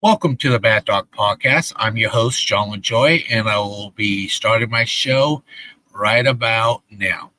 Welcome to the Bad Dog Podcast. I'm your host, John LaJoy, and I will be starting my show right about now.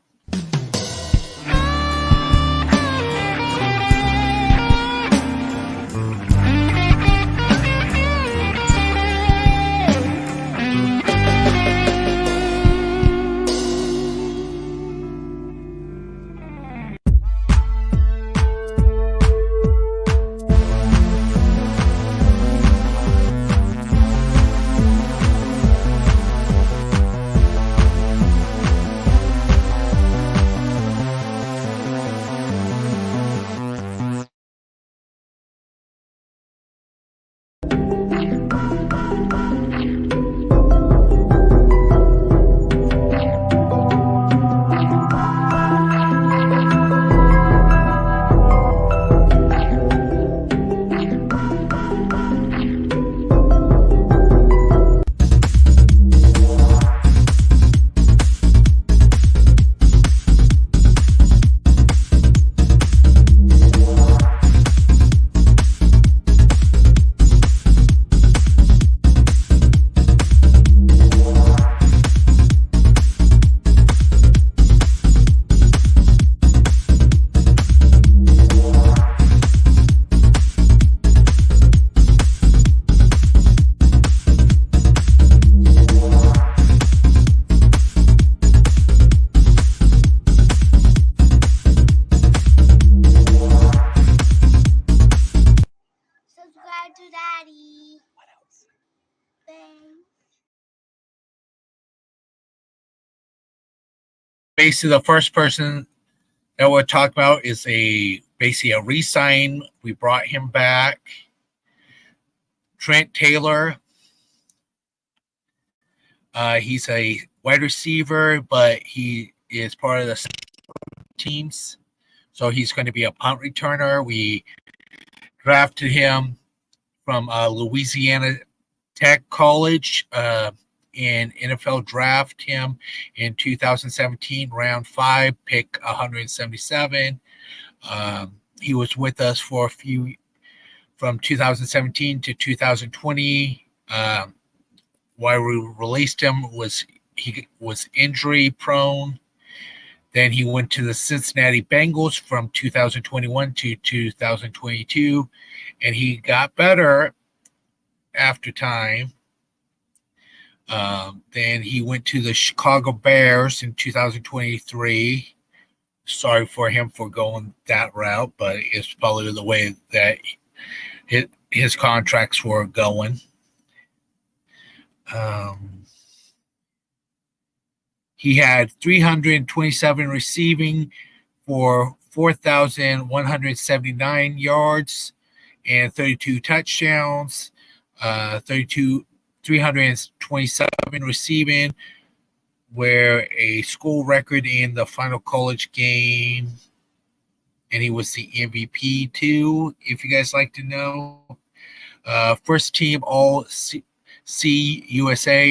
Subscribe to Daddy. What else? Thanks. Basically, the first person that we'll talk about is basically a re-sign. We brought him back. Trent Taylor. He's a wide receiver, but he is part of the teams. So he's going to be a punt returner. We drafted him from Louisiana Tech College in NFL draft him in 2017, round 5, pick 177. He was with us for a few from 2017 to 2020. Why we released him was he was injury prone. Then he went to the Cincinnati Bengals from 2021 to 2022, and he got better after time. Then he went to the Chicago Bears in 2023. Sorry for him for going that route, but it's probably the way that his contracts were going. He had 327 receiving for 4,179 yards and 32 touchdowns, 327 receiving, where a school record in the final college game, and he was the MVP too, if you guys like to know. First team All-CUSA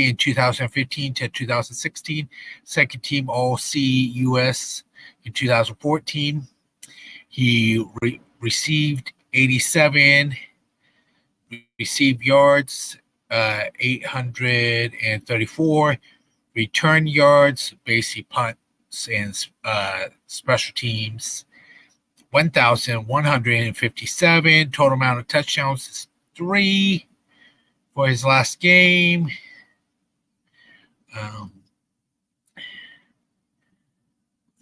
in 2015 to 2016. Second team All-CUS in 2014. He received 87 received yards, 834 return yards, basic punts and special teams, 1,157. Total amount of touchdowns is 3 for his last game.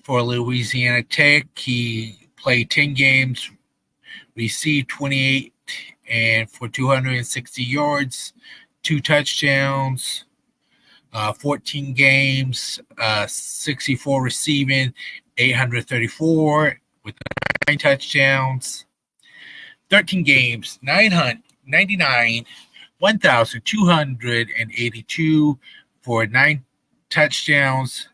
For Louisiana Tech, he played 10 games, received 28 and for 260 yards, 2 touchdowns, 14 games, 64 receiving, 834 with 9 touchdowns, 13 games, 999, 1,282 for 9 touchdowns,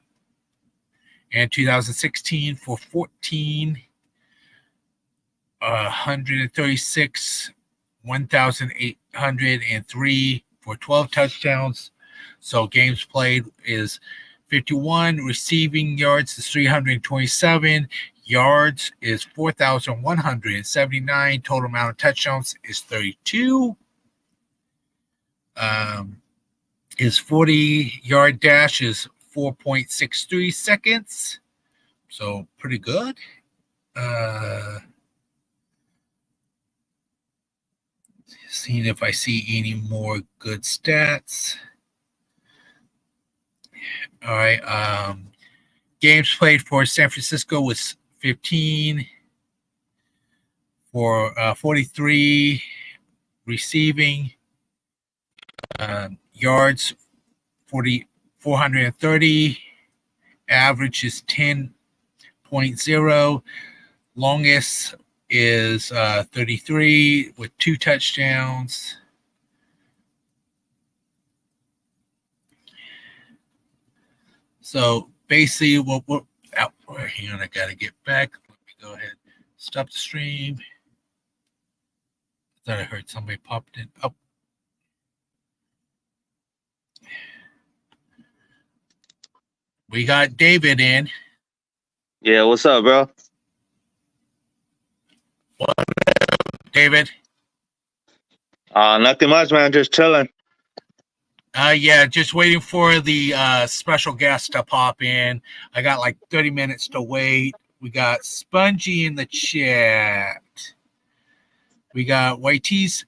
and 2016 for 136, 1,803 for 12 touchdowns. So games played is 51, receiving yards is 327, yards is 4,179, total amount of touchdowns is 32. His 40-yard dash is 4.63 seconds, so pretty good. Seeing if I see any more good stats. All right. Games played for San Francisco was 15 for 43 receiving. Yards 430. Average is 10.0. Longest is 33 with 2 touchdowns. So basically, hang on, I gotta get back. Let me go ahead, stop the stream. I thought I heard somebody popped in. Oh. We got David in. Yeah, what's up, bro? What up, David? Nothing much, man. Just chilling. Yeah, just waiting for the special guest to pop in. I got like 30 minutes to wait. We got Spongy in the chat. We got YTC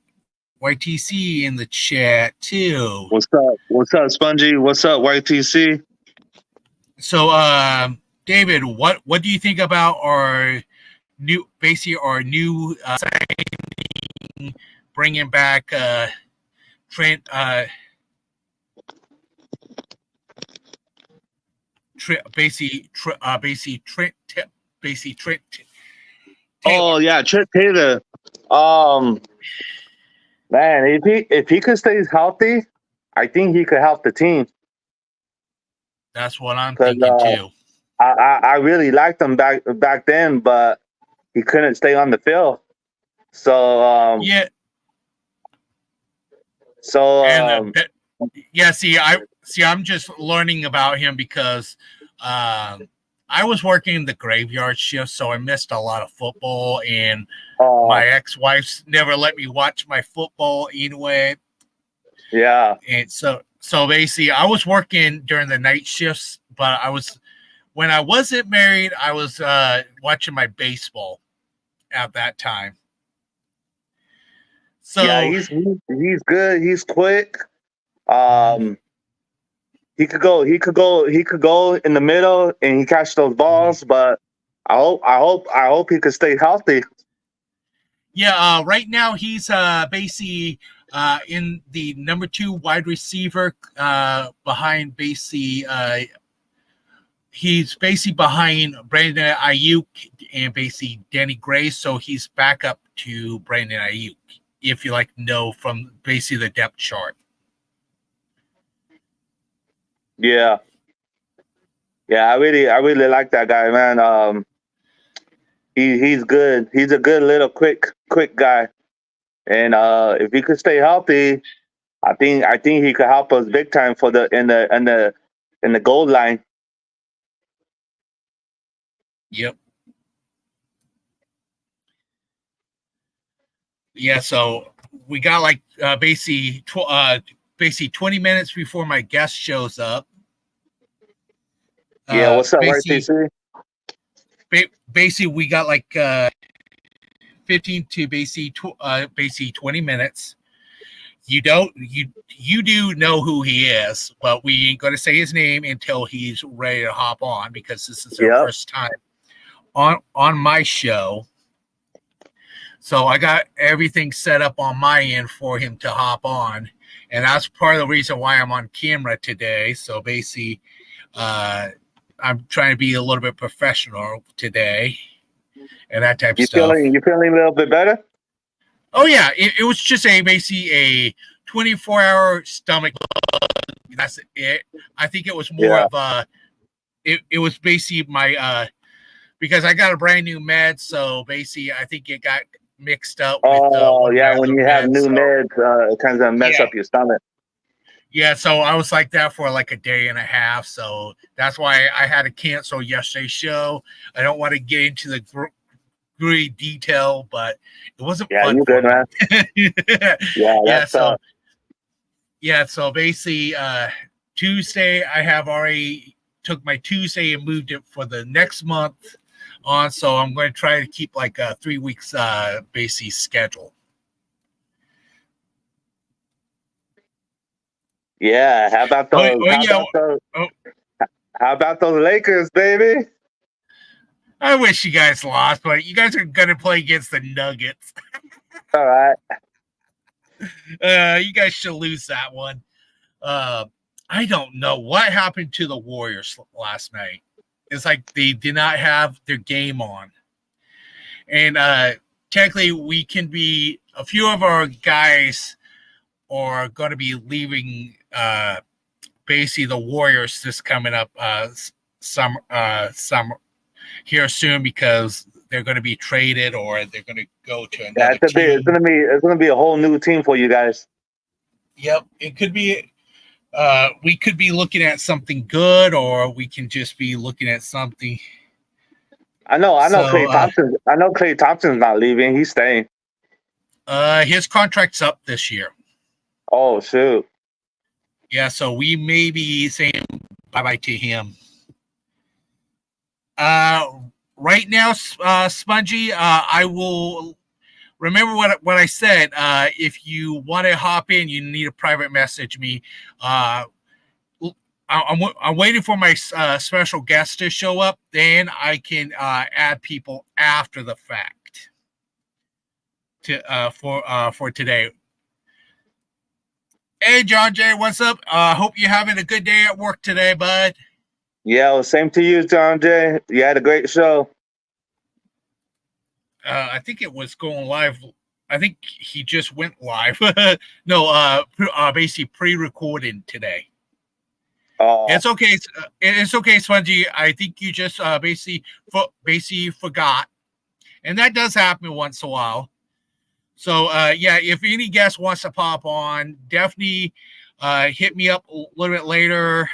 in the chat too. What's up? What's up, Spongy? What's up, YTC? So, David, what do you think about our new signing, bringing back Trent? Trent. Oh yeah, Trent Taylor. Man, if he could stay healthy, I think he could help the team. That's what I'm thinking too. I really liked him back then, but he couldn't stay on the field. So yeah. So I'm just learning about him because I was working the graveyard shift, so I missed a lot of football, and my ex-wife's never let me watch my football anyway. Yeah. And so basically I was working during the night shifts, but when I wasn't married, I was watching my baseball at that time. So yeah, he's good. He's quick. He could go in the middle and he catch those balls, but I hope he could stay healthy. Yeah, right now he's basically in the number 2 wide receiver behind basically he's basically behind Brandon Ayuk and basically Danny Gray, so he's back up to Brandon Ayuk, if you know from basically the depth chart. Yeah. I really like that guy, man. He's good. He's a good little quick guy, and if he could stay healthy, I think he could help us big time for in the goal line. Yep. Yeah, so we got basically 20 minutes before my guest shows up. Yeah, what's up, RTC? Basically, we got 15 to basically 20 minutes. You do know who he is, but we ain't going to say his name until he's ready to hop on, because this is our first time on my show. So I got everything set up on my end for him to hop on, and that's part of the reason why I'm on camera today. So basically, I'm trying to be a little bit professional today, and that type of stuff. You feeling a little bit better? Oh yeah, it was just basically a 24-hour stomach bug. That's it. I think it was more of it was basically my because I got a brand new med, so basically I think it got mixed up with when you have new meds, it kind of mess up your stomach. Yeah, so I was like that for a day and a half, so that's why I had to cancel yesterday's show. I don't want to get into the great detail, but it wasn't fun. You good, man? Yeah, so yeah, so basically Tuesday I have already took my Tuesday and moved it for the next month on, so I'm going to try to keep like a 3 weeks basically schedule. Yeah, how about those? Yeah. How about those Lakers, baby? I wish you guys lost, but you guys are going to play against the Nuggets. All right. You guys should lose that one. I don't know what happened to the Warriors last night. It's like they did not have their game on. And technically, we can be a few of our guys are going to be leaving basically the Warriors this coming up some here soon because they're going to be traded or they're going to go to another team. It's gonna be a whole new team for you guys. Yep, it could be. We could be looking at something good, or we can just be looking at something. I know. Klay Thompson. I know Klay Thompson's not leaving. He's staying. His contract's up this year. Oh shoot. Yeah, so we may be saying bye-bye to him. Right now, Spongy, I will remember what I said. If you want to hop in, you need to private message me. I'm waiting for my special guest to show up. Then I can add people after the fact for today. Hey, John Jay, what's up? Hope you're having a good day at work today, bud. Yeah, well, same to you, John Jay. You had a great show. I think it was going live. I think he just went live. No, basically pre-recorded today. Oh, it's okay. It's okay, Spongy. I think you just basically forgot, and that does happen once in a while. So yeah, if any guest wants to pop on, definitely hit me up a little bit later.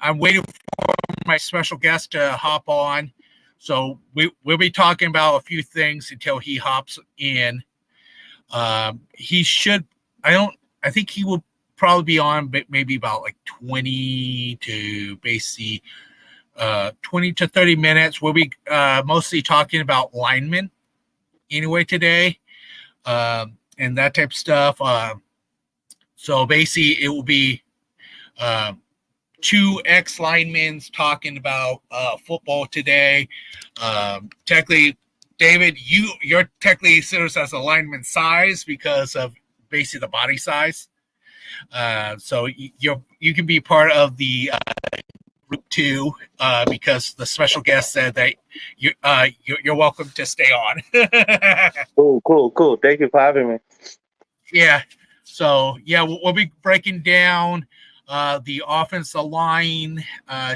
I'm waiting for my special guest to hop on. So we'll be talking about a few things until he hops in. He should. I think he will probably be on, but maybe about like 20 to 30 minutes. We'll be mostly talking about linemen anyway today, and that type of stuff. So basically, it will be two ex-linemen talking about football today. Technically, David, you're technically considered as a lineman size because of basically the body size. So you can be part of the group 2 because the special guest said that you're welcome to stay on. Cool. Thank you for having me. Yeah. So yeah, we'll be breaking down the offensive line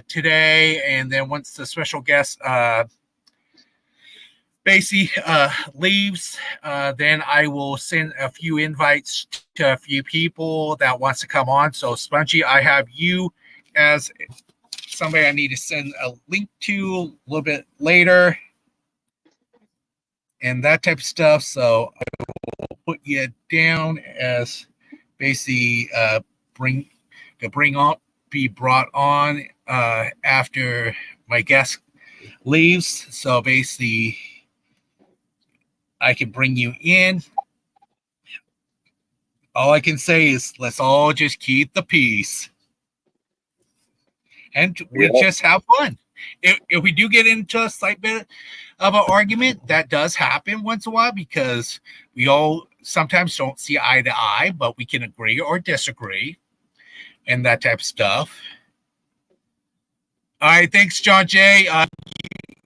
today, and then once the special guest basically leaves, then I will send a few invites to a few people that wants to come on. So Spongy, I have you as somebody I need to send a link to a little bit later and that type of stuff. So I will put you down as basically be brought on after my guest leaves. So basically I can bring you in. All I can say is let's all just keep the peace and we just have fun. If we do get into a slight bit of an argument, that does happen once in a while because we all sometimes don't see eye to eye, but we can agree or disagree and that type of stuff. All right, thanks, John Jay.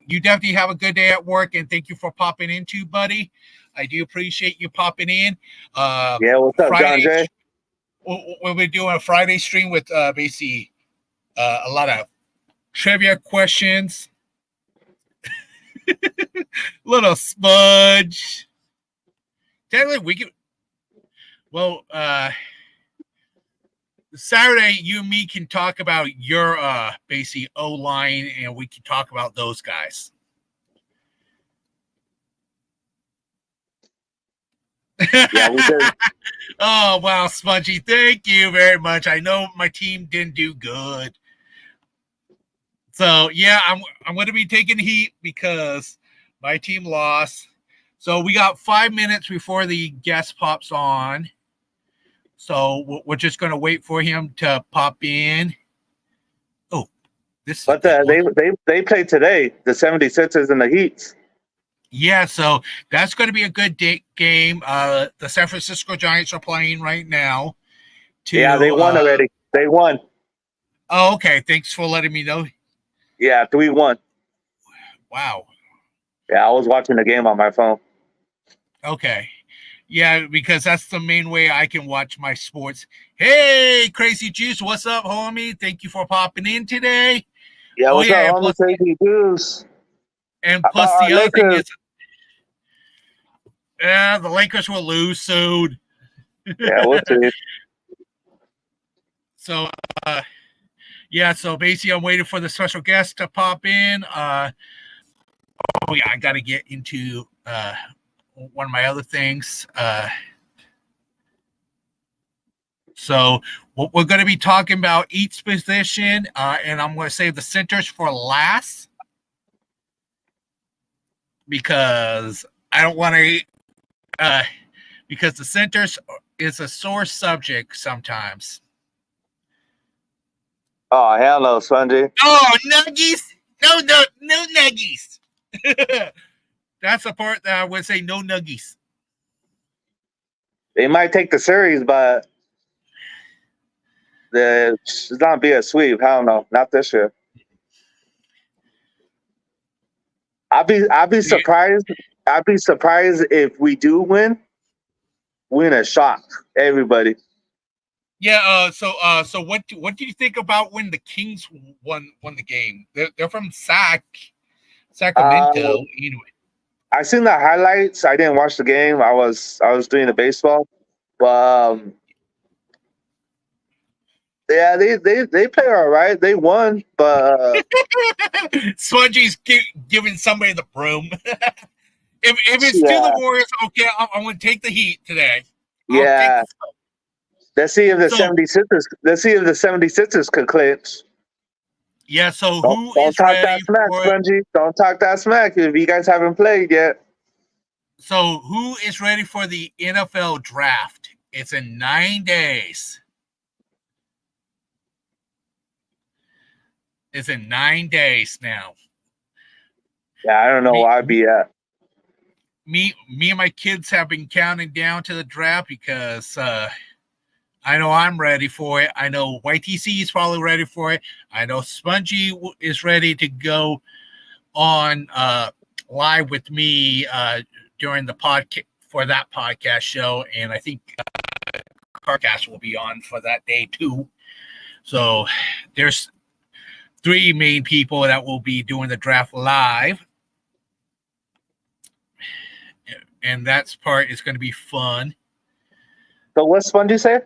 You definitely have a good day at work, and thank you for popping in too, buddy. I do appreciate you popping in. Yeah, what's up, John Jay? We'll be doing a Friday stream with basically a lot of trivia questions. Little smudge. Technically, we can. Well, Saturday, you and me can talk about your basically O-line, and we can talk about those guys. Yeah, we did. Oh wow, Spongy, thank you very much. I know my team didn't do good. So yeah, I'm going to be taking heat because my team lost. So we got 5 minutes before the guest pops on. So we're just going to wait for him to pop in. Oh, this is a But good one. they played today, the 76ers and the Heats. Yeah, so that's going to be a good game. The San Francisco Giants are playing right now. Yeah, they won already. They won. Oh, okay. Thanks for letting me know. Yeah, 3-1. Wow. Yeah, I was watching the game on my phone. Okay. Yeah, because that's the main way I can watch my sports. Hey, Crazy Juice, what's up, homie? Thank you for popping in today. Yeah, what's yeah, up, homie? Crazy Juice. and How plus about the our other thing Lakers? is, the Lakers will lose soon. Yeah, we'll see. So, yeah, so basically I'm waiting for the special guest to pop in. Oh, yeah, I got to get into one of my other things. So we're going to be talking about each position, and I'm going to save the centers for last because I don't want to, because the centers is a sore subject sometimes. Oh, hell no, Spongy. Oh, nuggies! No nuggies. That's the part that I would say no nuggies. They might take the series, but it's not be a sweep. Hell no, not this year. I'd be surprised. I'd be surprised if we do win. Win a shock, everybody. Yeah. So what do you think about when the Kings won the game? They're from Sacramento. Anyway. I seen the highlights. I didn't watch the game. I was doing the baseball, but yeah, they play all right. They won, but Spongy's giving somebody the broom. if it's yeah, to the Warriors, okay, I'm going to take the heat today. yeah. Let's see if the So- 76ers. Let's see if the 76ers could clinch. Yeah. So Don't who is talk ready that smack, for? Spongy. Don't talk that smack if you guys haven't played yet. So who is ready for the NFL draft? It's in 9 days. It's in 9 days now. Yeah, I don't know where I'd be at. Me and my kids have been counting down to the draft because I know I'm ready for it. I know YTC is probably ready for it. I know Spongy is ready to go on live with me during the podcast for that podcast show, and I think CarCast will be on for that day too. So there's 3 main people that will be doing the draft live, and that's part is going to be fun. So what's Spongy say?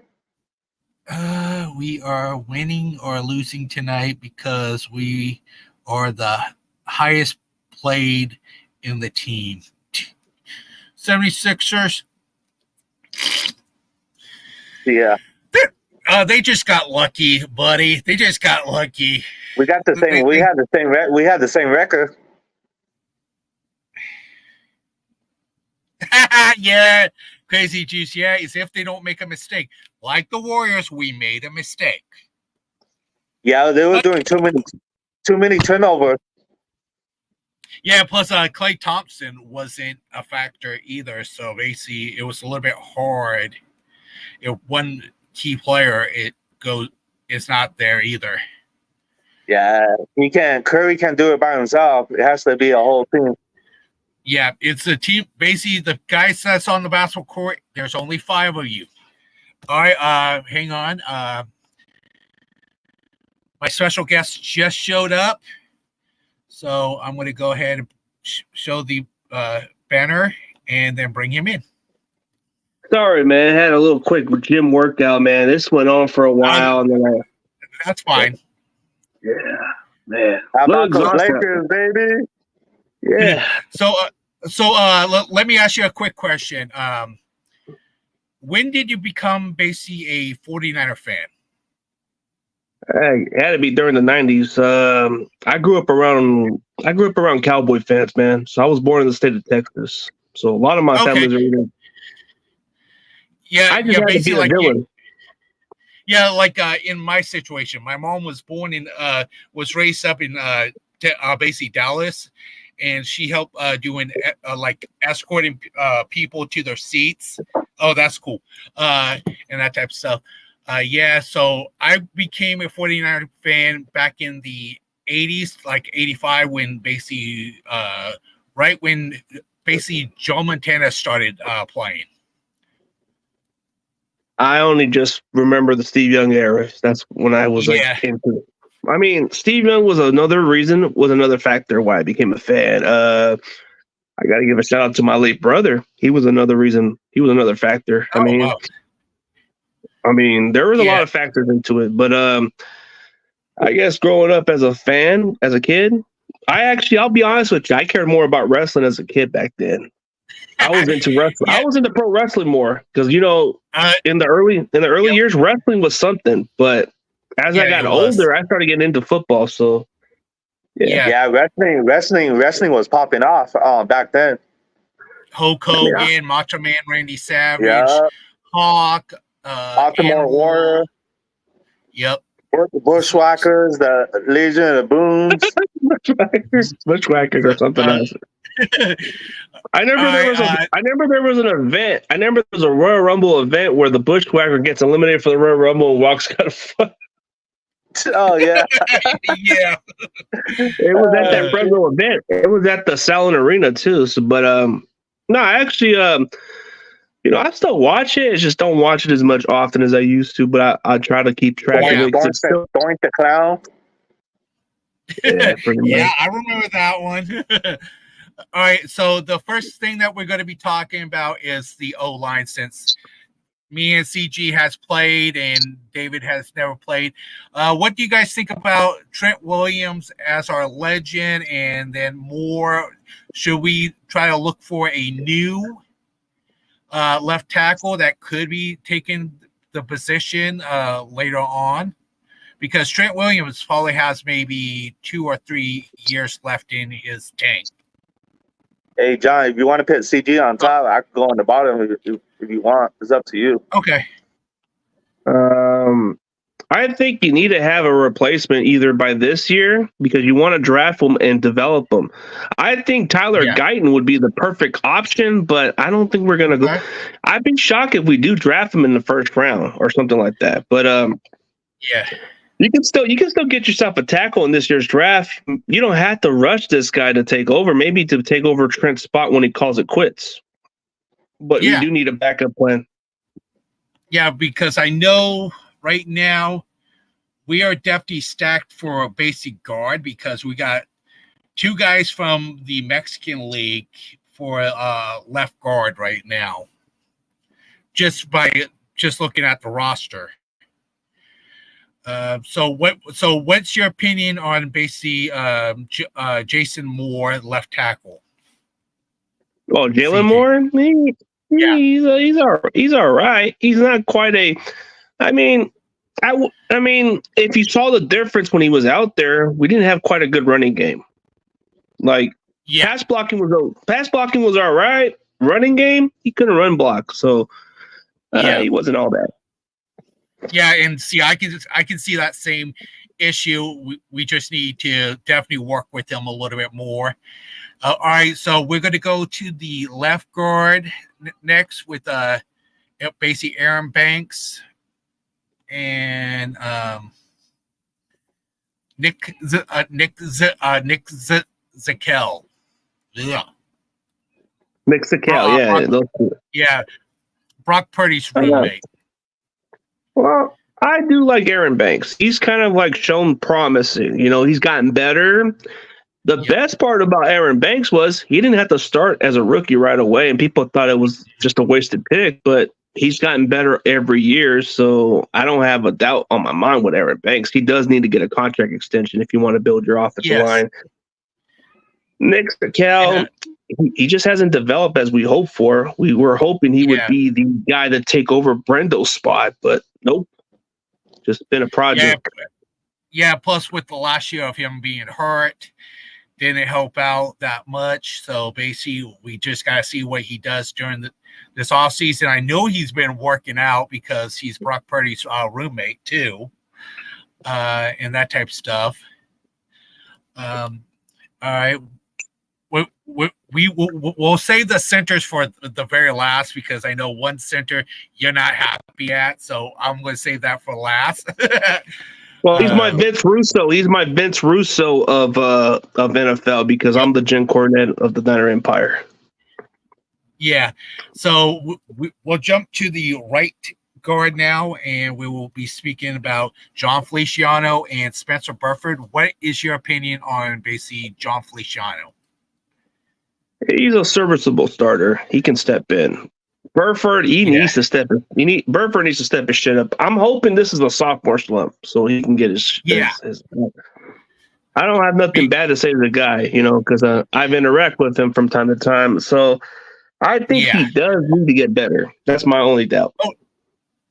We are winning or losing tonight because we are the highest played in the team. 76ers. Yeah. They just got lucky, buddy. They just got lucky. We got the same. We had the same record. Yeah, Crazy Juice. Yeah, as if they don't make a mistake. Like the Warriors, we made a mistake. Yeah, they were doing too many turnovers. Yeah, plus Klay Thompson wasn't a factor either. So basically, it was a little bit hard. If one key player it's not there either. Yeah, Curry can't do it by himself. It has to be a whole team. Yeah, it's a team. Basically, the guys that's on the basketball court, there's only 5 of you. All right, hang on. My special guest just showed up. So I'm going to go ahead and show the banner and then bring him in. Sorry, man. I had a little quick gym workout, man. This went on for a while. And then That's fine. Yeah, man. How Little about those exhausted. Lakers, baby? Yeah. So let me ask you a quick question. when did you become basically a 49er fan? It had to be during the 90s. I grew up around Cowboy fans, man. So I was born in the state of Texas. So a lot of my Okay. families are either. Yeah, I just yeah, had to be basically a like villain. in my situation, my mom was born in was raised up in basically Dallas, and she helped doing like escorting people to their seats. Oh, that's cool. And that type of stuff. Yeah, so I became a 49er fan back in the 80s, like 85, when basically right when basically Joe Montana started playing. I only just remember the Steve Young era. That's when I was like Yeah. into it. I mean, Steve Young was another factor why I became a fan. I got to give a shout out to my late brother. He was another reason. He was another factor. Oh, wow. I mean, there was a lot of factors into it, but I guess growing up as a fan, as a kid, I'll be honest with you, I cared more about wrestling as a kid back then. I was into wrestling. Yeah. I was into pro wrestling more because in the early Yep. years, wrestling was something. But as I got older, I started getting into football. So yeah, wrestling was popping off back then. Hulk Hogan, Macho Man Randy Savage, Yeah. Hawk, Baltimore Warrior. Yep. The Bushwhackers, the Legion of the Booms. Bushwhackers or something else. I remember there was an event. I remember there was a Royal Rumble event where the Bushwhacker gets eliminated for the Royal Rumble and walks out of fun. Oh yeah. Yeah. It was at that Fresno event. It was at the Salon Arena too. So, but no, I actually I still watch it. I just don't watch it as much often as I used to. But I try to keep track of it. Doink the Clown. Yeah, pretty much. Yeah, I remember that one. All right, so the first thing that we're going to be talking about is the O-line, since me and CG has played and David has never played. What do you guys think about Trent Williams as our legend? And then more, should we try to look for a new left tackle that could be taking the position later on? Because Trent Williams probably has maybe 2 or 3 years left in his tank. Hey, John, if you want to put CG on top, I can go on the bottom if you want. It's up to you. Okay. I think you need to have a replacement either by this year because you want to draft them and develop them. I think Tyler Guyton would be the perfect option, but I don't think we're going to go. I'd be shocked if we do draft him in the first round or something like that. But yeah. You can still get yourself a tackle in this year's draft. You don't have to rush this guy to take over. Maybe to take over Trent's spot when he calls it quits. But you do need a backup plan. Yeah, because I know right now we are definitely stacked for a basic guard because we got 2 guys from the Mexican League for left guard right now. Just looking at the roster. So what's your opinion on basically Jason Moore, left tackle? Oh, Jalen Moore? He's all right. He's not quite a. I mean, if you saw the difference when he was out there, we didn't have quite a good running game. Like pass blocking was all right. Running game, he couldn't run block, so he wasn't all that. Yeah, and see, I can see that same issue. We just need to definitely work with him a little bit more. All right, so we're going to go to the left guard next with basically Aaron Banks and Nick Zakelj. Yeah. Nick Zakelj, yeah. Brock Purdy's roommate. Well, I do like Aaron Banks. He's kind of like shown promising. He's gotten better. The best part about Aaron Banks was he didn't have to start as a rookie right away, and people thought it was just a wasted pick, but he's gotten better every year, so I don't have a doubt on my mind with Aaron Banks. He does need to get a contract extension if you want to build your offensive line. Nick Zakelj, he just hasn't developed as we hoped for. We were hoping he would Yeah. be the guy to take over Brendo's spot, but nope. Just been a project. Yeah, plus with the last year of him being hurt, didn't help out that much. So basically, we just got to see what he does during this offseason. I know he's been working out because he's Brock Purdy's roommate too, and that type of stuff. All right. We'll save the centers for the very last because I know one center you're not happy at. So I'm going to save that for last. Well, he's my Vince Russo. He's my Vince Russo of NFL because I'm the Jim Cornette of the Niner Empire. Yeah. So we'll jump to the right guard now, and we will be speaking about Jon Feliciano and Spencer Burford. What is your opinion on basically Jon Feliciano? He's a serviceable starter. He can step in. Burford, needs to step in. Burford needs to step his shit up. I'm hoping this is a sophomore slump so he can get his. I don't have nothing bad to say to the guy, because I've interacted with him from time to time. So I think he does need to get better. That's my only doubt.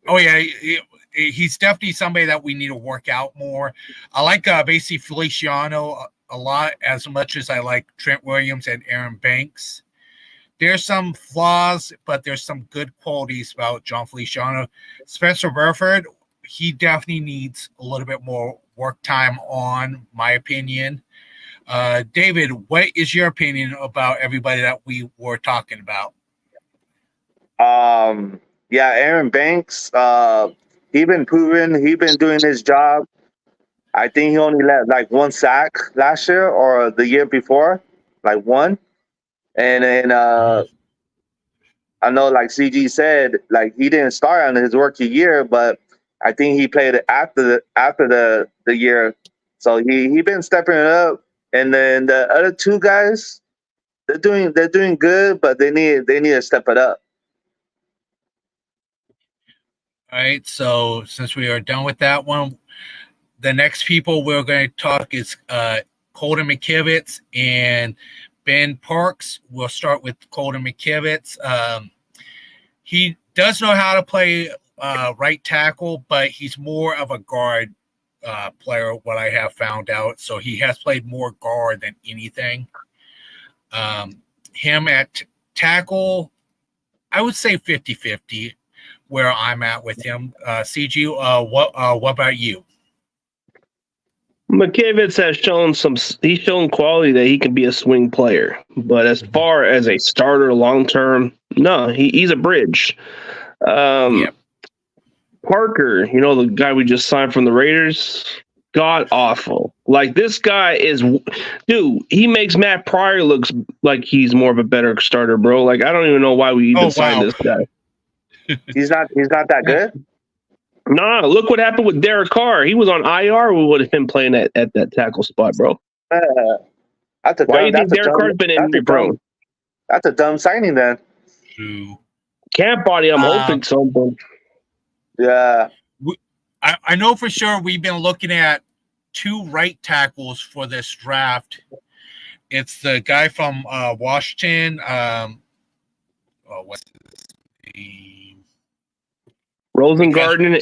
Oh yeah. He's definitely somebody that we need to work out more. I like basically Feliciano a lot, as much as I like Trent Williams and Aaron Banks. There's some flaws, but there's some good qualities about Jon Feliciano. Spencer Burford, he definitely needs a little bit more work time on, my opinion. David, what is your opinion about everybody that we were talking about? Aaron Banks, he's been proven, he's been doing his job. I think he only let like one sack last year or the year before, like one. And then I know, like CG said, like he didn't start on his rookie year, but I think he played it after the year. So he been stepping it up. And then the other two guys, they're doing good, but they need to step it up. All right. So since we are done with that one, the next people we're going to talk is Colton McKivitz and Ben Parks. We'll start with Colton McKivitz. He does know how to play right tackle, but he's more of a guard player, what I have found out. So he has played more guard than anything. Him at tackle, I would say 50-50 where I'm at with him. CG, what about you? McKivitz has shown quality that he can be a swing player, but as far as a starter long term, no, he's a bridge. Parker, the guy we just signed from the Raiders, god awful. Like this guy he makes Matt Pryor looks like he's more of a better starter, bro. Like I don't even know why we even signed this guy. He's not that good. Nah, look what happened with Derek Carr. He was on IR with him playing at that tackle spot, bro. Why do you think Derek Carr's been injury prone? That's a dumb signing, then. Camp body, I'm hoping so. But yeah. I know for sure we've been looking at two right tackles for this draft. It's the guy from Washington. What's his name? Rosengarten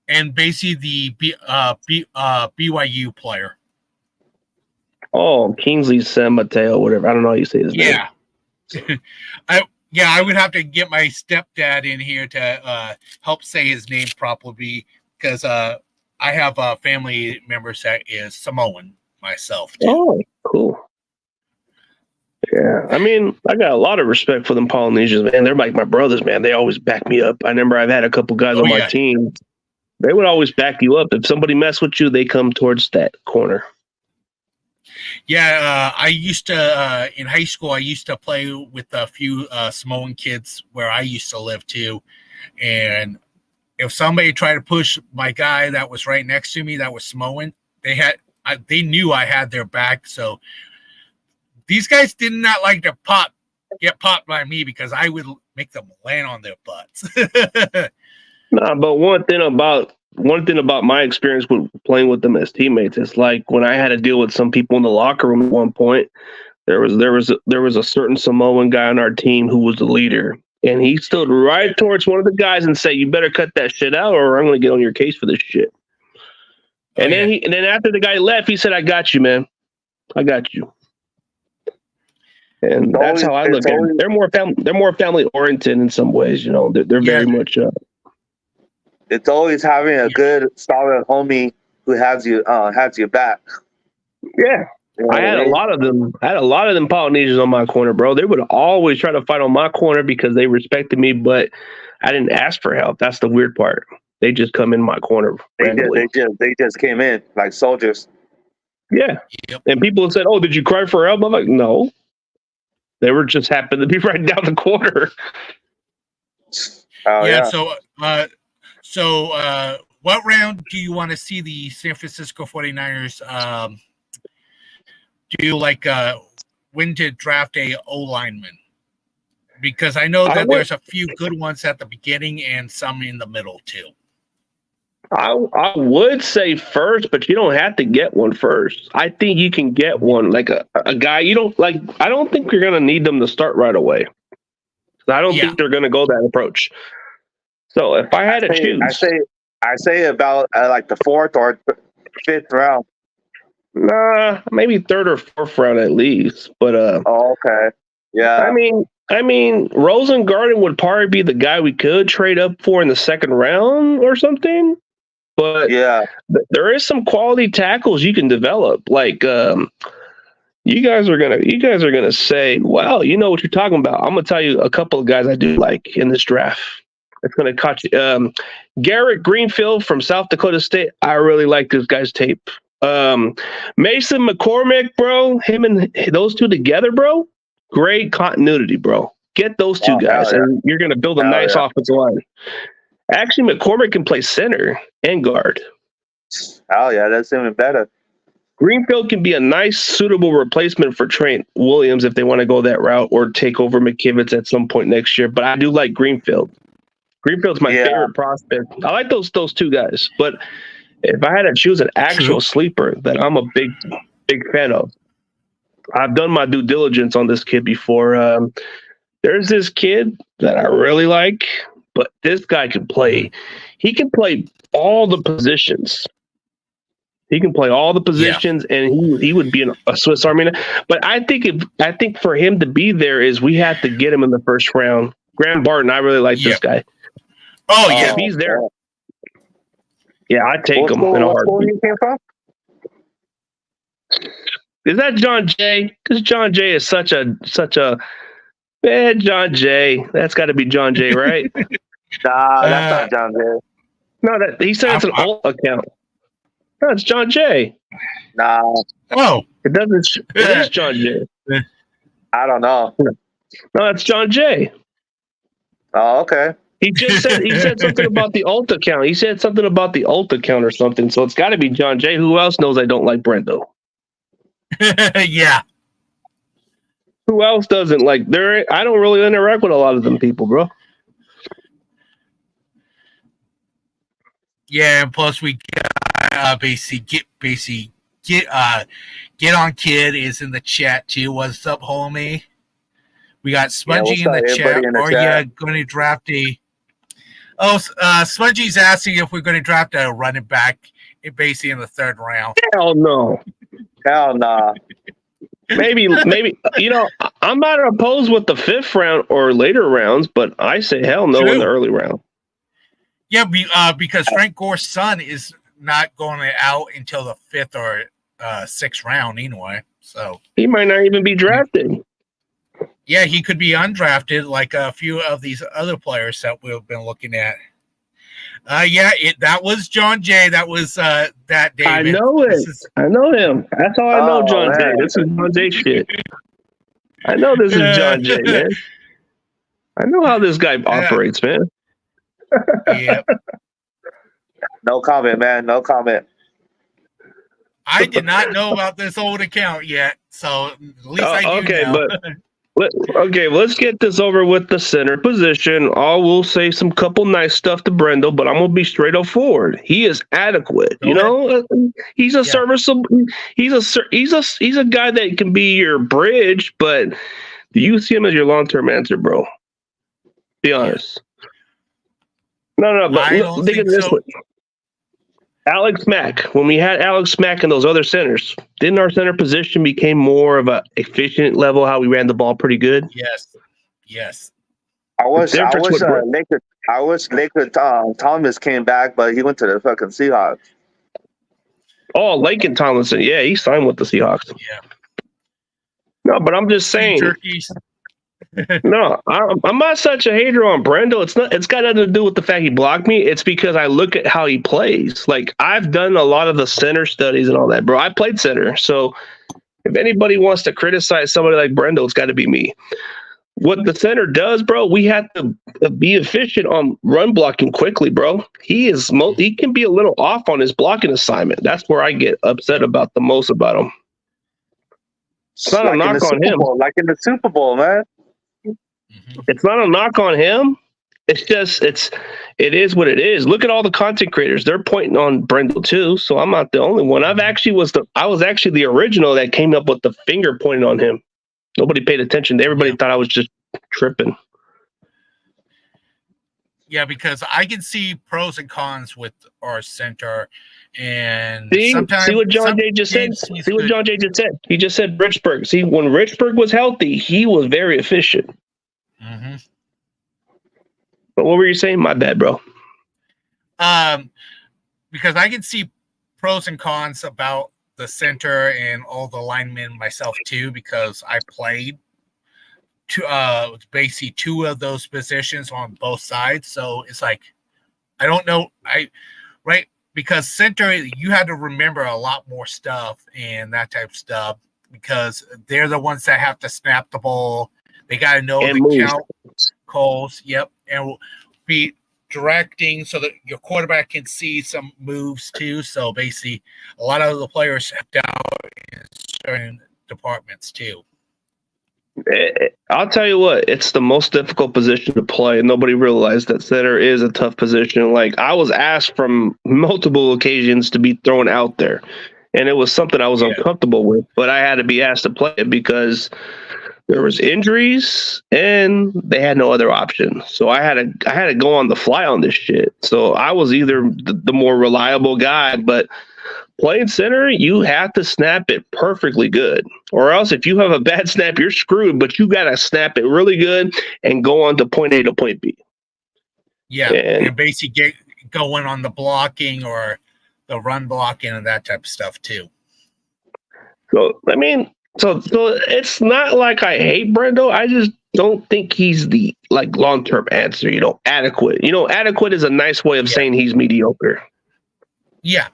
and basically the BYU player. Oh, Kingsley San Mateo, whatever. I don't know how you say his name. I would have to get my stepdad in here to help say his name properly because I have family members that is Samoan myself too. Oh, cool. Yeah, I mean, I got a lot of respect for them Polynesians, man. They're like my brothers, man. They always back me up. I remember I've had a couple guys on my team. They would always back you up. If somebody mess with you, they come towards that corner. Yeah, I used to, in high school, I used to play with a few Samoan kids where I used to live too. And if somebody tried to push my guy that was right next to me that was Samoan, they knew I had their back. So these guys did not like to get popped by me because I would make them land on their butts. Nah, but one thing about my experience with playing with them as teammates is like when I had to deal with some people in the locker room at one point, There was a certain Samoan guy on our team who was the leader, and he stood right towards one of the guys and said, "You better cut that shit out, or I'm going to get on your case for this shit." And then after the guy left, he said, "I got you, man. I got you." And that's how I look at it. They're more family oriented in some ways. You know, they're very much. It's always having a good, solid homie who has your back. Yeah. I had a lot of them. I had a lot of them Polynesians on my corner, bro. They would always try to fight on my corner because they respected me, but I didn't ask for help. That's the weird part. They just come in my corner randomly. They just came in like soldiers. Yeah. Yep. And people said, "Oh, did you cry for help?" I'm like, "No." They were just happened to be right down the corner. Oh, yeah. So what round do you want to see the San Francisco 49ers do, like when to draft a O-lineman? Because I know that there's a few good ones at the beginning and some in the middle too. I would say first, but you don't have to get one first. I think you can get one, like a guy you don't like. I don't think you're going to need them to start right away. I don't think they're going to go that approach. So if I had to choose, I say about like the 4th or 5th round. Nah, maybe 3rd or 4th round at least. But okay, yeah. I mean, Rosengarten would probably be the guy we could trade up for in the 2nd round or something. But yeah, there is some quality tackles you can develop. Like you guys are gonna say, "Wow, you know what you're talking about." I'm gonna tell you a couple of guys I do like in this draft. It's gonna catch you. Garrett Greenfield from South Dakota State. I really like this guy's tape. Mason McCormick, bro. Him and those two together, bro. Great continuity, bro. Get those two guys, and you're gonna build a nice offensive line. Actually, McCormick can play center and guard. Oh yeah, that's even better. Greenfield can be a nice, suitable replacement for Trent Williams if they want to go that route or take over McKivitz at some point next year. But I do like Greenfield. Greenfield's my favorite prospect. I like those two guys. But if I had to choose an actual sleeper that I'm a big fan of, I've done my due diligence on this kid before. There's this kid that I really like, but this guy can play. He can play all the positions. He can play all the positions, and he would be a Swiss Army. But I think for him to be there is we have to get him in the 1st round. Graham Barton, I really like this guy. Oh yeah, if he's there. Yeah, I'd take him in a heartbeat. Is that John Jay? Because John Jay is such a bad John Jay. That's got to be John Jay, right? Nah, that's not John Jay. No, he said it's an old account. No, it's John Jay. Nah. Oh, it is John Jay. I don't know. No, it's John Jay. Oh, okay. He said something about the alt account. He said something about the alt account or something. So it's got to be John Jay. Who else knows I don't like Brendo? Yeah. Who else doesn't like? I don't really interact with a lot of them people, bro. Yeah, and plus we got get on kid is in the chat too. What's up, homie? We got Spongy in the chat. Are you going to draft a? Oh, Spongy's asking if we're going to draft a running back, basically in the 3rd round. Hell no. Hell nah. Maybe. You know, I'm not opposed with the 5th round or later rounds, but I say hell no in the early round. Yeah, because Frank Gore's son is not going out until the 5th or 6th round anyway. So he might not even be drafted. Yeah, he could be undrafted like a few of these other players that we've been looking at. That was John Jay. That was that David. I know it. I know him. That's how I know John Jay. This is John Jay shit. I know this is John Jay, man. I know how this guy operates, man. Yeah. No comment, man. No comment. I did not know about this old account yet, so at least I do now. Okay, let's get this over with the center position. I will say some couple nice stuff to Brendel, but I'm gonna be straight up forward. He is adequate. You know, he's a serviceable. He's a guy that can be your bridge, but do you see him as your long term answer, bro? Be honest. No. But think of this way. Alex Mack, when we had Alex Mack and those other centers, didn't our center position became more of a efficient level? How we ran the ball pretty good. Yes. I wish Laker Thomas came back, but he went to the fucking Seahawks. Oh, Laken Tomlinson, yeah, he signed with the Seahawks. Yeah. No, but I'm just saying. Turkeys. No, I'm not such a hater on Brendel. It's got nothing to do with the fact he blocked me. It's because I look at how he plays. Like, I've done a lot of the center studies and all that, bro. I played center. So if anybody wants to criticize somebody like Brendel, it's got to be me. What the center does, bro, we have to be efficient on run blocking quickly, bro. He can be a little off on his blocking assignment. That's where I get upset about the most about him. It's not a knock on him. Like in the Super Bowl, man. It's not a knock on him. It's just it is what it is. Look at all the content creators; they're pointing on Brendel too. So I'm not the only one. I was actually the original that came up with the finger pointing on him. Nobody paid attention. Everybody thought I was just tripping. Yeah, because I can see pros and cons with our center, and see what John Jay just said. See what John Jay just said. He just said Richburg. See, when Richburg was healthy, he was very efficient. Mm-hmm. But what were you saying? My bad, bro. Because I can see pros and cons about the center and all the linemen myself too, because I played basically two of those positions on both sides. So it's like, I don't know. Because center, you had to remember a lot more stuff and that type of stuff, because they're the ones that have to snap the ball. They got to know the count calls. Yep. And be directing so that your quarterback can see some moves too. So basically, a lot of the players have out in certain departments too. I'll tell you what, it's the most difficult position to play, and nobody realized that center is a tough position. Like, I was asked from multiple occasions to be thrown out there, and it was something I was uncomfortable with, but I had to be asked to play it because there was injuries and they had no other option. So I had to go on the fly on this shit. So I was either the more reliable guy, but playing center, you have to snap it perfectly good, or else if you have a bad snap, you're screwed. But you got to snap it really good and go on to point A to point B. Yeah, and basically get going on the blocking or the run blocking and that type of stuff too. So I mean, so it's not like I hate Brendel. I just don't think he's the long-term answer. Adequate. Adequate is a nice way of saying he's mediocre. Yeah.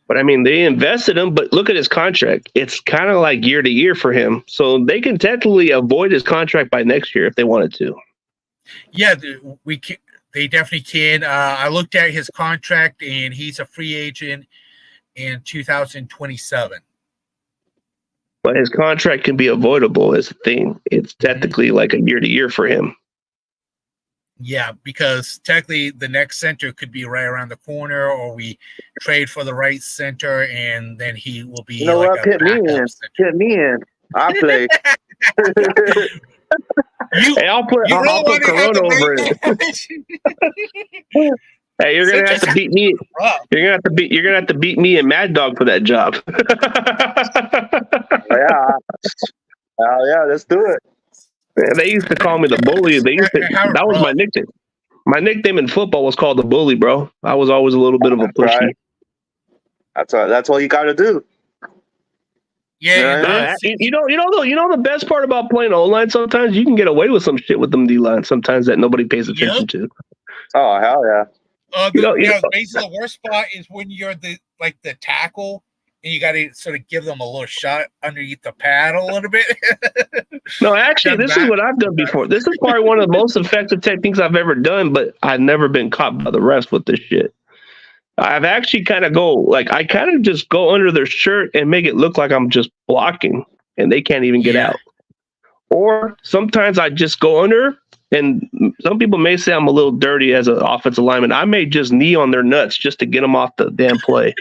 But I mean, they invested him, but look at his contract. It's kind of like year to year for him. So they can technically avoid his contract by next year if they wanted to. Yeah, they definitely can. I looked at his contract, and he's a free agent in 2027. But his contract can be avoidable is the thing. It's technically like a year to year for him. Yeah, because technically the next center could be right around the corner, or we trade for the right center, and then he will be. Put me in. I'll play. I'll put Corona over it. Hey, you're gonna have to beat me. You're gonna have to beat me and Mad Dog for that job. Yeah, let's do it. Man, they used to call me the bully. That was my nickname. My nickname in football was called the bully, bro. I was always a little bit of a pushy. Right. That's all you got to do. Yeah, you know the best part about playing O-line, sometimes you can get away with some shit with them D-line sometimes that nobody pays attention to. Oh, hell yeah. Basically the worst spot is when you're the tackle, and you got to sort of give them a little shot underneath the pad a little bit. No, actually, this is what I've done before. This is probably one of the most effective techniques I've ever done, but I've never been caught by the refs with this shit. I've actually kind of I kind of just go under their shirt and make it look like I'm just blocking, and they can't even get Yeah. out. Or sometimes I just go under, and some people may say I'm a little dirty as an offensive lineman. I may just knee on their nuts just to get them off the damn play.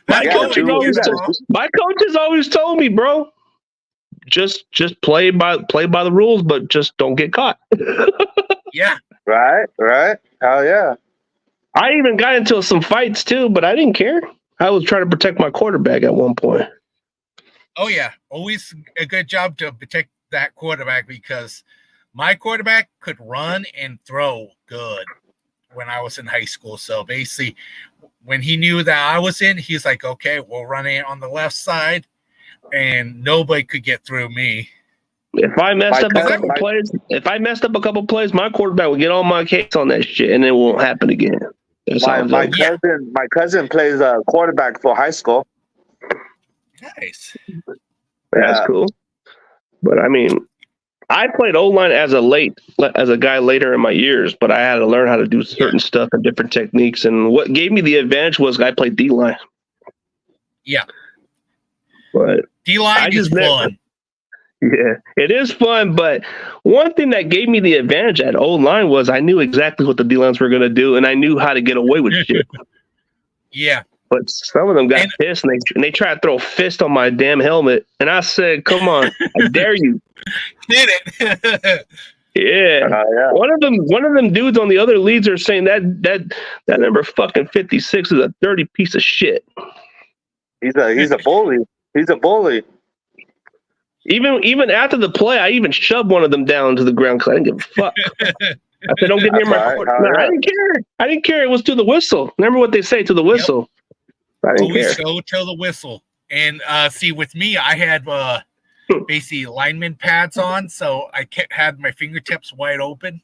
My That's Yeah, coach good, dude, always you yeah. know? my coach has always told me, bro, just play by the rules, but just don't get caught. Yeah. Right. Hell yeah. I even got into some fights too, but I didn't care. I was trying to protect my quarterback at one point. Oh yeah, always a good job to protect that quarterback because my quarterback could run and throw good when I was in high school. So basically, when he knew that I was in, he's like, "Okay, we'll run it on the left side, and nobody could get through me." If I messed My up cousin- a couple plays, my quarterback would get on my case on that shit, and it won't happen again. That's how My it goes. my cousin plays quarterback for high school. Nice. That's Yeah. cool. But I mean, I played O-line as a guy later in my years, but I had to learn how to do certain stuff and different techniques. And what gave me the advantage was I played D-line. Yeah. But D-line I is just never- fun. yeah, it is fun. But one thing that gave me the advantage at O-line was I knew exactly what the D-lines were going to do, and I knew how to get away with shit. Yeah. But some of them got And- pissed, and they tried to throw a fist on my damn helmet. And I said, come on, I dare you. Did it. Yeah. Yeah. One of them dudes on the other leads are saying that number fucking 56 is a dirty piece of shit. He's a bully. He's a bully. Even after the play, I even shoved one of them down to the ground because I didn't give a fuck. I said, "Don't get near my That's court." right. No, Oh, I yeah. didn't care. I didn't care. It was to the whistle. Remember what they say, to the whistle. I didn't Always care. go till the whistle. And see, with me, I had basically lineman pads on, so I had my fingertips wide open.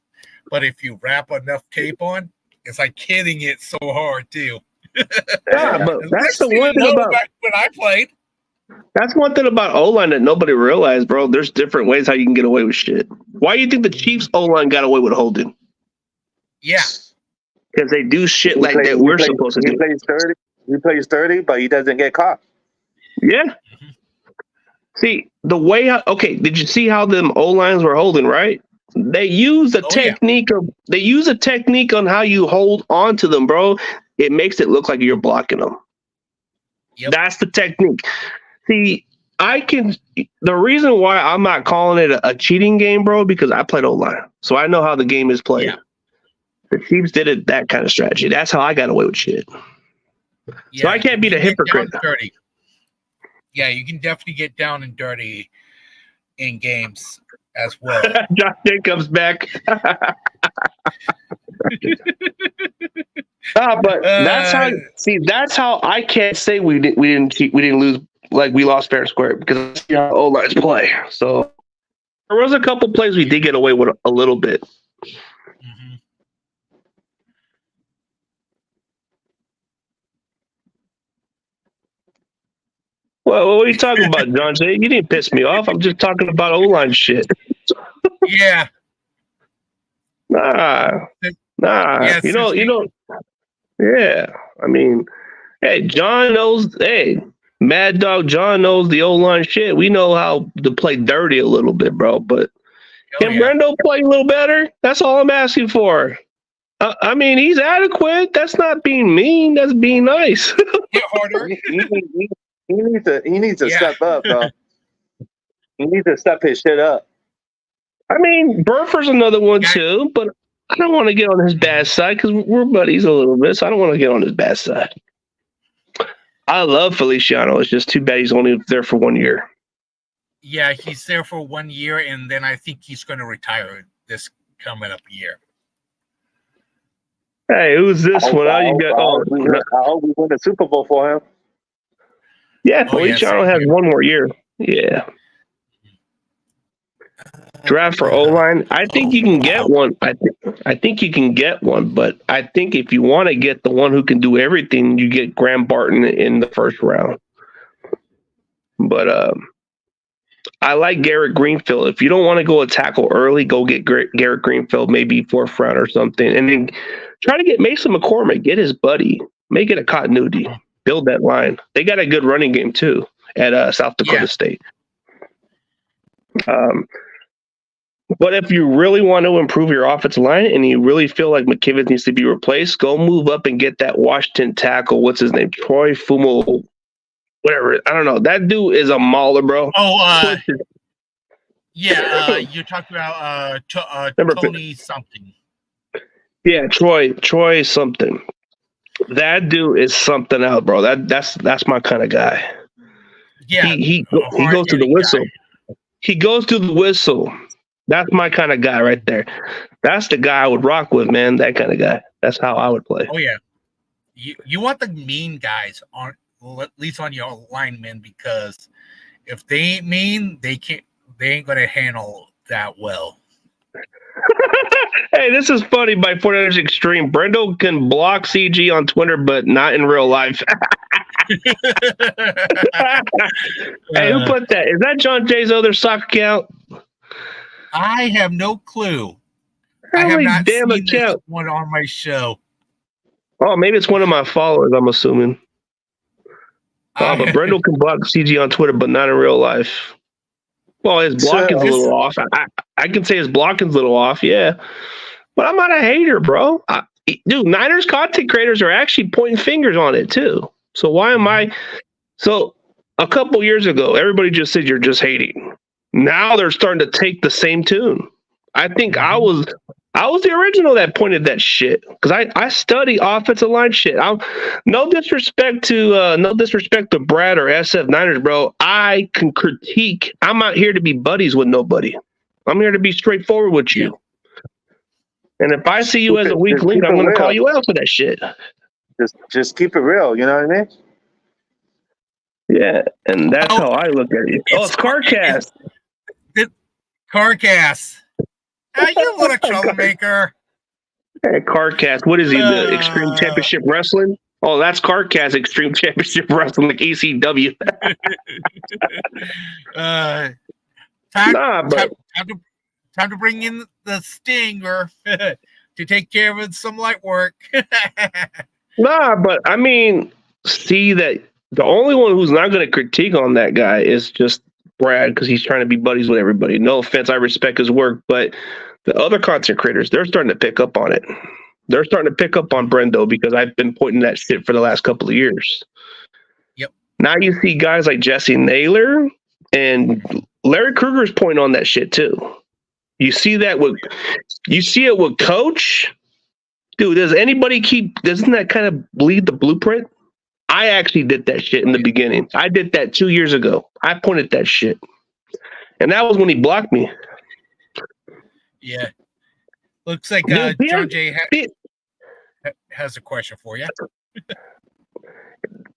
But if you wrap enough tape on, it's like hitting it so hard too. Yeah, but that's the Next thing one you thing know, about back when I played. that's one thing about O-line that nobody realized, bro. There's different ways how you can get away with shit. Why do you think the Chiefs O-line got away with holding? Yeah. Because they do shit He like plays- that he we're plays- supposed to He do. plays 30. He plays 30, but he doesn't get caught. Yeah. See, the way did you see how them O-lines were holding, right? They use a Oh, yeah. technique on how you hold on to them, bro. It makes it look like you're blocking them. Yep. That's the technique. See, the reason why I'm not calling it a cheating game, bro, because I played O-line. So I know how the game is played. Yeah. The Chiefs did it that kind of strategy. That's how I got away with shit. Yeah, I can't be you the can get down hypocrite. Dirty. Yeah, you can definitely get down and dirty in games as well. Josh Jacobs back. But that's how I can't say we didn't cheat, we didn't lose, like we lost fair and square, because I see how O-lines play. So there was a couple plays we did get away with a little bit. Mhm. Well, what are you talking about, John Jay? You didn't piss me off. I'm just talking about O-line shit. Yeah. Nah. Yeah, You know. Yeah. I mean, hey, John knows. Hey, Mad Dog John knows the O-line shit. We know how to play dirty a little bit, bro. But Oh, can yeah. Brendo play a little better? That's all I'm asking for. I mean, he's adequate. That's not being mean. That's being nice. Hit harder. He needs to Yeah. step up, bro. He needs to step his shit up. I mean, Burford's another one Yeah. too, but I don't want to get on his bad side because we're buddies a little bit, so I don't want to get on his bad side. I love Feliciano. It's just too bad he's only there for 1 year. Yeah, he's there for 1 year, and then I think he's going to retire this coming up year. Hey, who's this one? Oh, you got. I hope we win the Super Bowl for him. Yeah, Oh, yeah, Feliciano same has here. 1 more year. Yeah. Draft for O-line. I think you can get one. I think you can get one, but I think if you want to get the one who can do everything, you get Graham Barton in the first round. But I like Garrett Greenfield. If you don't want to go a tackle early, go get Garrett Greenfield, maybe 4th round or something, and then Try to get Mason McCormick, get his buddy, make it a continuity, build that line. They got a good running game too at South Dakota State. But if you really want to improve your offensive line and you really feel like McKivitz needs to be replaced, go move up and get that Washington tackle. What's his name? Troy Fumo, whatever. I don't know. That dude is a mauler, bro. Oh, you're talking about Tony something. Yeah, Troy something. That dude is something else, bro. That's my kind of guy. Yeah, he goes to the whistle. He goes to the whistle. That's my kind of guy right there. That's the guy I would rock with, man. That kind of guy. That's how I would play. Oh yeah, you want the mean guys on, at least on your linemen, because if they ain't mean, they ain't gonna handle that well. Hey, this is funny by 49ers Extreme. Brendo can block CG on Twitter, but not in real life. Hey, who put that? Is that John Jay's other sock account? I have no clue. Holy I have not damn seen account. this one on my show. Oh, maybe it's one of my followers, I'm assuming. But Brendo can block CG on Twitter, but not in real life. Well, his blocking's a little off. I can say his blocking's a little off, yeah. But I'm not a hater, bro. Dude, Niners content creators are actually pointing fingers on it, too. So why am I... So a couple years ago, everybody just said you're just hating. Now they're starting to take the same tune. I think I was the original that pointed that shit, because I study offensive line shit. No disrespect to Brad or SF Niners, bro. I can critique. I'm not here to be buddies with nobody. I'm here to be straightforward with you. And if I see you as a weak link, I'm going to call you out for that shit. Just keep it real. You know what I mean? Yeah, and that's how I look at it. Oh, it's CarCast. CarCast. You little troublemaker. Hey, CarCast. What is he? The Extreme Championship Wrestling? Oh, that's CarCast Extreme Championship Wrestling, like ECW. Time to bring in the Stinger to take care of some light work. But I mean, see that the only one who's not going to critique on that guy is just Brad, because he's trying to be buddies with everybody. No offense, I respect his work, but the other content creators, they're starting to pick up on it. They're starting to pick up on Brendo, because I've been pointing that shit for the last couple of years. Yep. Now you see guys like Jesse Naylor and Larry Krueger's pointing on that shit too. You see it with Coach. Dude, doesn't that kind of bleed the blueprint? I actually did that shit in the beginning. I did that 2 years ago. I pointed that shit. And that was when he blocked me. Yeah. Looks like John Jay has a question for you.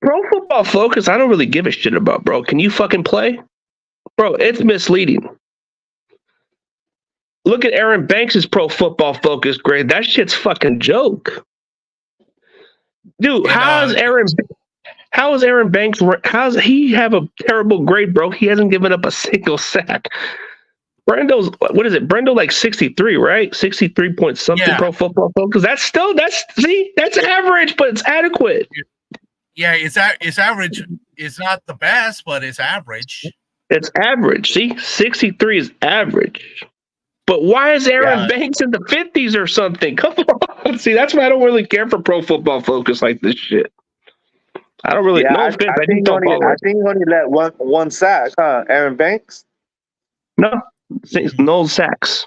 Pro Football Focus, I don't really give a shit about, bro. Can you fucking play? Bro, it's misleading. Look at Aaron Banks' Pro Football Focus grade. That shit's fucking joke. Dude, how is Aaron Banks? How does he have a terrible grade, bro? He hasn't given up a single sack. Brendo's, what is it? Brendo like 63, right? 63 point something Pro Football Focus. That's average, but it's adequate. Yeah, it's average. It's not the best, but it's average. It's average. See, 63 is average. But why is Aaron Banks in the 50s or something? Come on. See, that's why I don't really care for Pro Football Focus like this shit. I don't really. No offense, I think he only let one sack, huh? Aaron Banks? No sacks.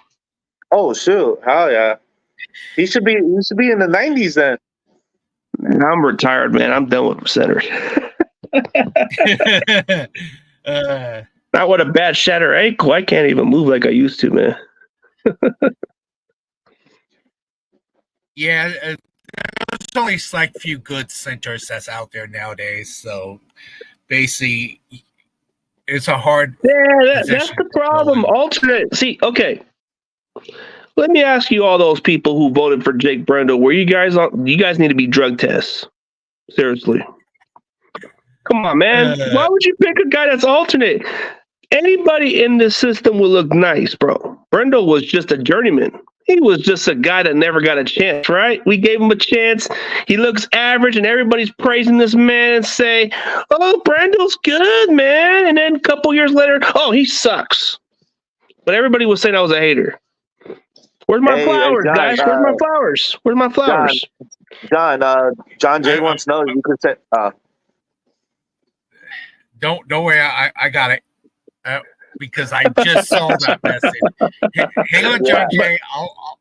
Oh shoot! Hell yeah! He should be in the 90s then. I'm retired, man. I'm done with centers. Not with a bad shatter ankle. I can't even move like I used to, man. Yeah, there's only like a few good centers that's out there nowadays. So basically, it's a hard. Yeah, that's the problem. Alternate. See, okay. Let me ask you, all those people who voted for Jake Brendo, you guys need to be drug tests. Seriously. Come on, man. Why would you pick a guy that's alternate? Anybody in this system will look nice, bro. Brendo was just a journeyman. He was just a guy that never got a chance, right? We gave him a chance. He looks average, and everybody's praising this man and say, "Oh, Brando's good, man." And then a couple years later, "Oh, he sucks." But everybody was saying I was a hater. Where's my flowers, John, guys? Where's my flowers? Where's my flowers? John Jay wants to know. You could say, Don't worry, I got it. Because I just saw that message. Hang on, John Jay.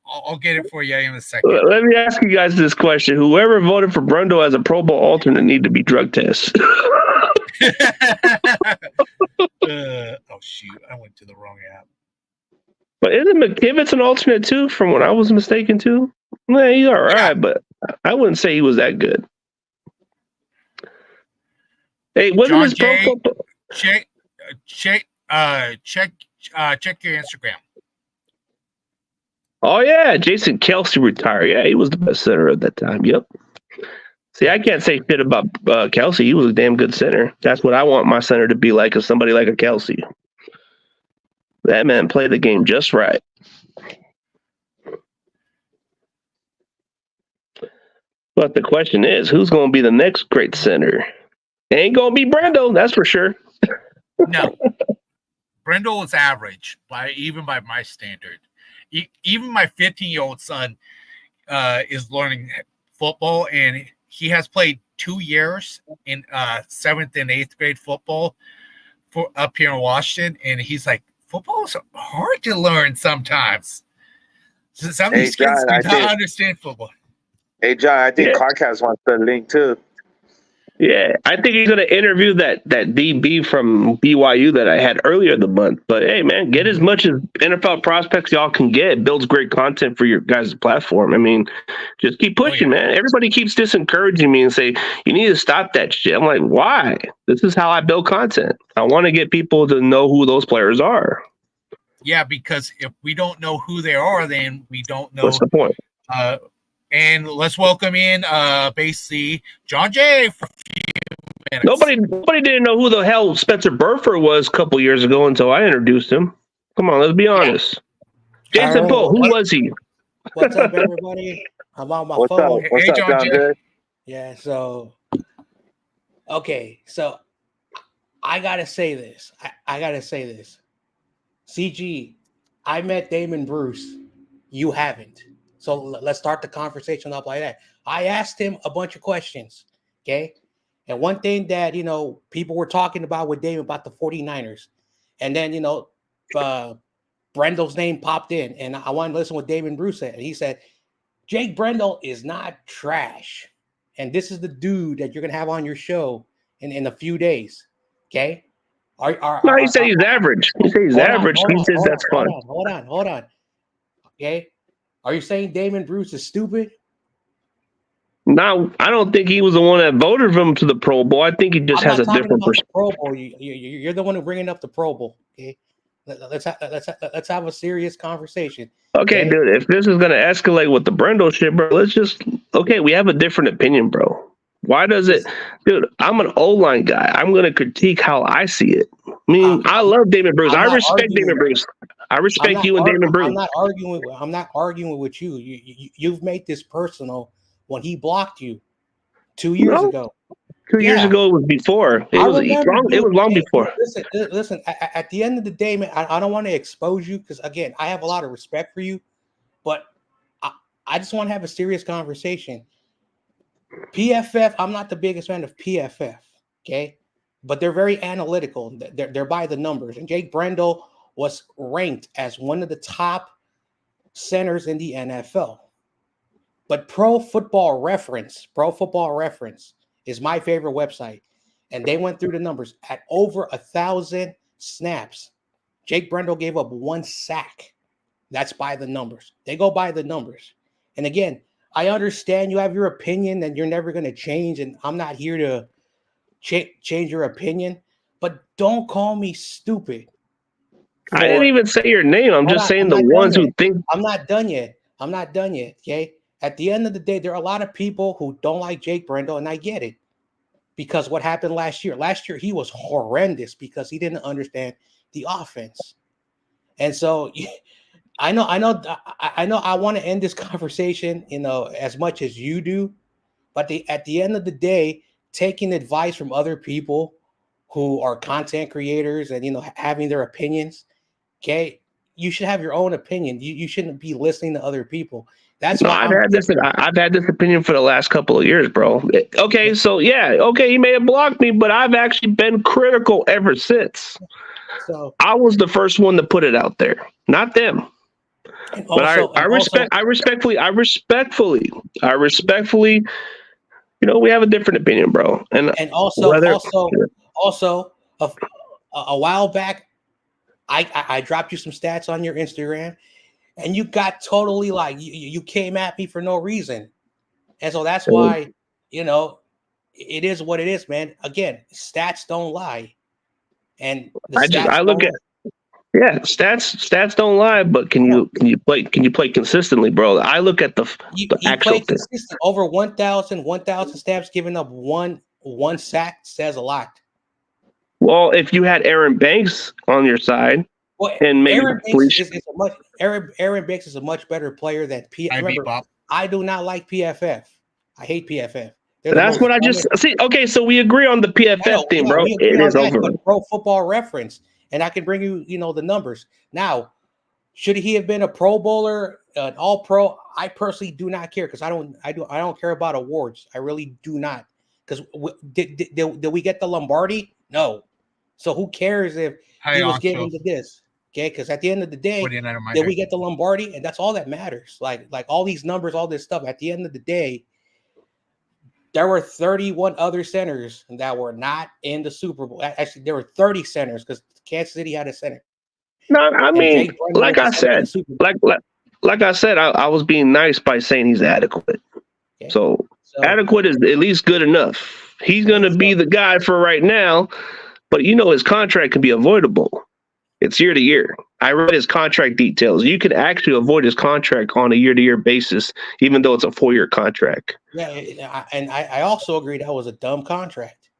I'll get it for you in a second. Let me ask you guys this question: whoever voted for Brendo as a Pro Bowl alternate need to be drug tested. Oh shoot! I went to the wrong app. But isn't McKivitz an alternate too? From what I was mistaken too. Yeah, he's all right, but I wouldn't say he was that good. Hey, wasn't John his Pro Jay, Football? check your Instagram. Oh yeah, Jason Kelsey retired. Yeah, he was the best center at that time. Yep. See, I can't say shit about Kelsey. He was a damn good center. That's what I want my center to be like, is somebody like a Kelsey. That man played the game just right. But the question is, who's going to be the next great center? It ain't going to be Brendo, that's for sure. No, Brendo is average even by my standard. Even my 15-year-old son is learning football, and he has played 2 years in 7th and 8th grade football for up here in Washington, and he's like, football is hard to learn sometimes. So some of these kids do not understand football. Hey, John, I think Carcast wants the link too. Yeah, I think he's going to interview that DB from BYU that I had earlier the month. But, hey, man, get as much as NFL prospects y'all can get. It builds great content for your guys' platform. I mean, just keep pushing, man. Everybody keeps disencouraging me and say, you need to stop that shit. I'm like, why? This is how I build content. I want to get people to know who those players are. Yeah, because if we don't know who they are, then we don't know. What's the point? And let's welcome in basically John Jay for a few minutes. Nobody didn't know who the hell Spencer Burford was a couple years ago until I introduced him. Come on, let's be honest. Yeah. Jason Poe, who was he? What's up, everybody? I'm on my What's phone. Up? What's up, John Jay? Yeah, so I gotta say this. I gotta say this. CG, I met Damon Bruce. You haven't. So let's start the conversation up like that. I asked him a bunch of questions, okay? And one thing that, people were talking about with Damon about the 49ers. And then, Brendo's name popped in. And I wanted to listen to what Damon Bruce said. And he said, Jake Brendel is not trash. And this is the dude that you're going to have on your show in a few days, okay? No, he said he's average. He said he's average. He says that's fun. Hold on. Okay? Are you saying Damon Bruce is stupid? No, I don't think he was the one that voted for him to the Pro Bowl. I think he just has a different perspective. Pro Bowl. You're the one who bringing up the Pro Bowl. Okay, let's have a serious conversation. Okay, dude. If this is gonna escalate with the Brendo shit, bro, we have a different opinion, bro. Why does it, dude? I'm an O-line guy. I'm gonna critique how I see it. I mean, I love Damon Bruce. I respect Damon Bruce. I respect you and Damon Bruce. I'm not arguing with you. You've made this personal when he blocked you 2 years ago. 2 years ago, it was before. It was long before. Listen. At the end of the day, man, I don't want to expose you because, again, I have a lot of respect for you, but I just want to have a serious conversation. PFF, I'm not the biggest fan of PFF, okay? But they're very analytical. They're by the numbers. And Jake Brendel was ranked as one of the top centers in the NFL. But Pro Football Reference is my favorite website. And they went through the numbers. At over 1,000 snaps, Jake Brendel gave up 1 sack. That's by the numbers. They go by the numbers. And again, I understand you have your opinion and you're never going to change. And I'm not here to change your opinion. But don't call me stupid. I didn't even say your name. I'm just saying the ones who think. I'm not done yet. Okay? At the end of the day, there are a lot of people who don't like Jake Brendel, and I get it. Because what happened last year? Last year, he was horrendous because he didn't understand the offense. And so I know. I want to end this conversation, as much as you do, but at the end of the day, taking advice from other people who are content creators and having their opinions. Okay, you should have your own opinion. You shouldn't be listening to other people. That's No, why I've had this opinion for the last couple of years, bro. Okay, so yeah, okay, you may have blocked me, but I've actually been critical ever since. So I was the first one to put it out there, not them. But I respectfully, we have a different opinion, bro. And also a while back, I dropped you some stats on your Instagram, and you got totally like you came at me for no reason, and so that's why it is what it is, man. Again, stats don't lie, and stats don't lie, but can you play consistently, bro? I look at the actual play consistent. Over 1,000 snaps, giving up one sack says a lot. Well, if you had Aaron Banks on your side, and maybe Aaron Banks is a much better player than PFF. I do not like PFF. I hate PFF. That's what I just see. Okay, so we agree on the PFF thing, bro. It is over. Pro Football Reference, and I can bring you, the numbers. Now, should he have been a Pro Bowler, an All Pro? I personally do not care because I don't care about awards. I really do not. Because did we get the Lombardi? No. So who cares if he was given to this? Okay, because at the end of the day, did we get the Lombardi? And that's all that matters. Like all these numbers, all this stuff. At the end of the day, there were 31 other centers that were not in the Super Bowl. Actually, there were 30 centers because Kansas City had a center. No, I mean, like I said, I was being nice by saying he's adequate. Okay. So adequate is at least good enough. He's going to be the guy for right now, but his contract can be avoidable. It's year to year. I read his contract details. You can actually avoid his contract on a year-to-year basis, even though it's a 4-year contract. Yeah, and I also agree that was a dumb contract.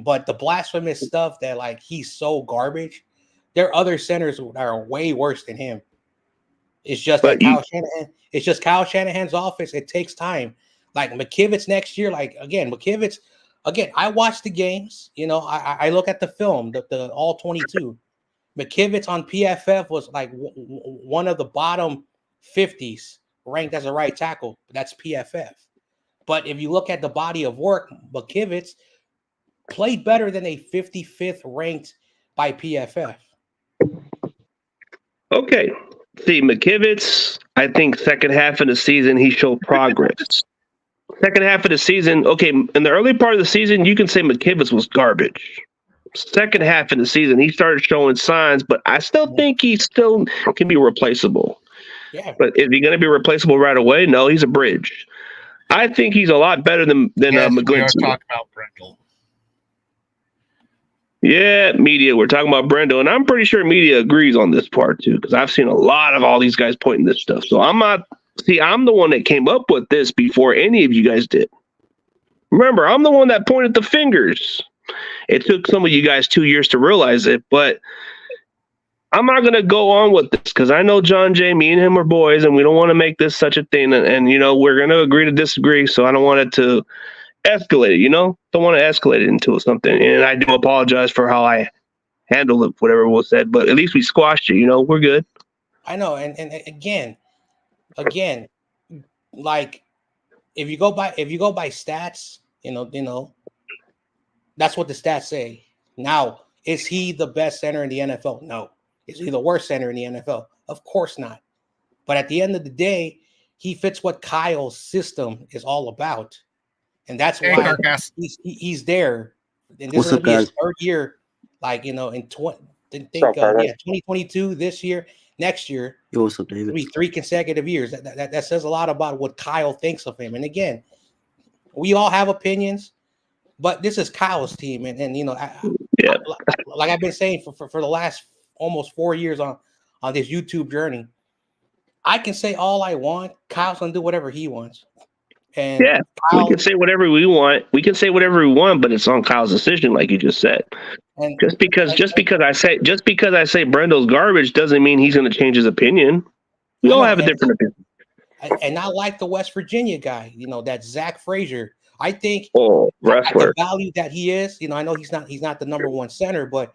But the blasphemous stuff that he's so garbage, there are other centers that are way worse than him. It's just Kyle Shanahan. It's just Kyle Shanahan's offense. It takes time. Like McKivitz next year. I watch the games. I look at the film, the all 22. McKivitz on PFF was one of the bottom 50s ranked as a right tackle. That's PFF. But if you look at the body of work, McKivitz played better than a 55th ranked by PFF. Okay. See, McKivitz, I think second half of the season, he showed progress. Second half of the season, okay, in the early part of the season, you can say McKivitz was garbage. Second half of the season, he started showing signs, but I still think he still can be replaceable. Yeah. But is he going to be replaceable right away? No, he's a bridge. I think he's a lot better than McGlinchey. We are talking about Brendel. Yeah, media. We're talking about Brendel, and I'm pretty sure media agrees on this part too, because I've seen a lot of all these guys pointing this stuff. So I'm the one that came up with this before any of you guys did. Remember, I'm the one that pointed the fingers. It took some of you guys 2 years to realize it, but I'm not going to go on with this because I know John Jay, me and him are boys, and we don't want to make this such a thing. And we're going to agree to disagree, so I don't want it to escalate it, Don't want to escalate it into something. And I do apologize for how I handled it, whatever was said, but at least we squashed it, we're good. I know. And again, like if you go by stats, that's what the stats say. Now, is he the best center in the NFL? No. Is he the worst center in the NFL? Of course not. But at the end of the day, he fits what Kyle's system is all about. And that's why he's there. And this is going to be his third year, in 2022, this year, next year. Yo, what's up, David? It'll be 3 consecutive years. That says a lot about what Kyle thinks of him. And again, we all have opinions. But this is Kyle's team, and like I've been saying for the last almost 4 years on this YouTube journey, I can say all I want. Kyle's gonna do whatever he wants, and we can say whatever we want. We can say whatever we want, but it's on Kyle's decision, like you just said. And just because I say Brendel's garbage doesn't mean he's gonna change his opinion. We I all know, have a different opinion. and I like the West Virginia guy. That Zach Frazier. I think Oh, at the wrestler. value that he is, I know he's not the number one center, but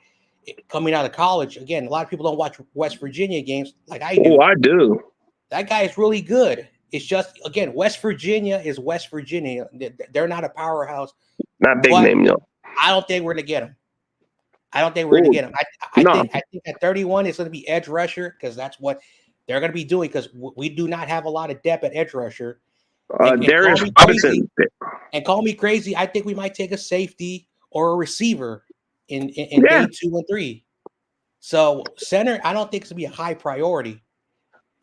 coming out of college, again, a lot of people don't watch West Virginia games like I do. Oh, I do. That guy is really good. It's just, again, West Virginia is West Virginia. They're not a powerhouse. Not big But name, no. I don't think we're gonna get him. I think at 31 it's gonna be edge rusher because that's what they're gonna be doing because we do not have a lot of depth at edge rusher. Darius Robinson. And call me crazy. I think we might take a safety or a receiver in day 2 and 3. So center, I don't think it's gonna be a high priority.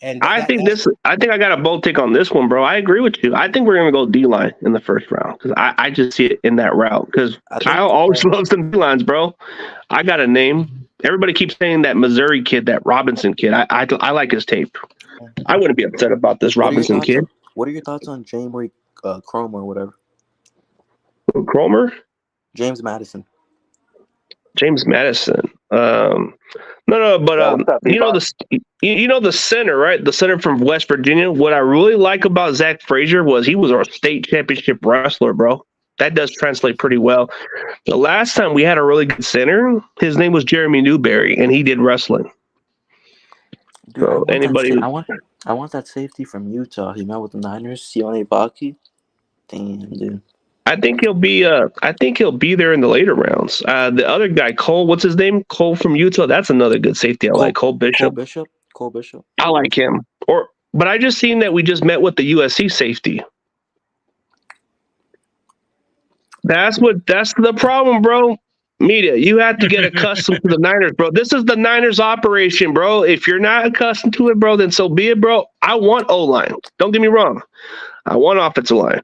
And I think I got a bold take on this one, bro. I agree with you. I think we're gonna go D-line in the first round because I just see it in that route. Because Kyle always loves them D-lines, bro. I got a name. Everybody keeps saying that Missouri kid, that Robinson kid. I like his tape. I wouldn't be upset about this Robinson kid. What are your thoughts on James Cromer or whatever? Cromer? James Madison. James Madison. No, but you know the center, right? The center from West Virginia. What I really like about Zach Frazier was he was our state championship wrestler, bro. That does translate pretty well. The last time we had a really good center, his name was Jeremy Newberry, and he did wrestling. Dude, So I want that safety from Utah. He met with the Niners, Sione Baki. Damn, dude. I think he'll be there in the later rounds. The other guy, Cole, what's his name? Cole from Utah. That's another good safety. I like Cole Bishop. Cole Bishop. I like him. But I just seen that we just met with the USC safety. That's the problem, bro. Media, you have to get accustomed to the Niners, bro. This is the Niners operation, bro. If you're not accustomed to it, bro, then so be it, bro. I want O-line. Don't get me wrong. I want offensive line.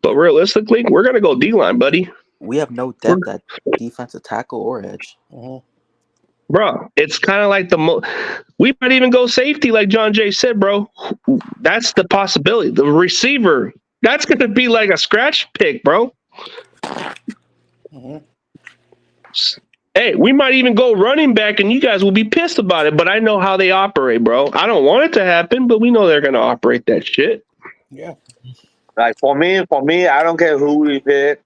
But realistically, we're going to go D-line, buddy. We have no depth at defensive tackle or edge. Bro, it's kind of like we might even go safety like John Jay said, bro. That's the possibility. The receiver, that's going to be like a scratch pick, bro. Hey, we might even go running back and you guys will be pissed about it, but I know how they operate, bro. I don't want it to happen, but we know they're going to operate that shit. Yeah. Like for me, I don't care who we pick.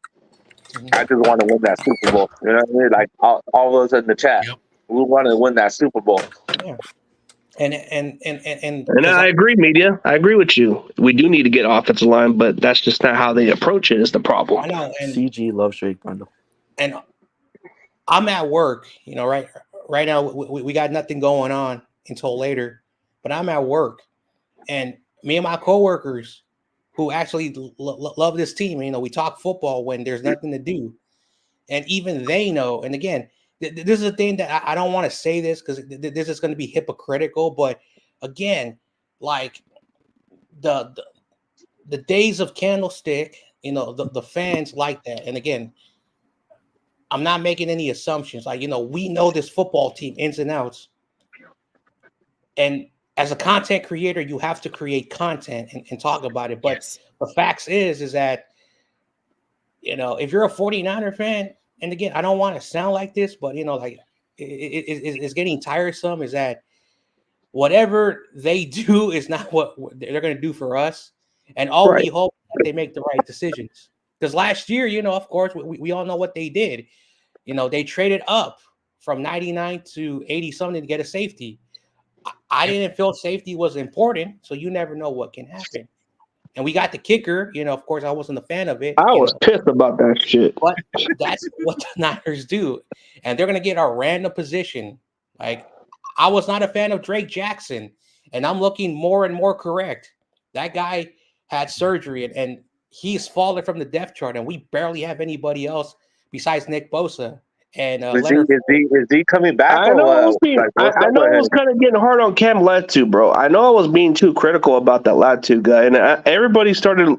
I just want to win that Super Bowl. You know what I mean? Like all of us in the chat, we want to win that Super Bowl. Yeah. And I agree, media. I agree with you. We do need to get offensive line, but that's just not how they approach it. Is the problem? I know. And CG loves Drake Brundle. And I'm at work, right now we got nothing going on until later, but I'm at work, and me and my coworkers who actually love this team, we talk football when there's nothing to do, and even they know. And again, this is a thing that I don't want to say this because this is going to be hypocritical, but again, like the days of Candlestick, the fans like that, and again, I'm not making any assumptions. Like, we know this football team ins and outs. And as a content creator, you have to create content and talk about it. But the facts is that, if you're a 49er fan, and again, I don't want to sound like this, but, it's getting tiresome is that whatever they do is not what they're going to do for us. And all we hope that they make the right decisions. Because last year, of course, we all know what they did. They traded up from 99 to 80 something to get a safety. I didn't feel safety was important, so you never know what can happen. And we got the kicker. Of course, I wasn't a fan of it. I was pissed about that shit. But that's what the Niners do. And they're going to get a random position. Like, I was not a fan of Drake Jackson, and I'm looking more and more correct. That guy had surgery, and he's fallen from the depth chart, and we barely have anybody else besides Nick Bosa. And is he coming back? I know I was kind of getting hard on Cam Latu, bro. I know I was being too critical about that Latu guy, and everybody started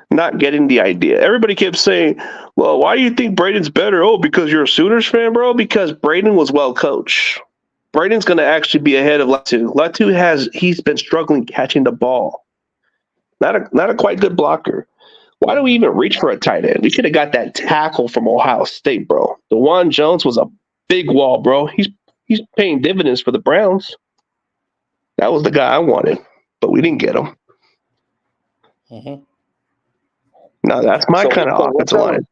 not getting the idea. Everybody kept saying, "Well, why do you think Braden's better?" Oh, because you're a Sooners fan, bro. Because Braden was well coached. Braden's going to actually be ahead of Latu. Latu he's been struggling catching the ball. Not a quite good blocker. Why do we even reach for a tight end? We could have got that tackle from Ohio State, bro. DeJuan Jones was a big wall, bro. He's paying dividends for the Browns. That was the guy I wanted, but we didn't get him. Mm-hmm. Now that's my kind of offensive line.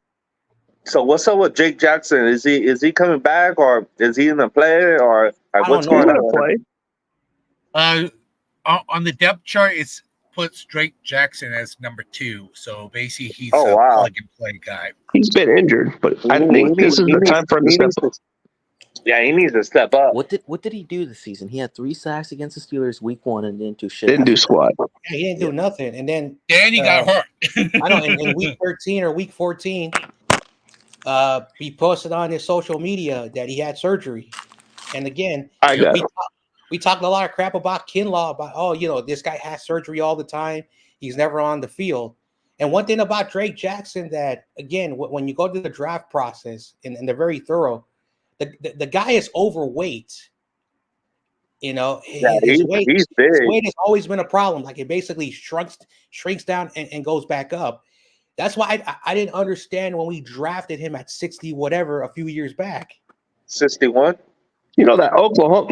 So what's up with Jake Jackson? Is he coming back, or is he in the play, or like, what's don't know. going He's gonna on? play. On the depth chart, it puts Drake Jackson as number 2. So basically, he's Oh, a wow. plug and play guy. He's been injured, but I think this is the time for him to step up. Yeah, he needs to step up. What did he do this season? He had 3 sacks against the Steelers week 1 and didn't do shit. Didn't do after squat. Yeah, he didn't do nothing. And then Danny got hurt. I know in week 13 or week 14, he posted on his social media that he had surgery. And again, I got it. we talked a lot of crap about Kinlaw, about, this guy has surgery all the time. He's never on the field. And one thing about Drake Jackson that, again, when you go to the draft process, and they're very thorough, the guy is overweight. His weight he's big. his weight has always been a problem. Like, it basically shrinks down and goes back up. That's why I didn't understand when we drafted him at 60 whatever a few years back. 61. That Oklahoma.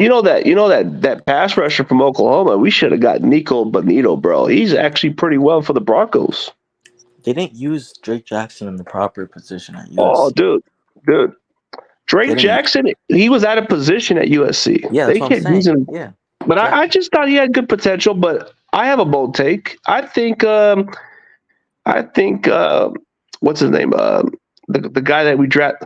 That pass rusher from Oklahoma. We should have got Nico Bonito, bro. He's actually pretty well for the Broncos. They didn't use Drake Jackson in the proper position at USC. Oh, dude. Drake Jackson, he was out of position at USC. Yeah, that's what I'm saying. Yeah. But I just thought he had good potential, but I have a bold take. I think what's his name? The guy that we draft,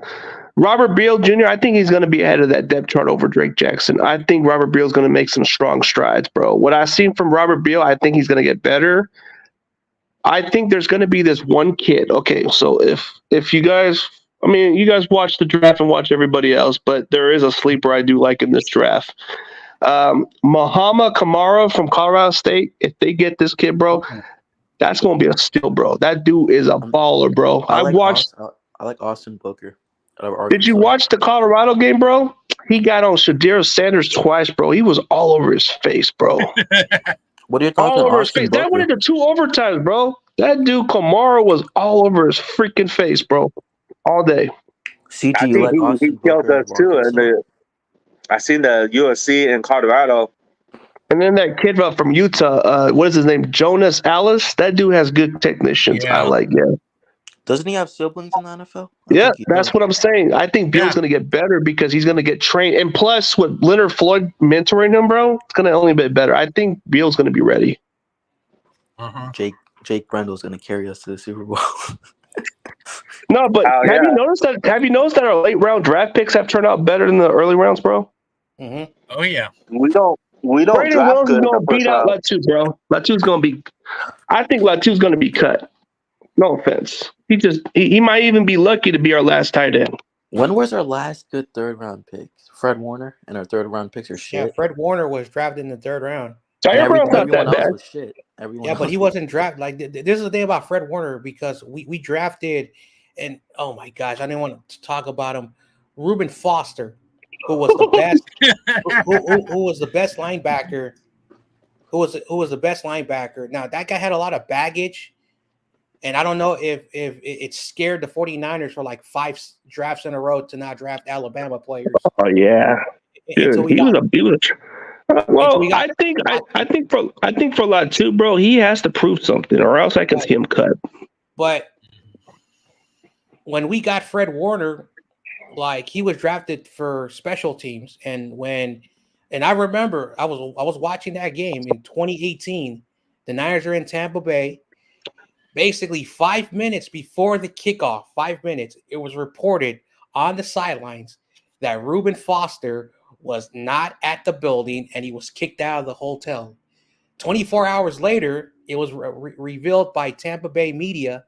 Robert Beal Jr., I think he's going to be ahead of that depth chart over Drake Jackson. I think Robert Beal is going to make some strong strides, bro. What I've seen from Robert Beal, I think he's going to get better. I think there's going to be this one kid. Okay, so if you guys watch the draft and watch everybody else, but there is a sleeper I do like in this draft. Muhammad Kamara from Colorado State. If they get this kid, bro, that's going to be a steal, bro. That dude is a baller, bro. I like Austin Booker. Did you watch the Colorado game, bro? He got on Shadir Sanders twice, bro. He was all over his face, bro. What are you talking about? All over his face. That went into 2 overtimes, bro. That dude Kamara was all over his freaking face, bro, all day. CG, I think he killed us too. And I seen the USC in Colorado. And then that kid from Utah, what is his name? Jonas Alice. That dude has good technicians. Yeah. I like, yeah. Doesn't he have siblings in the NFL? Yeah, that's what I'm saying. I think Bill's going to get better because he's going to get trained. And plus, with Leonard Floyd mentoring him, bro, it's going to only get better. I think Bill's going to be ready. Uh-huh. Jake Brendel's going to carry us to the Super Bowl. No, but have you noticed that our late round draft picks have turned out better than the early rounds, bro? Mm-hmm. Oh yeah. We don't Brandon draft Williams good. is going to beat out Latu, bro. Latu's going to be. I think Latu's going to be cut. No offense. He might even be lucky to be our last tight end. When was our last good 3rd round pick? Fred Warner, and our 3rd round picks are shit. Yeah, Fred Warner was drafted in the 3rd round. Everyone not that bad. Was shit. But he wasn't drafted. Like, this is the thing about Fred Warner, because we drafted, and oh my gosh, I didn't want to talk about him. Reuben Foster, who was the best, who was the best linebacker, who was the best linebacker. Now that guy had a lot of baggage. And I don't know if it scared the 49ers for like 5 drafts in a row to not draft Alabama players. Oh yeah, dude, Well, I think for Latu, bro, he has to prove something, or else I can see him cut. But when we got Fred Warner, like, he was drafted for special teams, and I remember I was watching that game in 2018. The Niners are in Tampa Bay. Basically, 5 minutes before the kickoff, 5 minutes, it was reported on the sidelines that Reuben Foster was not at the building and he was kicked out of the hotel. 24 hours later, it was revealed by Tampa Bay media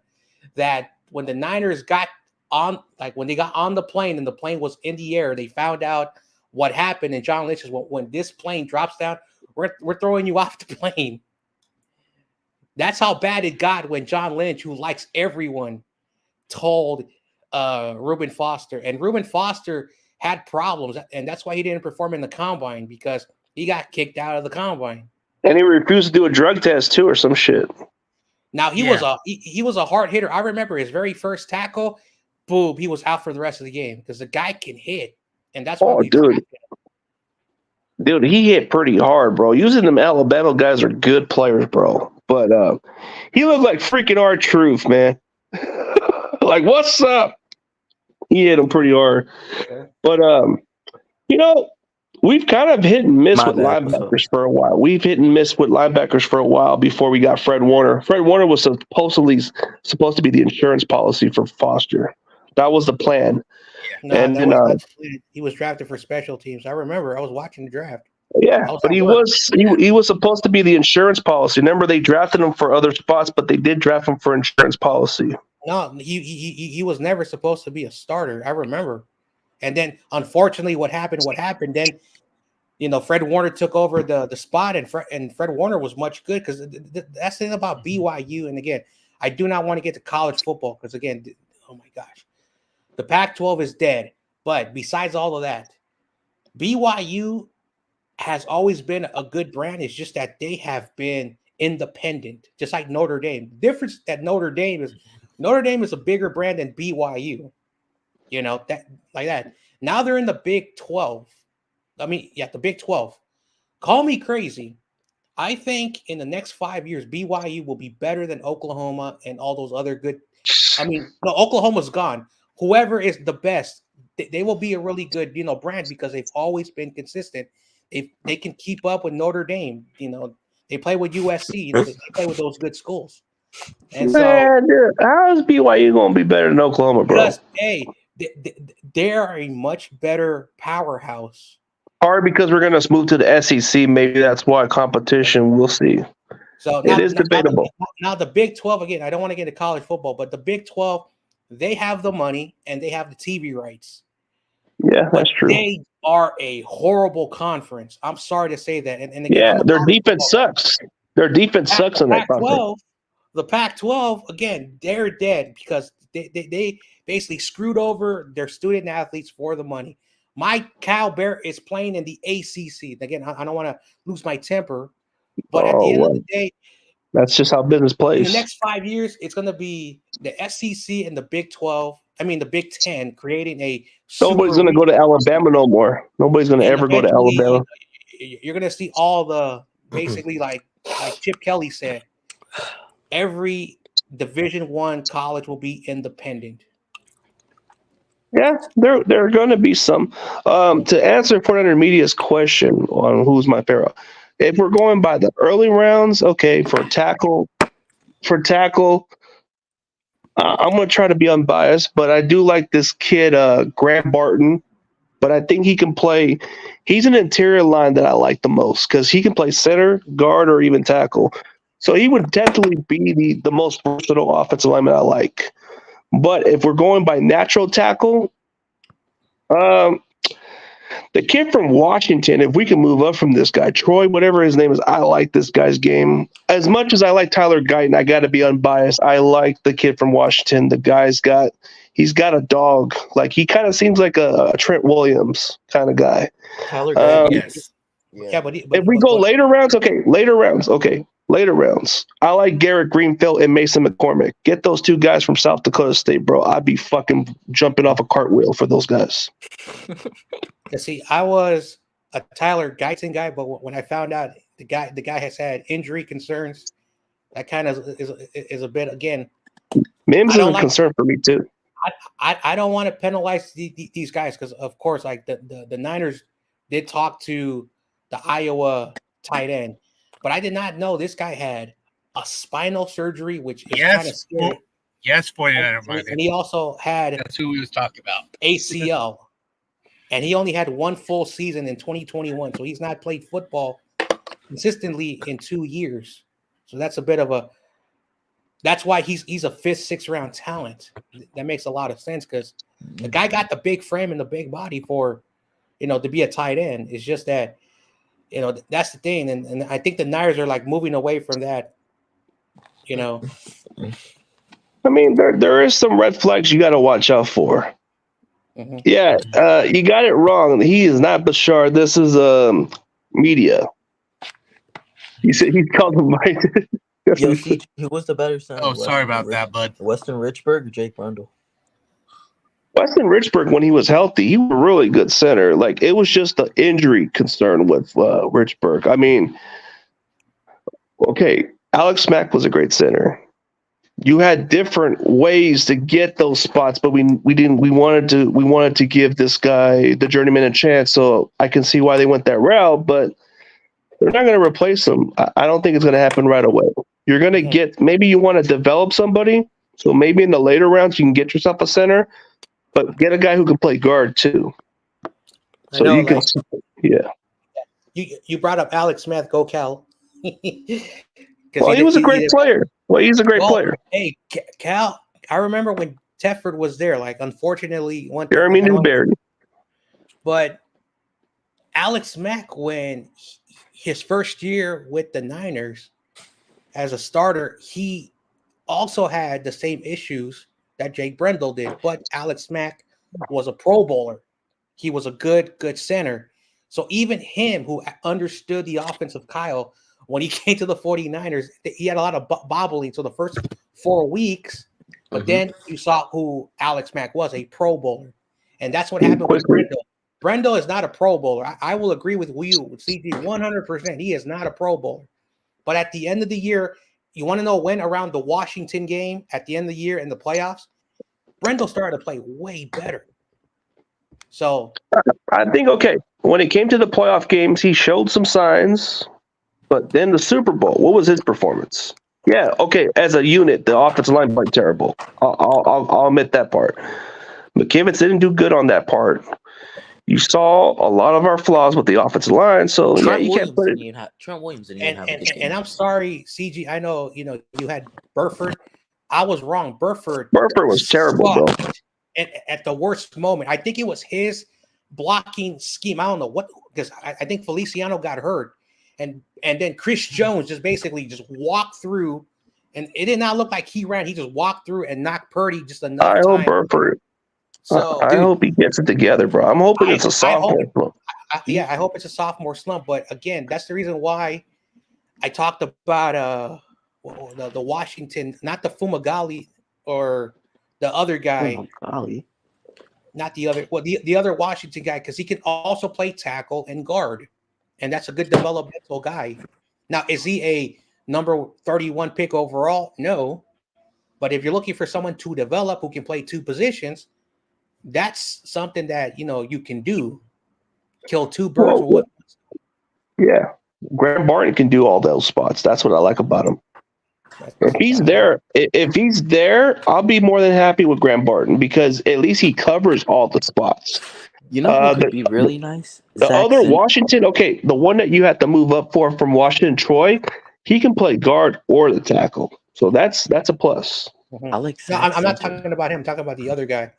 that when the Niners got on, like when they got on the plane and the plane was in the air, they found out what happened. And John Lynch says, when this plane drops down, we're throwing you off the plane. That's how bad it got when John Lynch, who likes everyone, told Reuben Foster. And Reuben Foster had problems, and that's why he didn't perform in the combine, because he got kicked out of the combine. And he refused to do a drug test too, or some shit. Now he was a hard hitter. I remember his very first tackle, boom, he was out for the rest of the game because the guy can hit, and that's why we drafted him. Dude, he hit pretty hard, bro. Using them Alabama guys are good players, bro. But he looked like freaking R-Truth, man. Like, what's up? He hit him pretty hard. But we've kind of hit and miss My with bad, what's up? linebackers for a while. We've hit and miss with linebackers for a while before we got Fred Warner. Fred Warner was supposed to be the insurance policy for Foster. That was the plan. No, And that then, was not the plan. He was drafted for special teams. I remember. I was watching the draft. yeah, I was but at he work. was supposed to be the insurance policy. Remember, they drafted him for other spots, but they did draft him for insurance policy. No, he was never supposed to be a starter. I remember. And then, unfortunately, what happened? Then, Fred Warner took over the spot, and Fred Warner was much good because that's the thing about BYU. And again, I do not want to get to college football because again, oh my gosh, the Pac-12 is dead. But besides all of that, BYU has always been a good brand. It's just that they have been independent, just like Notre Dame. The difference at Notre Dame is a bigger brand than BYU. That. Now they're in the Big 12. The Big 12. Call me crazy. I think in the next 5 years, BYU will be better than Oklahoma and all those other good. No, Oklahoma's gone. Whoever is the best, they will be a really good, brand because they've always been consistent. They can keep up with Notre Dame. They play with USC. They play with those good schools. And Man, dude, how is BYU going to be better than Oklahoma, bro? They're a much better powerhouse. Or because we're going to move to the SEC, maybe that's why competition. We'll see. So it is debatable. Now the Big 12, again, I don't want to get into college football, but the Big 12, they have the money and they have the TV rights. Yeah, that's true. They are a horrible conference. I'm sorry to say that. And again, their defense sucks. Their defense sucks in that conference. The Pac-12, again, they're dead because they basically screwed over their student athletes for the money. Mike Cal Bear is playing in the ACC. Again, I don't want to lose my temper, but at the end of the day, that's just how business plays. In the next 5 years, it's going to be the SEC and the Big 12. The Big 10 creating a. Nobody's going to go to Alabama no more. Nobody's going to ever go to Alabama. You're going to see all the basically like Chip Kelly said. Every Division I college will be independent. Yeah, there are going to be some. To answer 400 Media's question on who's my favorite, if we're going by the early rounds, okay, for tackle, I'm going to try to be unbiased, but I do like this kid, Grant Barton. But I think he can play. He's an interior line that I like the most because he can play center, guard, or even tackle. So he would definitely be the most versatile offensive lineman I like. But if we're going by natural tackle, the kid from Washington, if we can move up from this guy, Troy, whatever his name is, I like this guy's game. As much as I like Tyler Guyton, I got to be unbiased. I like the kid from Washington. The guy's he's got a dog. Like, he kind of seems like a Trent Williams kind of guy. Tyler Guyton, yes. Yeah, but if we go later rounds, later rounds. I like Garrett Greenfield and Mason McCormick. Get those two guys from South Dakota State, bro. I'd be fucking jumping off a cartwheel for those guys. See, I was a Tyler Guyton guy, but when I found out the guy has had injury concerns, that kind of is a bit, again. Mims is a concern for me too. I don't want to penalize these guys because, of course, like the Niners did talk to the Iowa tight end, but I did not know this guy had a spinal surgery, which is kind of scary. Yes, 49er. And he also had, that's who we was talking about, ACL, and he only had one full season in 2021, so he's not played football consistently in 2 years. So that's a bit of a. That's why he's a 5th, 6th round talent. That makes a lot of sense because the guy got the big frame and the big body for, to be a tight end. It's just that, that's the thing. And I think the Niners are like moving away from that, I mean, there is some red flags you got to watch out for. Mm-hmm. Yeah, you got it wrong. He is not Bashar. This is Media. He said he's called him right. Yo, who was the better center? Oh, sorry about that, bud. Weston Richburg or Jake Brundle? Weston Richburg, when he was healthy, he was a really good center. Like, it was just the injury concern with Richburg. I mean, okay, Alex Mack was a great center. You had different ways to get those spots, but we wanted to give this guy, the journeyman, a chance. So I can see why they went that route, but they're not going to replace him. I don't think it's going to happen right away. You're going to get, maybe you want to develop somebody. So maybe in the later rounds, you can get yourself a center, but get a guy who can play guard too. So know, you can, yeah. You brought up Alex Smith, go Cal. Well, he was a great player. Well, he's a great player. Hey, Cal, I remember when Tedford was there. Like, unfortunately, one Jeremy Newberry. But Alex Mack, when his first year with the Niners as a starter, he also had the same issues that Jake Brendel did. But Alex Mack was a Pro Bowler. He was a good center. So even him, who understood the offense of Kyle, when he came to the 49ers, he had a lot of bobbling. So the first 4 weeks, but then you saw who Alex Mack was, a Pro Bowler. And that's what happened with Brendel. Brendel is not a Pro Bowler. I will agree with you, with CG, 100%. He is not a Pro Bowler. But at the end of the year, you want to know when around the Washington game, at the end of the year in the playoffs, Brendel started to play way better. So I think, okay, when it came to the playoff games, he showed some signs. But then the Super Bowl, what was his performance? Yeah, okay, as a unit, the offensive line played terrible. I'll admit that part. McKivitz didn't do good on that part. You saw a lot of our flaws with the offensive line, so Trent you can't put it. Trent Williams didn't even have a good game. And I'm sorry, CG. I know you had Burford. I was wrong. Burford was terrible, bro. And at the worst moment, I think it was his blocking scheme. I don't know what, because I think Feliciano got hurt. And then Chris Jones just basically walked through, and it did not look like he ran. He just walked through and knocked Purdy just enough time. I hope Burford. So I hope he gets it together, bro. I'm hoping it's a sophomore slump. I hope it's a sophomore slump. But again, that's the reason why I talked about the Washington, not the Fumagalli or the other guy. Fumagalli. Not the other. Well, the other Washington guy, because he can also play tackle and guard. And that's a good developmental guy. Now, is he a number 31 pick overall? No. But if you're looking for someone to develop who can play two positions, that's something that, you can do. Kill two birds with one. Yeah. Graham Barton can do all those spots. That's what I like about him. If he's there, I'll be more than happy with Graham Barton because at least he covers all the spots. You know who would be really nice? The other Washington, okay, the one that you have to move up for from Washington, Troy, he can play guard or the tackle. So that's a plus. Mm-hmm. I'm not talking about him. I'm talking about the other guy.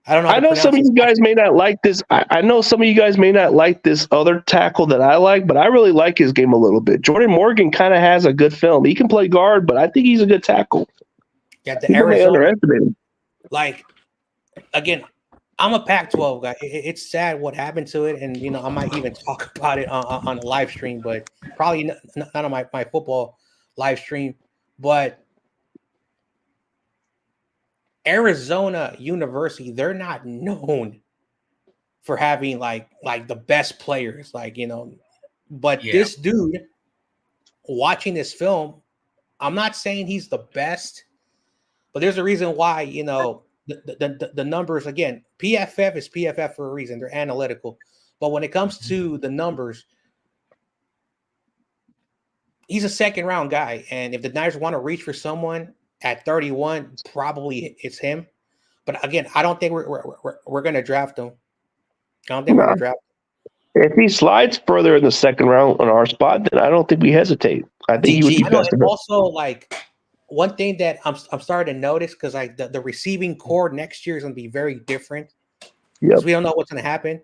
I don't know. I know some of you guys may not like this. I know some of you guys may not like this other tackle that I like, but I really like his game a little bit. Jordan Morgan kind of has a good film. He can play guard, but I think he's a good tackle. Yeah, the Arizona. Like, again, I'm a Pac-12 guy. It's sad what happened to it, and I might even talk about it on a live stream, but probably not on my football live stream. But Arizona University, they're not known for having like the best players, But this dude, watching this film, I'm not saying he's the best, but there's a reason why the numbers, again, PFF is PFF for a reason. They're analytical. But when it comes to the numbers, he's a second round guy. And if the Niners want to reach for someone at 31, probably it's him. But again, I don't think we're going to draft him. I don't think we're going to draft him. If he slides further in the second round on our spot, then I don't think we hesitate. I think he would be best. Also, one thing that I'm starting to notice, because the receiving core next year is going to be very different. Because we don't know what's going to happen.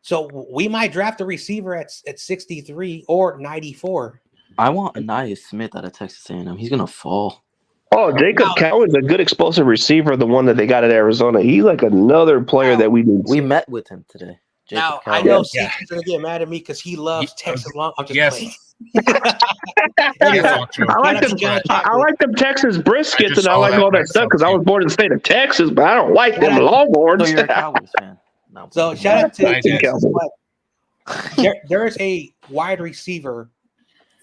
So we might draft a receiver at 63 or 94. I want Anaya Smith out of Texas A&M. He's going to fall. Oh, Jacob Cowan's a good explosive receiver, the one that they got at Arizona. He's like another player that we need. We met with him today. Now, I know Steve's going to get mad at me because he loves Texas long. I'm just playing. Anyway, That's all true. I like shout out to them. John I Chocolate. like them Texas I briskets, just and I saw like that all that myself, stuff because I too. was born in the state of Texas, but I don't like them Shout out- Longhorns. So you're a Cowboys fan. No. So shout out to I did. Texas. But there's a wide receiver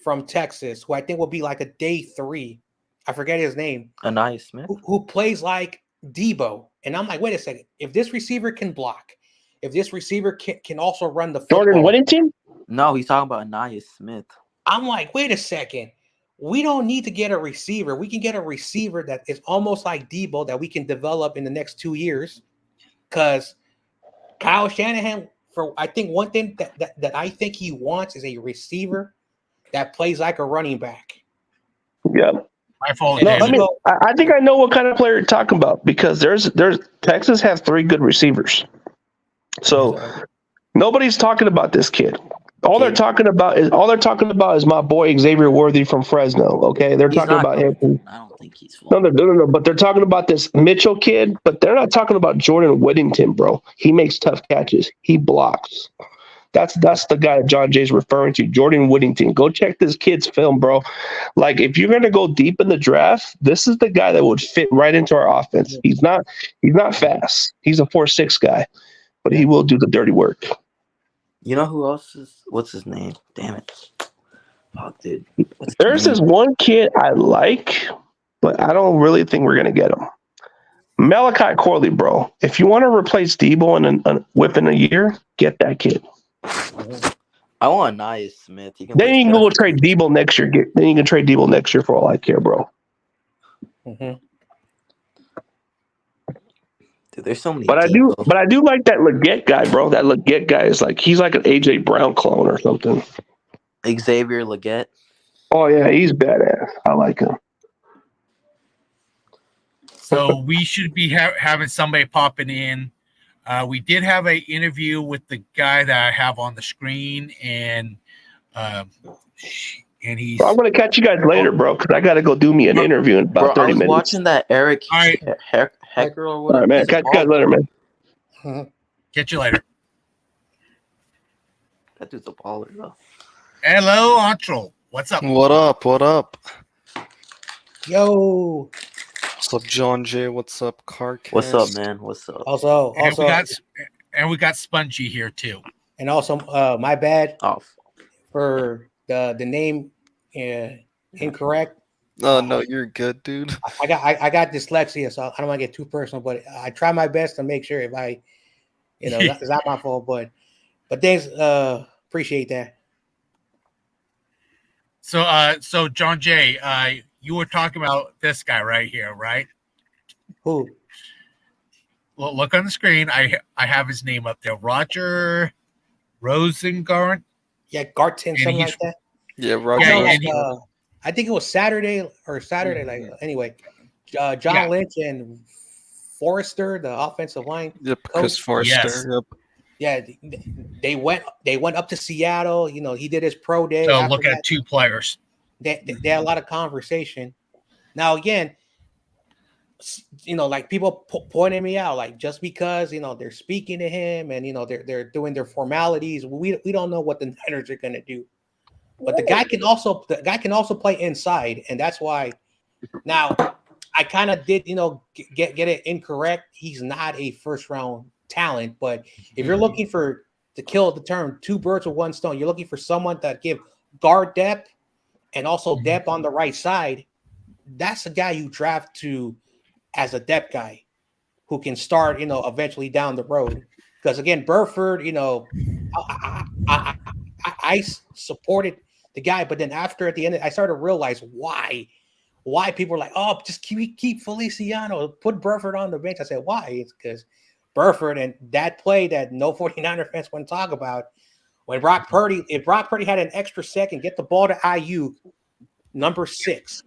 from Texas who I think will be like a day 3. I forget his name. Anaya Smith. Who plays like Debo. And I'm like, wait a second. If this receiver can block, if this receiver can also run the football, Jordan Whittington. No, he's talking about Anaya Smith. I'm like, wait a second. We don't need to get a receiver. We can get a receiver that is almost like Debo that we can develop in the next 2 years. Because Kyle Shanahan, I think one thing that I think he wants is a receiver that plays like a running back. Yeah. My fault, No, David. I mean, I think I know what kind of player you're talking about because there's Texas has 3 good receivers. So nobody's talking about this kid. All they're talking about is my boy Xavier Worthy from Fresno. Okay, they're He's talking not about good. him. I don't think he's No, full. no, but they're talking about this Mitchell kid, but they're not talking about Jordan Whittington, bro. He makes tough catches. He blocks. That's the guy that John Jay's referring to, Jordan Whittington. Go check this kid's film, bro. Like, if you're gonna go deep in the draft, this is the guy that would fit right into our offense. He's not fast. He's a 4.6 guy, but he will do the dirty work. You know who else is? What's his name? Damn it! Fuck, dude. What's his There's name? this one kid I like, but I don't really think we're gonna get him. Malachi Corley, bro. If you want to replace Debo within a year, get that kid. I want Anaya Smith. He can Then play you can go special trade teams. Debo next year. Then you can trade Debo next year for all I care, bro. Mhm. Dude, there's so many. But I do Debo. like that Leggett guy, bro. That Leggett guy is like he's like an AJ Brown clone or something. Xavier Leggett. Oh yeah, he's badass. I like him. So we should be having somebody popping in. We did have an interview with the guy that I have on the screen, and he's. Bro, I'm gonna catch you guys later, bro, because I gotta go do me an interview in Bro, about I 30 was minutes. watching that Eric All right. Hecker or All whatever. right, man. He's Catch you guys bald. later, man. Catch you later. That dude's a baller, though. Hello, Antro. What's up? What up? What up? Yo. What's up, John Jay? What's up, Carcast? What's up, man? What's up? Also, And we got Spongy here too. and also, my bad Oh, for the name incorrect. No, you're good, dude. I got dyslexia, so I don't want to get too personal, but I try my best to make sure if I, it's not my fault, but thanks, appreciate that. So John Jay, you were talking about this guy right here, right? Who? Look on the screen. I have his name up there. Roger Rosengart. Yeah, Garton, something he's- like that. Yeah, Roger. Yeah, No, and like, I think it was Saturday. Like anyway, John Yeah. Lynch and Forrester, the offensive line. Yep, Chris Forrester. Yes. Yep. Yeah, they went up to Seattle. He did his pro day. So After look that, at 2 players. they had a lot of conversation. Now again, like people pointing me out, like just because they're speaking to him and they're doing their formalities, we don't know what the Niners are going to do. But the guy can also play inside, and that's why. Now, I kind of did get it incorrect. He's not a first round talent, but if you're looking to kill the term 2 birds with 1 stone, you're looking for someone that give guard depth and also depth on the right side. That's a guy you draft to as a depth guy who can start, eventually down the road. Because again, Burford, I supported the guy, but then at the end, I started to realize why people are like, oh, just keep Feliciano, put Burford on the bench. I said, why? It's because Burford and that play that no 49er fans want to talk about. When if Brock Purdy had an extra second, get the ball to Ayuk, number 6,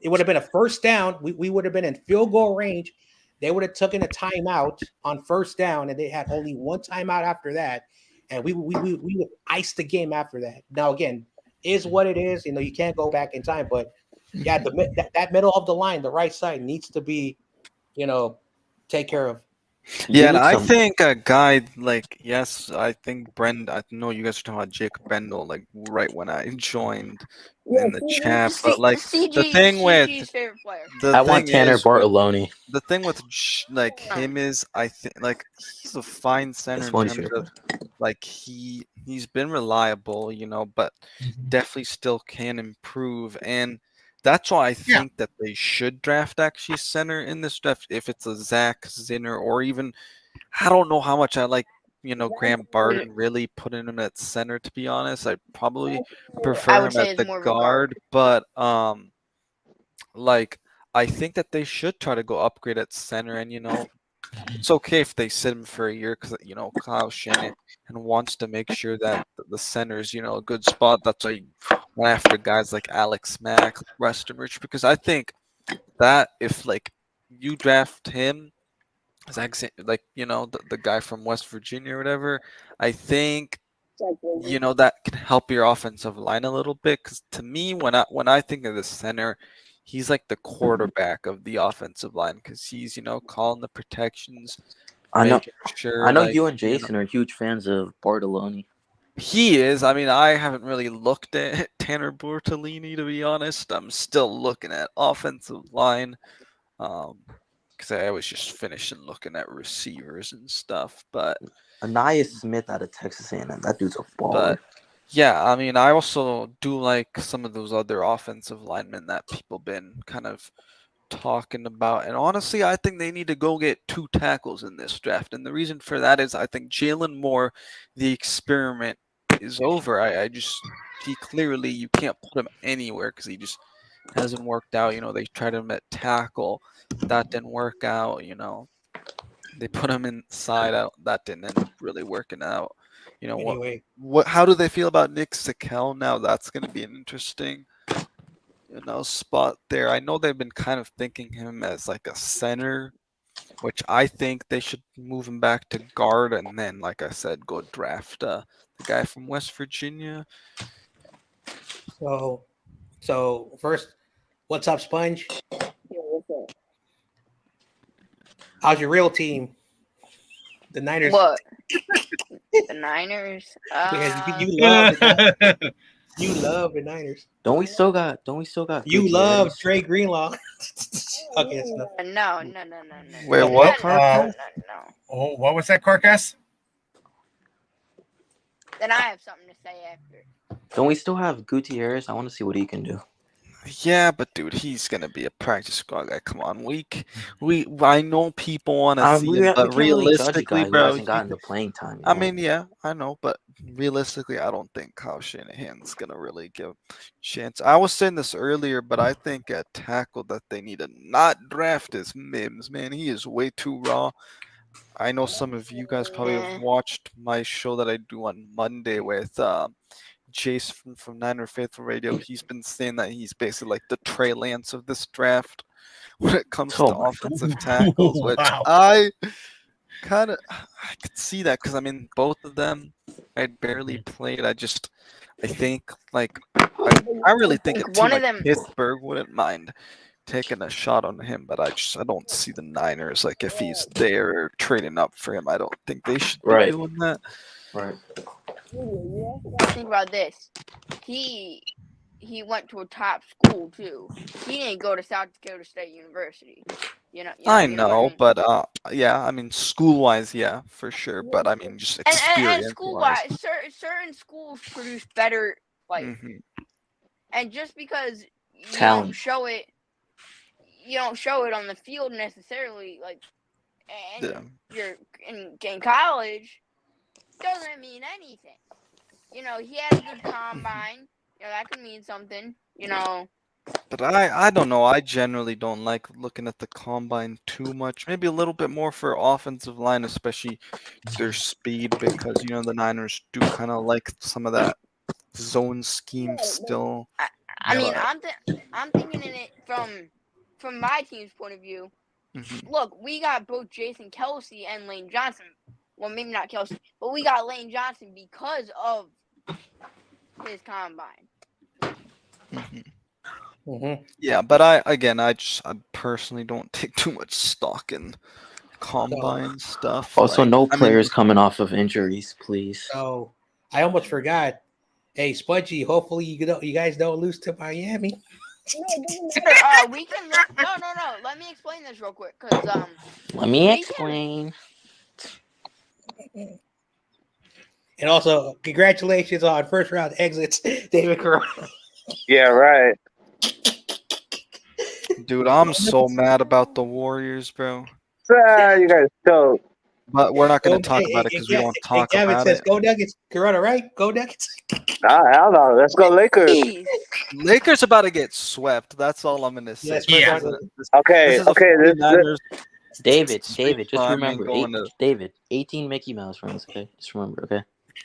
it would have been a first down. We would have been in field goal range. They would have taken a timeout on first down, and they had only 1 timeout after that. And we would ice the game after that. Now, again, is what it is. You can't go back in time. But, yeah, that middle of the line, the right side, needs to be, take care of. You Yeah, and need I some. think a guy like yes, I think I know you guys are talking about Jake Bendel like right when I joined in the chat, but like the thing with CG's favorite player. the I want thing Tanner is with Bartoloni. the thing with like him is I think like he's a fine center That's in one terms favorite. of like he's been reliable, but definitely still can improve, and that's why I Yeah. think that they should draft actually center in this draft if it's a Zach Zinner or even I don't know how much I like Graham Barton really putting him at center, to be honest. I'd probably I prefer would him say at it's the more of a guard, but like I think that they should try to go upgrade at center, and it's okay if they sit him for a year because Kyle Shanahan wants to make sure that the center's a good spot. That's why you went after guys like Alex Mack, Weston Rich, because I think that if like you draft him, like the guy from West Virginia or whatever, I think that can help your offensive line a little bit. Because to me, when I think of the center, he's like the quarterback of the offensive line because he's calling the protections, I know. making sure I know like you and Jason are huge fans of Bartoloni. he is. I mean, I haven't really looked at Tanner Bortolini to be honest. I'm still looking at offensive line. Because I was just finishing looking at receivers and stuff, but Anais Smith out of Texas A&M. That dude's a baller. yeah, I mean, I also do like some of those other offensive linemen that people been kind of talking about. And honestly, I think they need to go get 2 tackles in this draft. And the reason for that is I think Jalen Moore, the experiment is over. He clearly, you can't put him anywhere because he just hasn't worked out. They tried him at tackle. That didn't work out. They put him inside out. That didn't end up really working out. Anyway, How do they feel about Nick Sakel now? That's going to be an interesting, spot there. I know they've been kind of thinking him as like a center, which I think they should move him back to guard, and then, like I said, go draft the guy from West Virginia. so first, what's up, Sponge? How's your real team? The Niners. What? The Niners? Because you love the, you love the Niners. Don't we still got You Gutierrez? love Trey Greenlaw. Okay, that's enough. No. Wait, No, what? no. Oh, what was that, Carcass? Then I have something to say after. Don't we still have Gutierrez? I want to see what he can do. Yeah, but dude, he's gonna be a practice squad guy. Come on, I know people want to see him, but we can't really judge a realistically, guy who bro, hasn't gotten the playing time. I mean, yeah, I know, but realistically, I don't think Kyle Shanahan's gonna really give a chance. I was saying this earlier, but I think at tackle that they need to not draft is Mims. Man, he is way too raw. I know some of you guys probably have watched my show that I do on Monday with Jason from Niner Faithful Radio. He's been saying that he's basically like the Trey Lance of this draft when it comes to offensive tackles, which Wow. I could see that because I mean both of them I barely played. I think like I really think a team like Pittsburgh wouldn't mind taking a shot on him, but I don't see the Niners like if he's there trading up for him. I don't think they should be doing that. Right. Think about this. He went to a top school too. He didn't go to South Dakota State University. I know, but yeah, I mean, school-wise, yeah, for sure. But I mean, just experience. And school-wise, certain schools produce better, like, and just because you don't show it on the field necessarily, like, and you're in college, doesn't mean anything. He had a good combine. That could mean something. But I don't know. I generally don't like looking at the combine too much. Maybe a little bit more for offensive line, especially their speed, because the Niners do kind of like some of that zone scheme still. I mean, I'm thinking in it from my team's point of view. Look, we got both Jason Kelce and Lane Johnson. Well, maybe not Kelce, but we got Lane Johnson because of his combine. Yeah, but I personally don't take too much stock in combine stuff. Also, like, no I mean, players coming off of injuries, please. So I almost forgot. Hey, Spudgy, hopefully you guys don't lose to Miami. We can no. Let me explain this real quick, cause Let me explain. And also, congratulations on first round exits, David Corona. Yeah, right. dude, I'm so mad about the Warriors, bro. You guys so. But we're not going to talk about it because we won't talk Gavin about says, it. "Go Nuggets, Corona, right? Go Nuggets." Nah, hell no. Let's go Lakers. Jeez. Lakers about to get swept. That's all I'm going to say. Yes, Yeah. Okay, This is okay. the 49ers. David, Sweet just time remember, ain't going to- David, 18 Mickey Mouse runs, okay? Just remember, okay?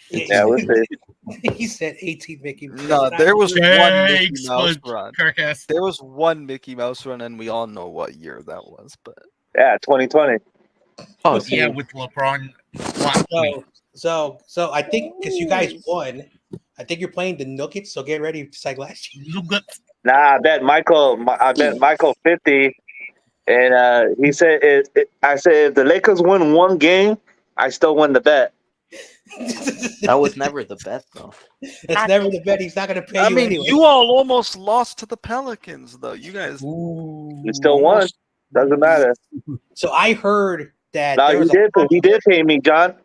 Yeah, we'll see. He said 18 Mickey. No, there was one Mickey Thanks, Mouse Bud run. Carcass. There was one Mickey Mouse run, and we all know what year that was. But Yeah, 2020. Oh, Yeah, see, with LeBron. So I think because you guys won, I think you're playing the Nuggets. So get ready, just like last year. Nah, I bet Michael 50, and he said I said if the Lakers win one game, I still win the bet. that was never the bet, though. It's never the bet. He's not going to pay I you mean, anyway. you all almost lost to the Pelicans, though. You guys You still won. Doesn't matter. So I heard that No, there was he did pay me, John.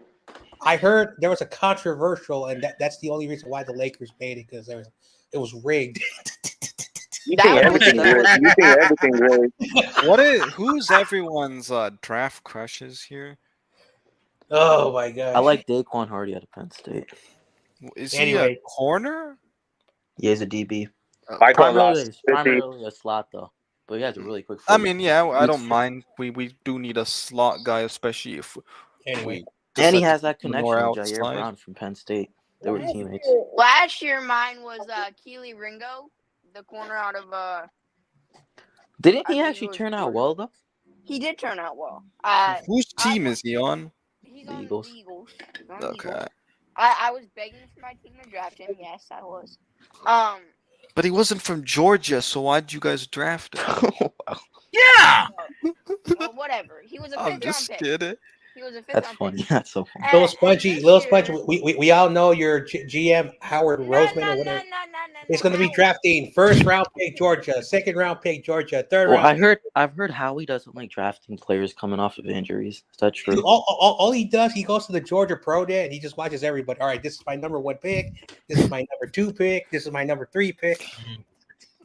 I heard there was a controversial, and that's the only reason why the Lakers paid it, because it was rigged. You think everything's rigged. You think everything's rigged. who's everyone's draft crushes here? Oh my god! I like Daquan Hardy out of Penn State. Is Anyway. he a corner? He is a DB. Michael lost 50. Primarily a slot, though. But he has a really quick I foot. mean, yeah, I don't mind. We do need a slot guy, especially if Anyway, And he decide has to that put Lenore connection with Jair outside. Brown from Penn State. They were teammates. Last year, mine was Keely Ringo, the corner out of Didn't I he think it actually was turn out Georgia. well, though? He did turn out well. Whose team is he on? He's The on Eagles. the Eagles. He's on the Okay. Eagles. I was begging for my team to draft him. Yes, I was. But he wasn't from Georgia, so why'd you guys draft him? Yeah. Well, whatever. He was a I'm fifth just round pick. kidding. He was a fifth That's round funny. pick. That's so funny. Little And Spongy, this Little year- Spongy. We all know your GM Howard Roseman or whatever. He's going to be drafting first round pick Georgia, second round pick Georgia, third Well, round. I've heard Howie doesn't like drafting players coming off of injuries. Is that true? Dude, all he does, he goes to the Georgia Pro Day and he just watches everybody. All right, this is my number 1 pick. This is my number 2 pick. This is my number 3 pick.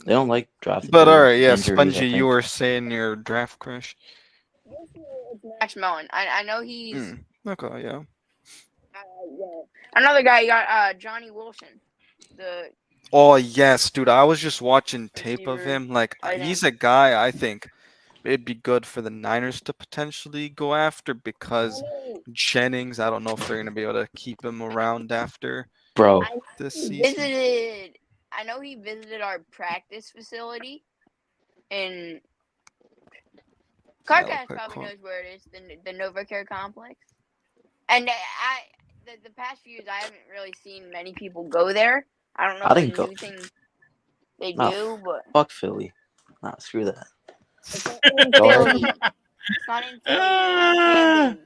They don't like drafting. But all right, players yeah, with injuries, I Spongy, you think. were saying your draft crush. Max Mellon. I know he's Okay, yeah. another guy. You got Johnny Wilson. The Oh yes, dude. I was just watching tape of Receiver, him. Like tight he's end. a guy I think it'd be good for the Niners to potentially go after because Jennings. I don't know if they're gonna be able to keep him around after Bro, this he season. visited. I know he visited our practice facility in. Carcass okay, probably cool. knows where it is, the NovaCare complex. And the past few years, I haven't really seen many people go there. I don't know I if didn't it's a go. new thing they Nah, do, but fuck Philly. Nah, screw that. it's not in Go ahead. Philly. It's not in Philly. Camden.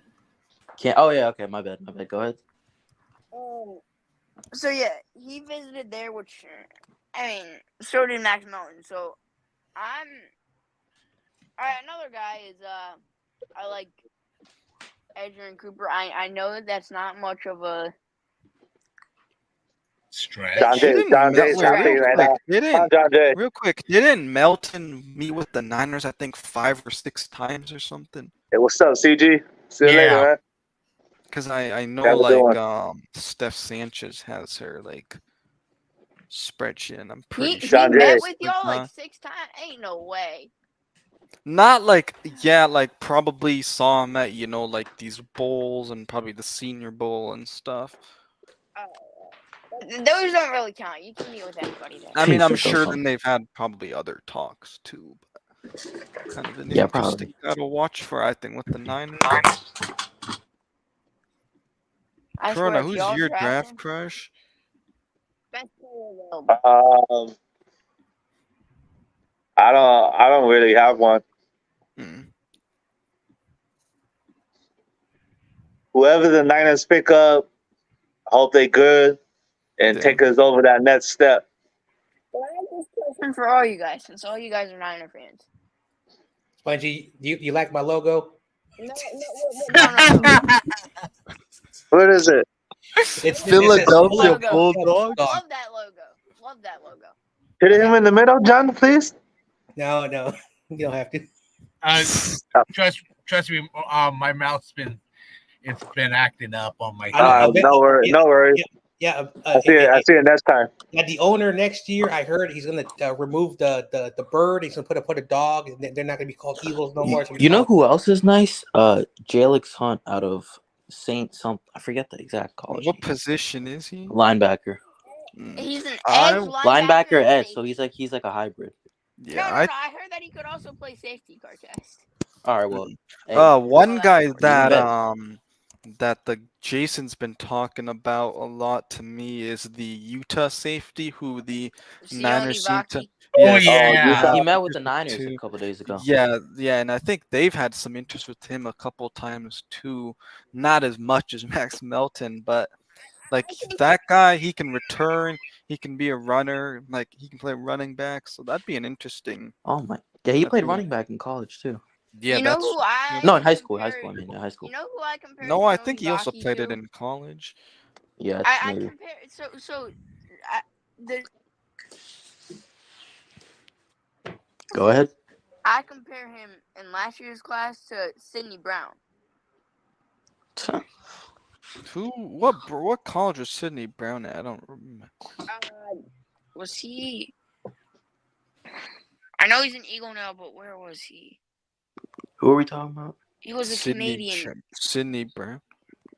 Can't. Oh yeah. Okay. My bad. Go ahead. So yeah, he visited there, which I mean, so did Max Mellon. So I'm. All right, another guy is I like Adrian Cooper. I know that's not much of a Stretch. John Jay's happy right now. John Jay. Real quick, didn't Melton meet with the Niners? I think 5 or 6 times or something. Hey, what's up, CG? See you Yeah. later, man. Because I know Have a good like Steph Sanchez has her like spreadsheet, and I'm he pretty he sure. John Jay. met with y'all Huh? like 6 times. Ain't no way. Not like like probably saw him at like these bowls and probably the Senior Bowl and stuff. Those don't really count. You can meet with anybody there. I mean, I'm Sure, sure those then they've had probably other talks too. But kind of an Yeah, interesting guy to watch for, I think, with the Niners. I swear, Corona, if who's y'all your draft draft him, crush? best player available. I don't really have one. Hmm. whoever the Niners pick up, hope they good and take us over that next step. Question for all you guys, since all you guys are Niner fans. Spongy, you like my logo? No. What is it? It's Philadelphia logo. Bulldogs. Love that logo. Hit him in the middle, John, please. No, you don't have to. Trust me, my mouth's been acting up on my. No worries. Yeah, I see it next time. Yeah, the owner next year, I heard he's gonna remove the bird. He's gonna put a dog, and they're not gonna be called Eagles no more. You know who else is nice? Jalix Hunt out of Saint something. I forget the exact college. What position is he? Linebacker. He's an edge linebacker and edge, safety. so he's like a hybrid. No, I heard that he could also play safety, Cartest. All right, well. One guy that bet. that the Jason's been talking about a lot to me is the Utah safety who the Niners seem to. He met with the Niners a couple days ago. Yeah, and I think they've had some interest with him a couple times too. Not as much as Max Melton, but like that guy, he can return, he can be a runner, like he can play running back, so that'd be an interesting. Oh my, yeah, he played running back in college too. Yeah, you know who I no, in high school. I mean, in high school. You know who I compare? No, I think he also played it in college. Yeah, I maybe. compare. Go ahead. I compare him in last year's class to Sidney Brown. What college was Sidney Brown at? I don't remember. Was he? I know he's an Eagle now, but where was he? Who are we talking about? He was a Canadian. Sidney Brown.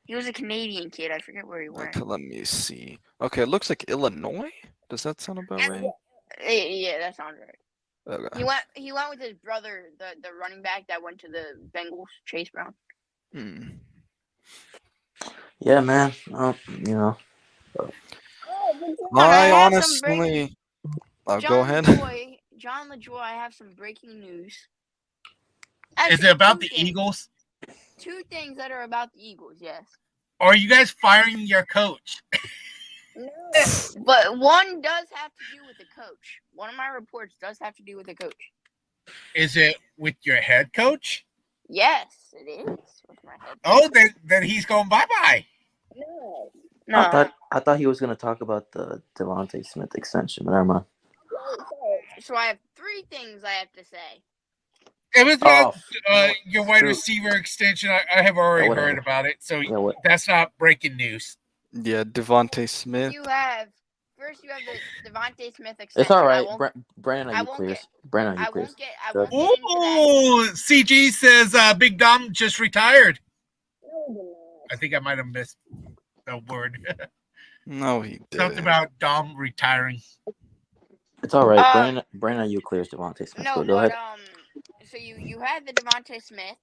He was a Canadian kid. I forget where he went. Okay, let me see. Okay, it looks like Illinois. Does that sound about right? Yeah, that sounds right. Okay. He went with his brother, the running back that went to the Bengals, Chase Brown. Yeah, man. You know. I honestly. Go ahead. John LaJoy, I have some breaking news. Is it about the Eagles? 2 things that are about the Eagles, yes. Or are you guys firing your coach? No. But one does have to do with the coach. One of my reports does have to do with the coach. Is it with your head coach? Yes, it is with my head coach. Oh, then he's going bye-bye. No. I thought he was going to talk about the Devontae Smith extension, but never mind. So I have 3 things I have to say. It was about your wide receiver extension. I have already heard about it, so that's not breaking news. Yeah, Devontae Smith. First you have the Devontae Smith extension. It's all right. Brandon, are you clear? Brandon, are you clear? Oh, CG says Big Dom just retired. I think I might have missed the word. No, he did. Something about Dom retiring. It's all right. Brandon, are you clear? Devontae Smith. No, go ahead. So you had the Devontae Smith.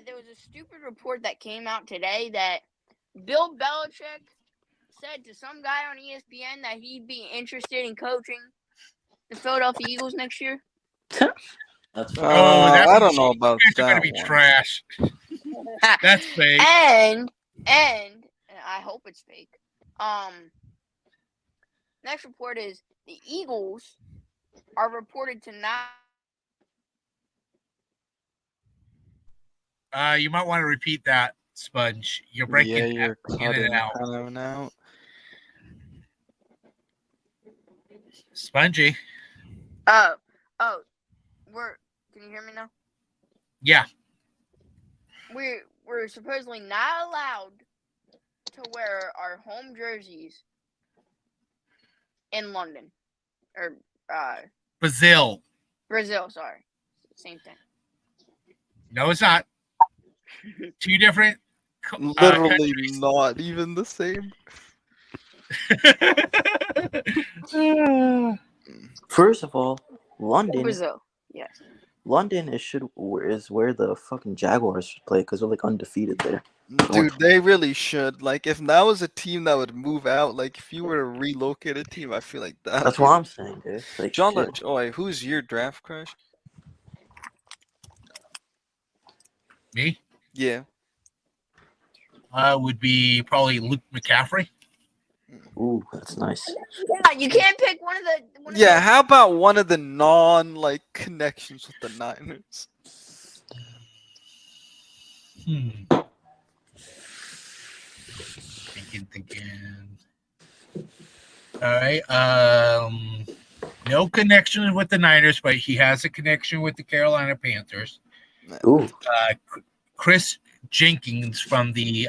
There was a stupid report that came out today that Bill Belichick said to some guy on ESPN that he'd be interested in coaching the Philadelphia Eagles next year. That's I don't know about that. It's going to be trash. That's fake. And I hope it's fake. Next report is the Eagles are reported to not. You might want to repeat that, Sponge. You're breaking you're in and out. out. Spongy. Can you hear me now? Yeah. We're supposedly not allowed to wear our home jerseys in London or Brazil, sorry. Same thing. No, it's not. 2 different. Literally not even the same. First of all, London. Brazil, yes. London is where the fucking Jaguars should play because they're like undefeated there. Dude, they really should. Like, if that was a team that would move out, like if you were to relocate a team, I feel like that. That's what I'm saying, dude. Like, John LaJoy, who's your draft crush? Me? Yeah. would be probably Luke McCaffrey. Ooh, that's nice. Yeah, you can't pick one of the. Yeah, how about one of the non connections with the Niners? Thinking. All right. No connection with the Niners, but he has a connection with the Carolina Panthers. Ooh. Chris Jenkins from the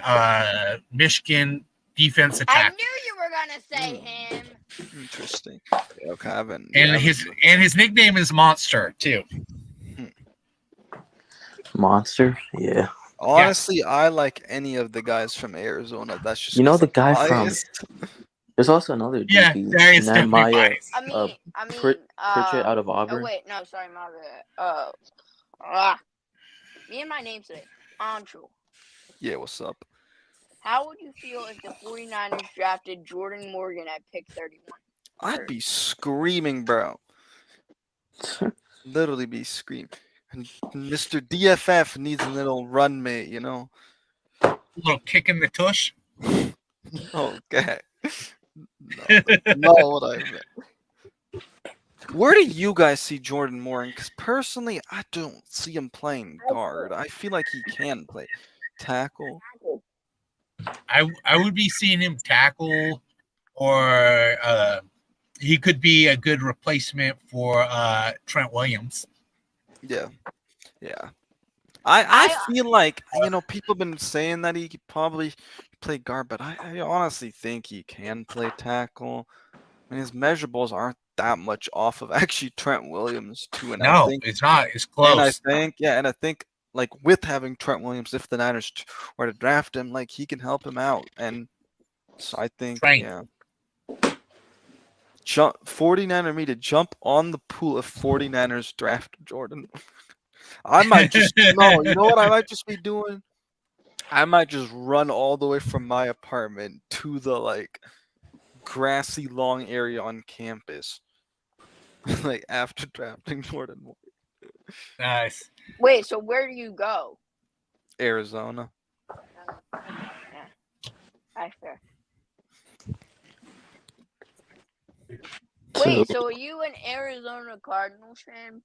Michigan defense I attack. knew you were gonna say him. Interesting. Okay, I haven't. And his nickname is Monster too. Monster? Yeah. Honestly, I like any of the guys from Arizona. That's just the guy biased. from. There's also another Yeah, DB. that is definitely Nehemiah biased. I mean, Pritchett out of Auburn. Oh wait, no, sorry, my bad. Me and my name today, Ancho. Yeah, what's up? How would you feel if the 49ers drafted Jordan Morgan at pick 31? I'd be screaming, bro. Literally be screaming. And Mr. DFF needs a little run mate, you know? A little kick in the tush. Okay. No, what I meant. Where do you guys see Jordan Morgan? Because personally, I don't see him playing guard. I feel like he can play tackle. I would be seeing him tackle, or he could be a good replacement for Trent Williams. Yeah. I feel like, people have been saying that he could probably play guard, but I honestly think he can play tackle. I mean, his measurables aren't that much off of actually Trent Williams too. And No, it's not. It's close. And I think like with having Trent Williams, if the Niners were to draft him, like he can help him out. And so I think, Frank. 49er me to jump on the pool of 49ers draft Jordan. I might just you know what I might just be doing? I might just run all the way from my apartment to the grassy long area on campus. After drafting Jordan. Nice. Wait, so where do you go? Arizona. Yeah. That's fair. Wait, so are you an Arizona Cardinals fan?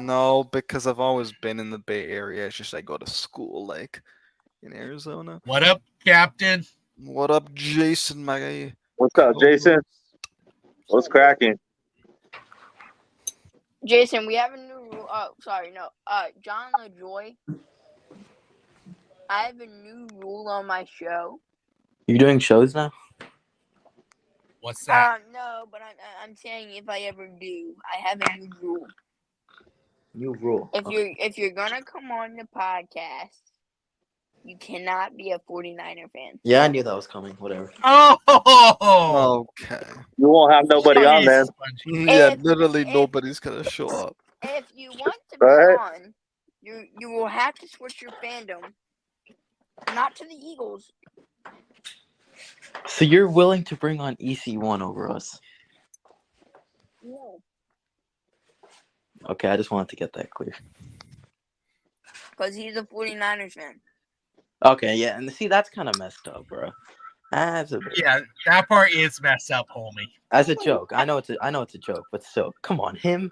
No, because I've always been in the Bay Area. It's just I go to school in Arizona. What up, Captain? What up, Jason, my guy? What's up, Jason? What's cracking? Jason, we have a new rule. Oh, sorry, no. John LaJoy. I have a new rule on my show. You're doing shows now? What's that? No, but I'm saying if I ever do, I have a new rule. New rule. If you're gonna come on the podcast, you cannot be a 49er fan. Yeah, I knew that was coming. Whatever. Oh, okay. You won't have nobody on then. Yeah, literally nobody's gonna show up. If you want to be on, you will have to switch your fandom, not to the Eagles. So you're willing to bring on EC1 over us? No. Okay, I just wanted to get that clear. Because he's a 49ers fan. Okay, yeah, and see, that's kind of messed up, bro. Yeah, that part is messed up, homie. As a joke, I know it's a joke, but still, come on, him,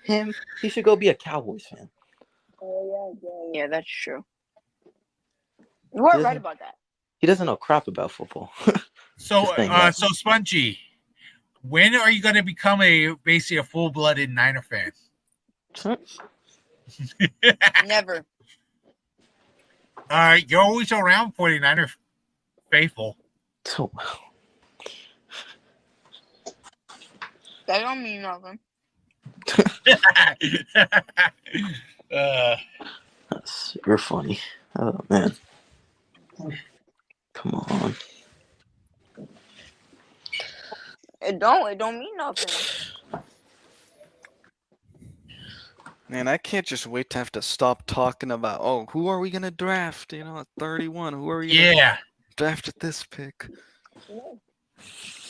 he should go be a Cowboys fan. Oh yeah, that's true. You are right about that. He doesn't know crap about football. So Spongy, when are you going to become basically a full-blooded Niner fan? Never. You're always around 49er faithful. So That don't mean nothing. You're funny. Oh man. Come on. It don't mean nothing. Man, I can't just wait to have to stop talking about, who are we gonna draft? At 31, who are we gonna draft at this pick?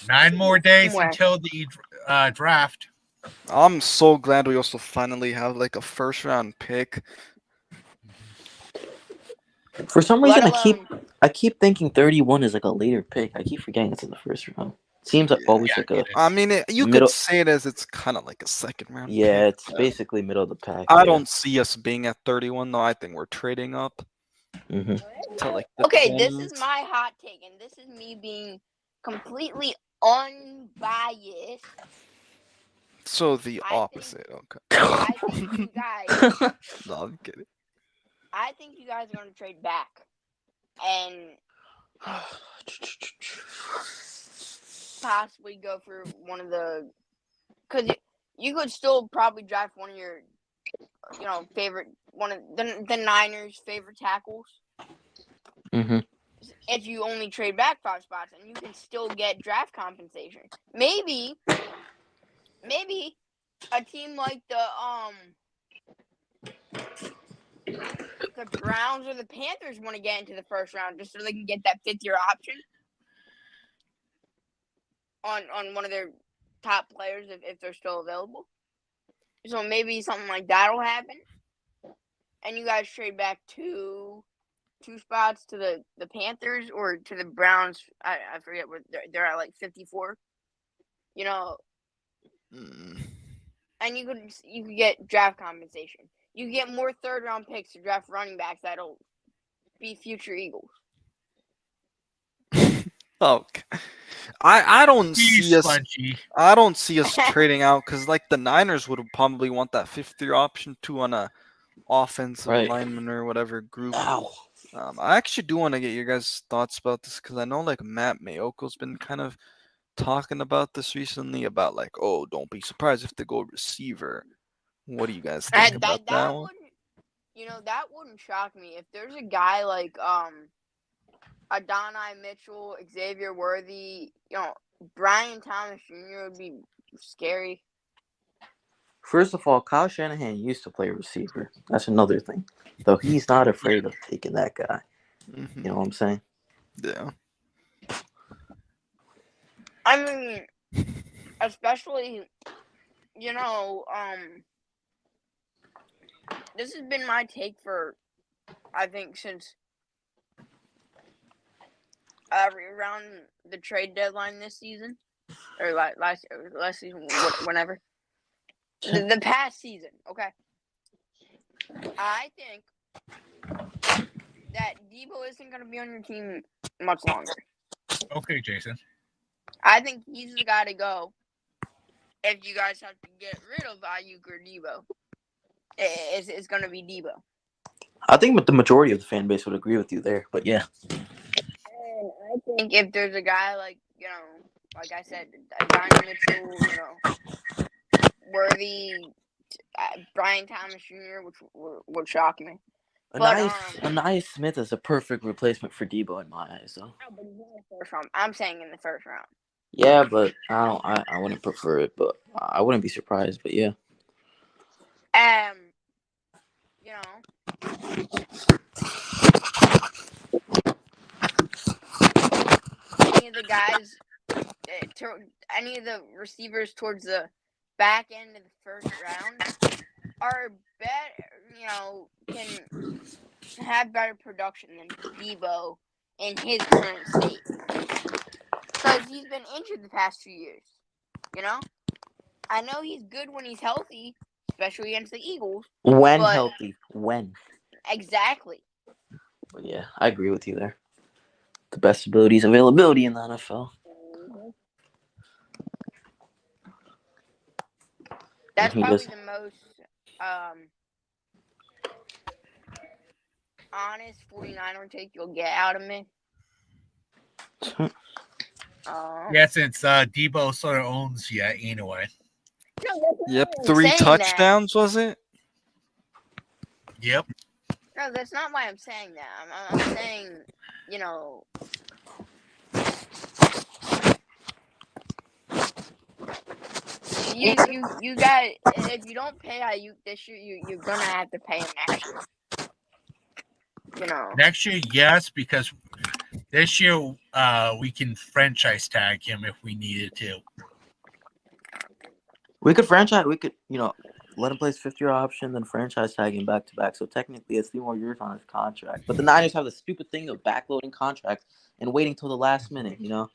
9 more days until the draft. I'm so glad we also finally have a first round pick. For some let reason, alone I keep thinking 31 is like a later pick. I keep forgetting it's in the first round. Seems like always Yeah, like a it is. I mean, you Middle- could say it as it's kind of like a second round. yeah, pick. it's basically middle of the pack. I yeah. don't see us being at 31 though. I think we're trading up hmm to like the okay, this 20s. is my hot take, and this is me being completely unbiased. So the I think- opposite. Okay. I think you guys No, I'm kidding. I think you guys are going to trade back and possibly go for one of the, because you could still probably draft one of your, favorite, one of the Niners' favorite tackles hmm if you only trade back 5 spots, and you can still get draft compensation. Maybe a team like the Browns or the Panthers want to get into the first round just so they can get that 5th-year option on one of their top players if they're still available. So maybe something like that will happen. And you guys trade back two spots to the Panthers or to the Browns. I forget what they're at, like 54. And you could get draft compensation. You get more 3rd-round picks to draft running backs that'll be future Eagles. Okay. I don't see us. Spongy. I don't see us trading out because like the Niners would probably want that 5th-year option too on a offensive Right. lineman or whatever group. Ow. I actually do want to get your guys' thoughts about this because I know like Matt Mayoko's been kind of talking about this recently about like, oh, don't be surprised if they go receiver. What do you guys think about that one? That wouldn't shock me if there's a guy like Adonai Mitchell, Xavier Worthy, Brian Thomas Jr. would be scary. First of all, Kyle Shanahan used to play receiver. That's another thing. Though he's not afraid of taking that guy. Mm-hmm. You know what I'm saying? Yeah. I mean, especially, this has been my take for, I think, since around the trade deadline this season, or last season, whenever. The past season, okay? I think that Debo isn't going to be on your team much longer. Okay, Jason. I think he's the guy to go if you guys have to get rid of Ayuk or Debo. It's going to be Debo. I think the majority of the fan base would agree with you there, but yeah. And I think if there's a guy like, like I said, Donnie Mitchell, Worthy, Brian Thomas Jr., which would shock me. Anais Smith is a perfect replacement for Debo in my eyes, though. But he's in the first round. I'm saying in the first round. Yeah, but I wouldn't prefer it, but I wouldn't be surprised. But yeah. Any of the guys, any of the receivers towards the back end of the first round are better, can have better production than Debo in his current state. Because he's been injured the past 2 years. I know he's good when he's healthy, especially against the Eagles. When healthy. When. Exactly. But yeah, I agree with you there. The best ability is availability in the NFL. That's probably the most honest 49er take you'll get out of me. Yeah, since Debo sort of owns you anyway. Yep, 3 touchdowns, was it? Yep. No, that's not why I'm saying that. I'm saying, you guys, if you don't pay Ayuk this year, you're gonna have to pay him next year. Next year, yes, because this year we can franchise tag him if we needed to. We could franchise. We could, let him play his 5th-year option, then franchise tag him back to back. So technically, it's 3 more years on his contract. But the Niners have the stupid thing of backloading contracts and waiting till the last minute. And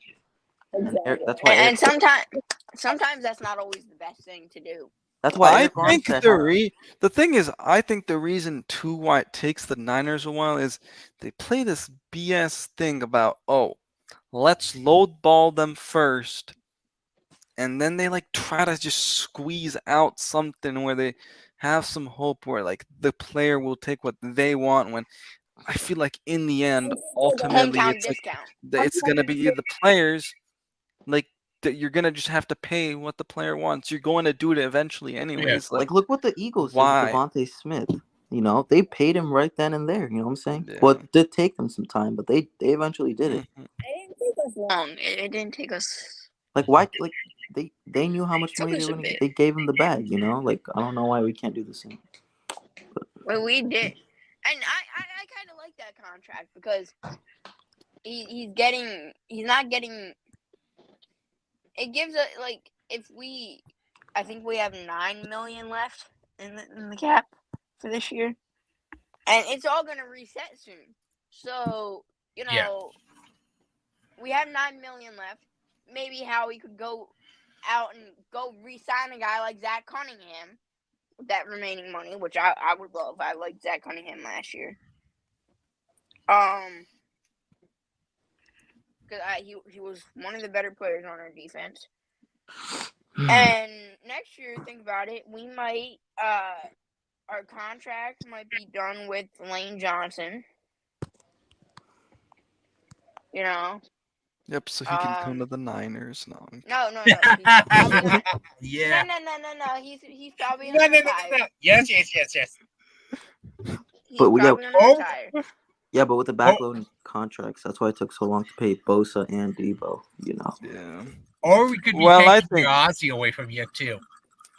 that's why. And sometimes that's not always the best thing to do. That's why I Eric think Armstead. the thing is, I think the reason too why it takes the Niners a while is they play this BS thing about, let's load ball them first, and then they like try to just squeeze out something where they have some hope where like the player will take what they want. When I feel like in the end, ultimately, Hometown it's like discount. it's gonna be the players like. That you're gonna just have to pay what the player wants. You're going to do it eventually, anyways. Like, look what the Eagles did why? with Devontae Smith. They paid him right then and there. You know what I'm saying? Yeah. Well, it did take them some time, but they eventually did it. Mhm. It didn't take us long. It didn't take us. Like, why? Like, they knew how much Took money us they a were. bit. They gave him the bag. Like, I don't know why we can't do the same. Well, we did, and I kind of like that contract because he's not getting. It gives a I think we have $9 million left in the cap for this year, and it's all gonna reset soon. So we have $9 million left. Maybe Howie could go out and go re-sign a guy like Zach Cunningham with that remaining money, which I would love. I liked Zach Cunningham last year. Because he was one of the better players on our defense. And next year, think about it, we might our contract might be done with Lane Johnson. Yep, so he can come to the Niners. No. No. He's probably not. Yeah. No. He's probably No. gonna retire. Yes. He's But we probably gonna retire. Yeah, but with the backloading contracts, that's why it took so long to pay Bosa and Debo. Yeah. Or we could be I taking think. Ozzy away from you too.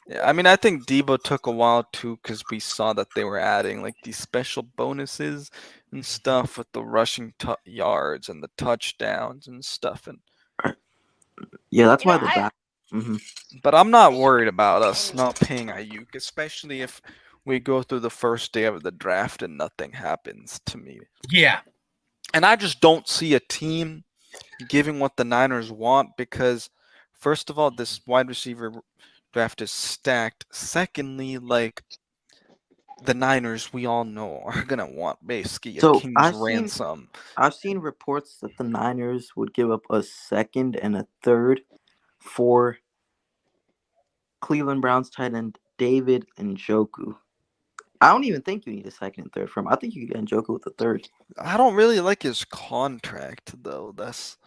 Yeah, I mean, I think Debo took a while too because we saw that they were adding like these special bonuses and stuff with the rushing yards and the touchdowns and stuff. And yeah, that's why the back. But I'm not worried about us not paying Ayuk, especially if we go through the first day of the draft and nothing happens to me. Yeah. And I just don't see a team giving what the Niners want because, first of all, this wide receiver draft is stacked. Secondly, like the Niners, we all know are gonna want basically a king's ransom. I've seen reports that the Niners would give up a second and a third for Cleveland Browns tight end David Njoku. I don't even think you need a second and third from him. I think you can get Njoku with a third. I don't really like his contract though. That's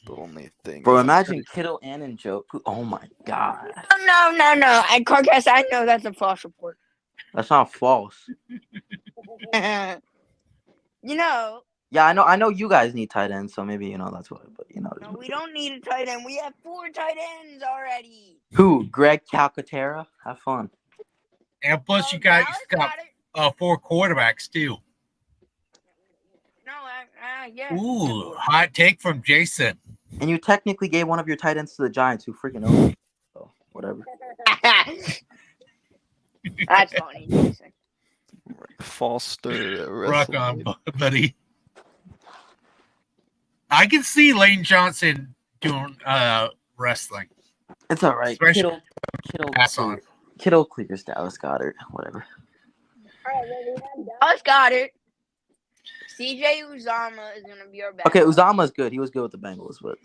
the only thing. Bro, imagine Kittle and Njoku. Oh my god. No. And Carcass, I know that's a false report. That's not false. Yeah, I know you guys need tight ends, so maybe that's why. But no, we don't need a tight end. We have 4 tight ends already. Who? Greg Calcaterra? Have fun. And plus, you got 4 quarterbacks too. No, yeah. Ooh, hot take from Jason. And you technically gave one of your tight ends to the Giants, who freaking own it. So whatever. That's funny, Jason. Foster. Rock on, buddy. I can see Lane Johnson doing wrestling. It's all right. Kittle pass on. Kittle clears Dallas Goedert. Whatever. Dallas Goedert. CJ Uzomah is gonna be our best. Okay, Uzama's good. He was good with the Bengals, but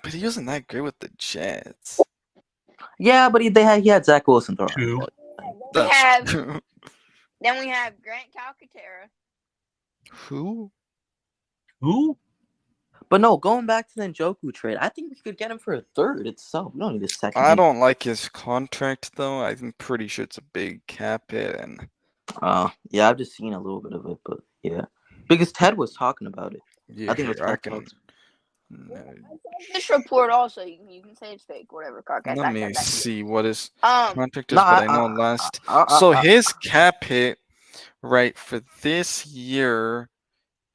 but he wasn't that great with the Jets. Yeah, but he had Zach Wilson throw. Then we have Grant Calcaterra. Who? But no, going back to the Njoku trade, I think we could get him for a third itself. We don't need a second. I don't like his contract though. I'm pretty sure it's a big cap hit, and yeah, I've just seen a little bit of it, but yeah, because Ted was talking about it. Yeah, I think it was This report also, you can say it's fake, whatever. Let me see what his contract is, but I know last. So his cap hit, right, for this year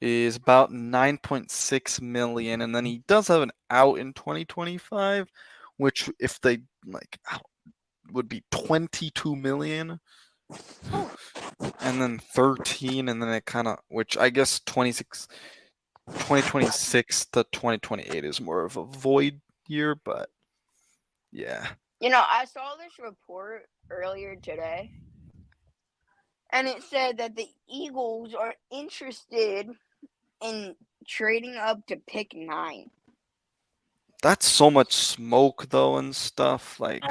is about 9.6 million, and then he does have an out in 2025, which if they would be 22 million, and then 13, and then it kind of, which I guess 2026 to 2028 is more of a void year, but yeah. I saw this report earlier today, and it said that the Eagles are interested in trading up to pick 9. That's so much smoke though and stuff like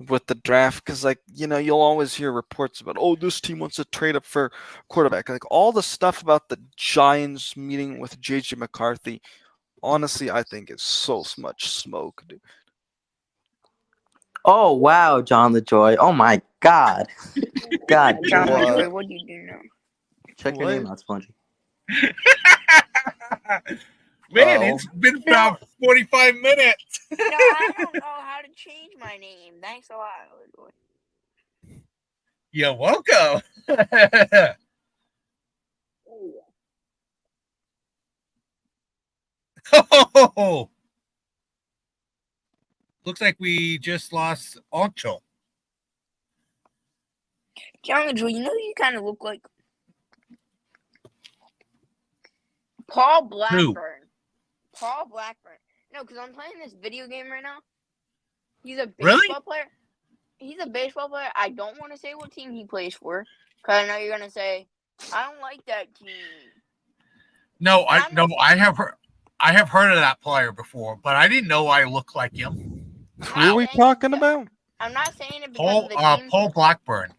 with the draft, because you'll always hear reports about, oh, this team wants to trade up for quarterback. Like all the stuff about the Giants meeting with JJ McCarthy, honestly, I think is so much smoke, dude. Oh wow, John LaJoy. Oh my God. God. John What? LaJoy, what do you do now? Check your name out, Spongy. Man, it's been about 45 minutes. No, I don't know how to change my name. Thanks a lot, LaJoy. You're welcome. Oh, looks like we just lost Ocho. John LaJoy, you kind of look like Paul Blackburn. Who? Paul Blackburn. No, because I'm playing this video game right now. He's a Really? baseball player. He's a baseball player. I don't want to say what team he plays for, because I know you're gonna say I don't like that team. No, I have heard of that player before, but I didn't know I looked like him. Who are we talking about? I'm not saying it because of the team. Paul Blackburn.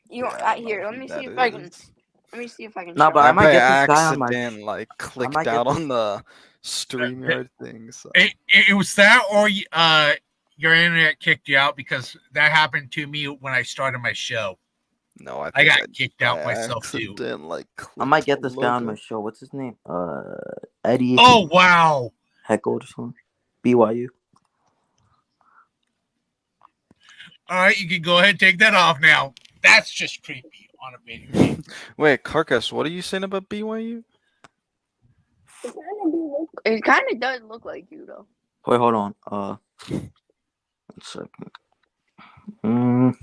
Here, let me see if I can. Let me see if I can. No, show but you. I might by get this guy on my. accident clicked might get out this- on the StreamYard thing. So. It was that, or your internet kicked you out, because that happened to me when I started my show. No, I I think got kicked out myself too. I might get this guy on my show. What's his name? Eddie. Oh wow! Heckle or something. BYU. All right, you can go ahead and take that off now. That's just creepy on a video game. Wait, Carcass, what are you saying about BYU? It kind of does look like you, though. Wait, hold on. 1 second. And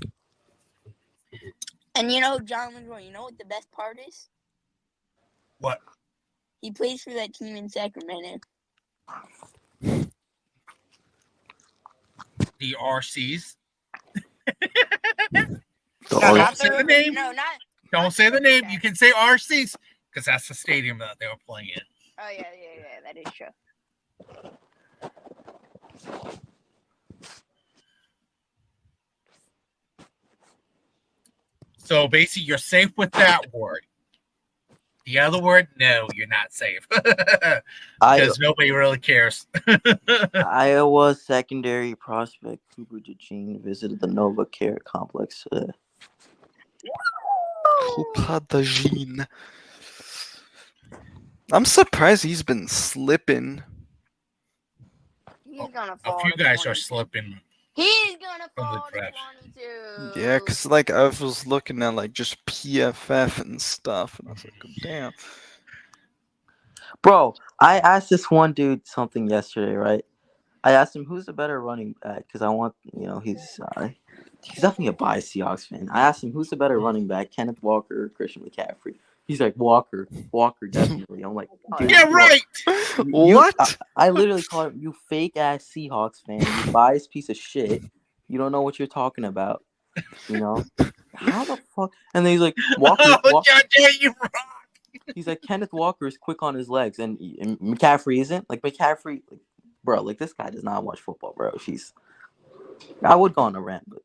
John LaJoy, you know what the best part is? What? He plays for that team in Sacramento. The RCs. The Don't R- say the name. No, not. Don't say the name. You can say RCs, because that's the stadium that they were playing in. Oh yeah, that is true. So basically, you're safe with that word. The other word, no, you're not safe, because nobody really cares. Iowa secondary prospect Cooper DeJean visited the Nova Care Complex. Cooper DeJean. I'm surprised he's been slipping. He's gonna fall. A few to guys are 22. slipping. He's gonna from the fall to draft. 22. Yeah, because I was looking at just PFF and stuff, and I was like, oh, damn. Bro, I asked this one dude something yesterday, right? I asked him who's the better running back, because I want, he's definitely a biased Seahawks fan. I asked him who's the better running back, Kenneth Walker or Christian McCaffrey. He's like, Walker, definitely. I'm like, dude, Yeah, right. What? I literally called him, you fake ass Seahawks fan, you biased piece of shit. You don't know what you're talking about. How the fuck? And then he's like, Walker. You rock. He's like, Kenneth Walker is quick on his legs, and McCaffrey isn't. Like McCaffrey, bro. This guy does not watch football, bro. I would go on a rant, but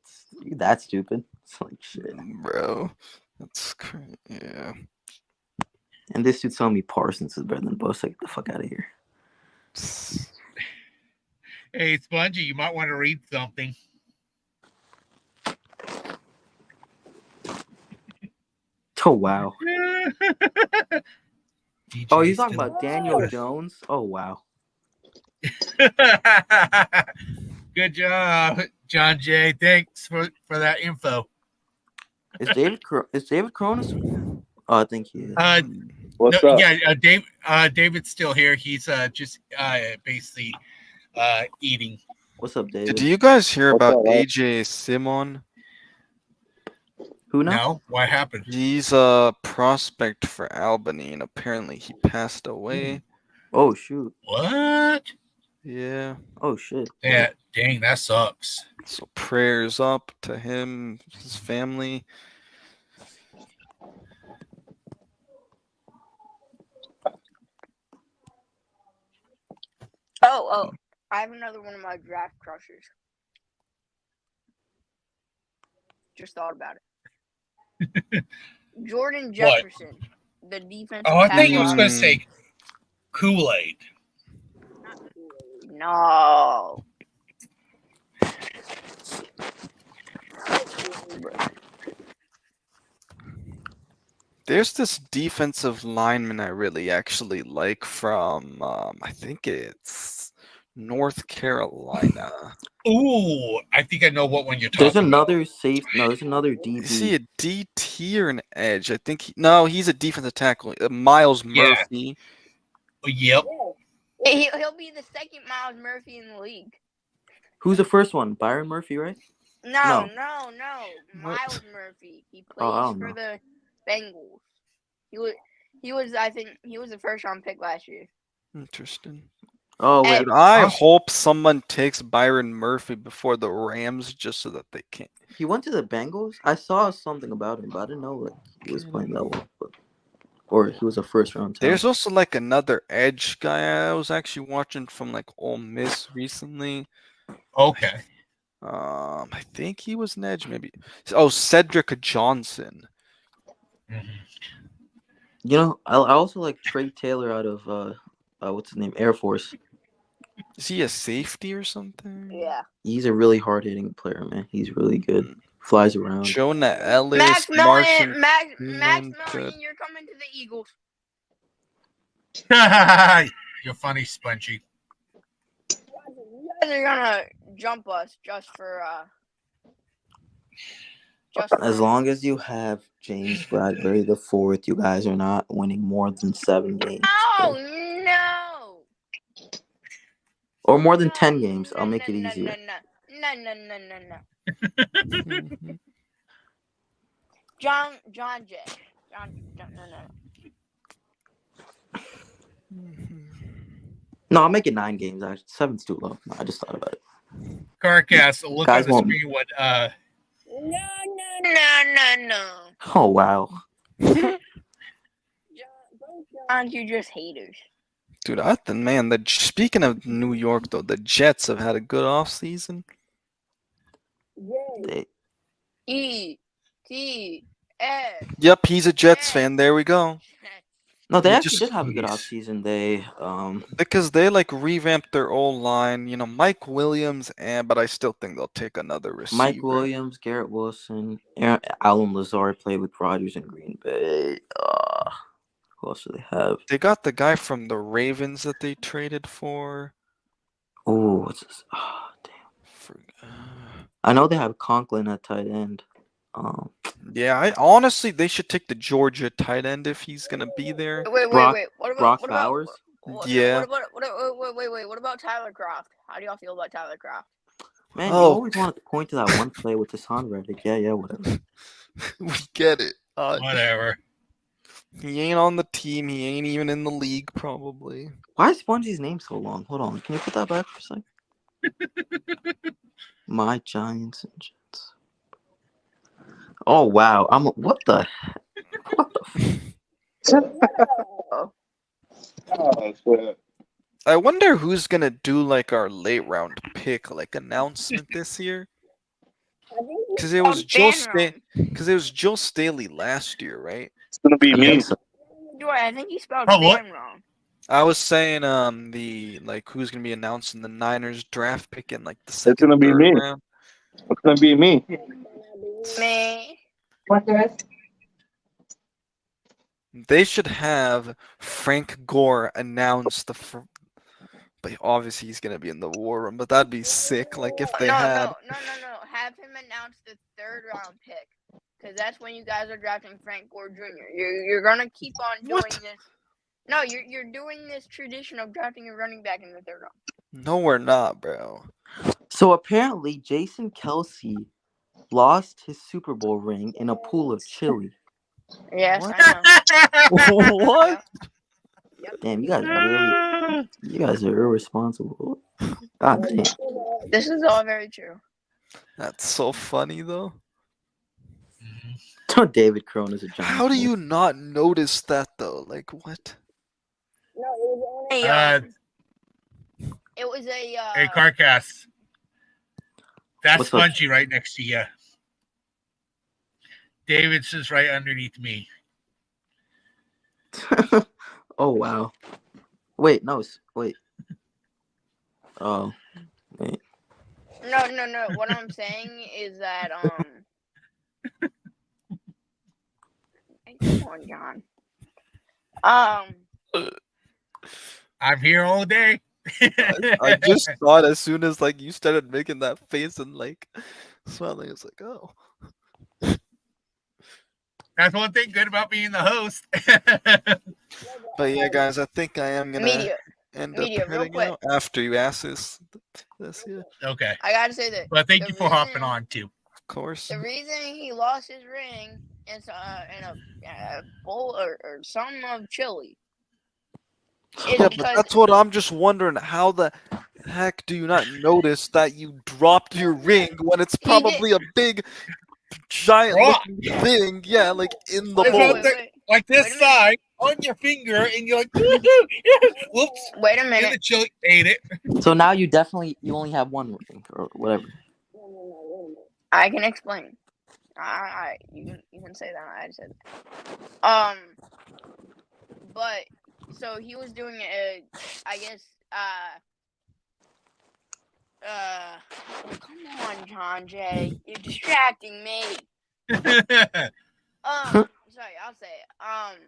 that's stupid. It's like shit, bro. That's crazy. Yeah. And this dude telling me Parsons is better than Bosa. Get the fuck out of here. Hey, Spongy, you might want to read something. Oh wow. Oh, he's talking still- about Daniel Jones. Oh wow. Good job, John Jay. Thanks for that info. Is David Cronus? Oh, I think he is. What's up? Yeah, David's still here. He's just basically eating. What's up, David? Did you guys hear What's about up, man? AJ Simon? Who now? No, what happened? He's a prospect for Albany, and apparently he passed away. Oh shoot. What? Yeah. Oh shit. Yeah, dang, that sucks. So prayers up to him, his family. Oh, I have another one of my draft crushers. Just thought about it. Jordan Jefferson, the defensive Oh, I tackle. think he was going to Mm. say Kool-Aid. No. There's this defensive lineman I really actually like from, I think it's North Carolina. Ooh, I think I know what one you're talking There's about. another safe. No, there's another Is he DB. a DT or an edge? I think no, he's a defensive tackle. Miles Yeah. Murphy. Yep. He'll be the second Miles Murphy in the league. Who's the first one? Byron Murphy, right? No. What? Miles Murphy. He Oh, I plays don't for know. the Bengals. He was I think he was the first round pick last year. Interesting. Oh wait. And- Dude, I Awesome. hope someone takes Byron Murphy before the Rams just so that they can't. He went to the Bengals. I saw something about him, but I didn't know like he was playing that well. Or he was a first round talent. There's also like another edge guy I was actually watching from like Ole Miss recently. Okay. I think he was an edge, maybe. Oh, Cedric Johnson. Mhm. You know, I also like Trey Taylor out of what's his name, Air Force. Is he a safety or something? Yeah. He's a really hard hitting player, man. He's really good. Flies around. Jonah Ellis, Max Martian. Million, Max Freeman, Million, you're coming to the Eagles. You're funny, Spongy. You guys are gonna jump us just for As long as you have James Bradbury the fourth, you guys are not winning more than 7 games. Oh no! Or more than 10 games. I'll make it easier. No. John J. No, I'll make it 9 games. Actually, 7's too low. No, I just thought about it. Carcass, look Guys on the won't- screen what No. Oh wow. Aren't you just haters? Dude, I think, man, speaking of New York, though, the Jets have had a good offseason. They, E-T-S. Yep, he's a Jets fan. There we go. no, they You actually just- did have a good Jeez. offseason. They Because they like revamped their old line. You know, Mike Williams, but I still think they'll take another receiver. Mike Williams, Garrett Wilson, Alan Lazard played with Rodgers in Green Bay. Who else do they have? They got the guy from the Ravens that they traded for. Oh, what's this? Oh, damn. I know they have Conklin at tight end. Yeah, honestly, they should take the Georgia tight end if he's gonna be there. Wait. Brock What about Brock what Bowers? Yeah. What about Tyler Croft? How do y'all feel about Tyler Croft? Man, you Oh. always wanted to point to that one play with Hassan Reddick. Yeah, whatever. We get it. whatever. He ain't on the team. He ain't even in the league, probably. Why is Spongy's name so long? Hold on. Can you put that back for a second? My Giants and Jets. Oh wow. What the Oh, shit. I wonder who's gonna do like our late round pick like announcement this year. Because it was Joe Staley last year, right? It's gonna be I me. think so. I think he spelled Oh, what? fan wrong. I was saying the like who's gonna be announcing the Niners draft pick in like the It's second gonna be third me. round. It's gonna be me. Me. They should have Frank Gore announce but obviously he's gonna be in the war room. But that'd be sick. Like if they had. No. Have him announce the third round pick, because that's when you guys are drafting Frank Gore Jr. You're gonna keep on doing What? this. No, you're doing this tradition of drafting a running back in the third round. No, we're not, bro. So apparently, Jason Kelsey lost his Super Bowl ring in a pool of chili. Yes, What? I know. What? Damn, you guys are irresponsible. God damn. This is all very true. That's so funny though. David Crone is a giant. How do you not notice that though? Like what? No, it was a Hey, Carcass. That's What's up? Spongy right next to you. David's is right underneath me. Oh wow. Wait, no, wait. Oh, wait. No. What I'm saying is that come on, John. I'm here all day. I just thought as soon as like you started making that face and like smiling, it's like, oh. That's one thing good about being the host. But yeah, guys, I think I am gonna Media, end real up heading quick. out after you ask this. Yeah, Okay. I gotta say that. But thank the you for hopping reason- on too. of course. The reason he lost his ring is in a bowl or some of chili. Is Yeah, but because that's what I'm just wondering. How the heck do you not notice that you dropped your ring when it's He did. probably a big, giant Rock. looking thing? Yeah, like in the It's bowl. not the- like this Wait a minute. side on your finger, and you're like, whoops. Wait a And the minute. chili ate it. So now you only have one ring or whatever. I can explain. You can say that. I said that. But so he was doing I guess come on, John Jay, you're distracting me. Sorry, I'll say it.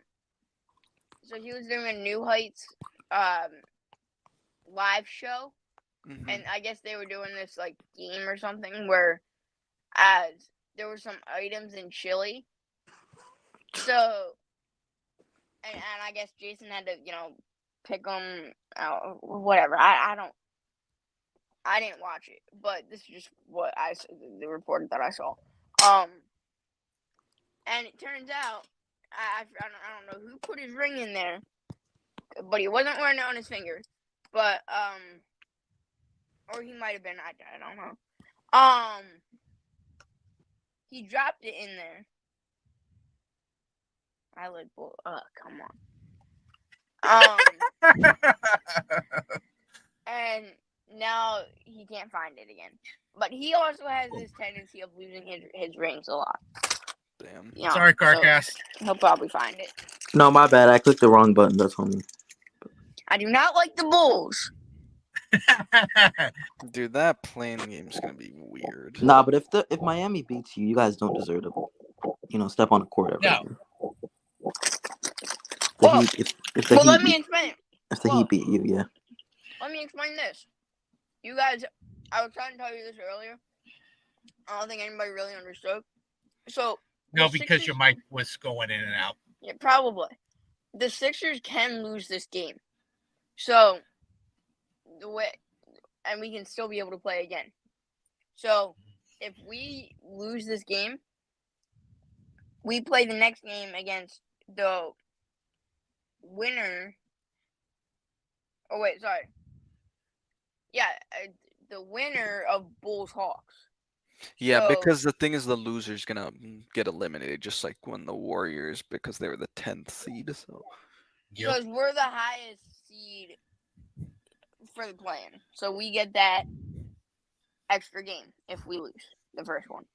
So he was doing a New Heights live show, Mhm. and I guess they were doing this like game or something where there were some items in chili. So and I guess Jason had to, pick them out, whatever. I didn't watch it, but this is just what the report that I saw. And it turns out I don't know who put his ring in there, but he wasn't wearing it on his finger. But or he might have been. I don't know. He dropped it in there. I like, come on. And now he can't find it again. But he also has this tendency of losing his rings a lot. Damn. You know, Sorry, Carcass. so he'll probably find it. No, my bad. I clicked the wrong button. That's on me. I do not like the Bulls. Dude, that playing game's gonna be weird. Nah, but if Miami beats you, you guys don't deserve to, step on the court ever No. again. Well, let me Heat, explain. if the Heat beat you, yeah. Let me explain this. You guys, I was trying to tell you this earlier. I don't think anybody really understood. So No, the because Sixers- your mic was going in and out. Yeah, probably. The Sixers can lose this game. So and we can still be able to play again. So if we lose this game, we play the next game against the winner. Oh wait, sorry. Yeah, the winner of Bulls Hawks. Yeah, So- because the thing is, the loser's gonna get eliminated, just like when the Warriors, because they were the 10th seed. So Yep. Because we're the highest seed for the play-in. So we get that extra game if we lose the first one.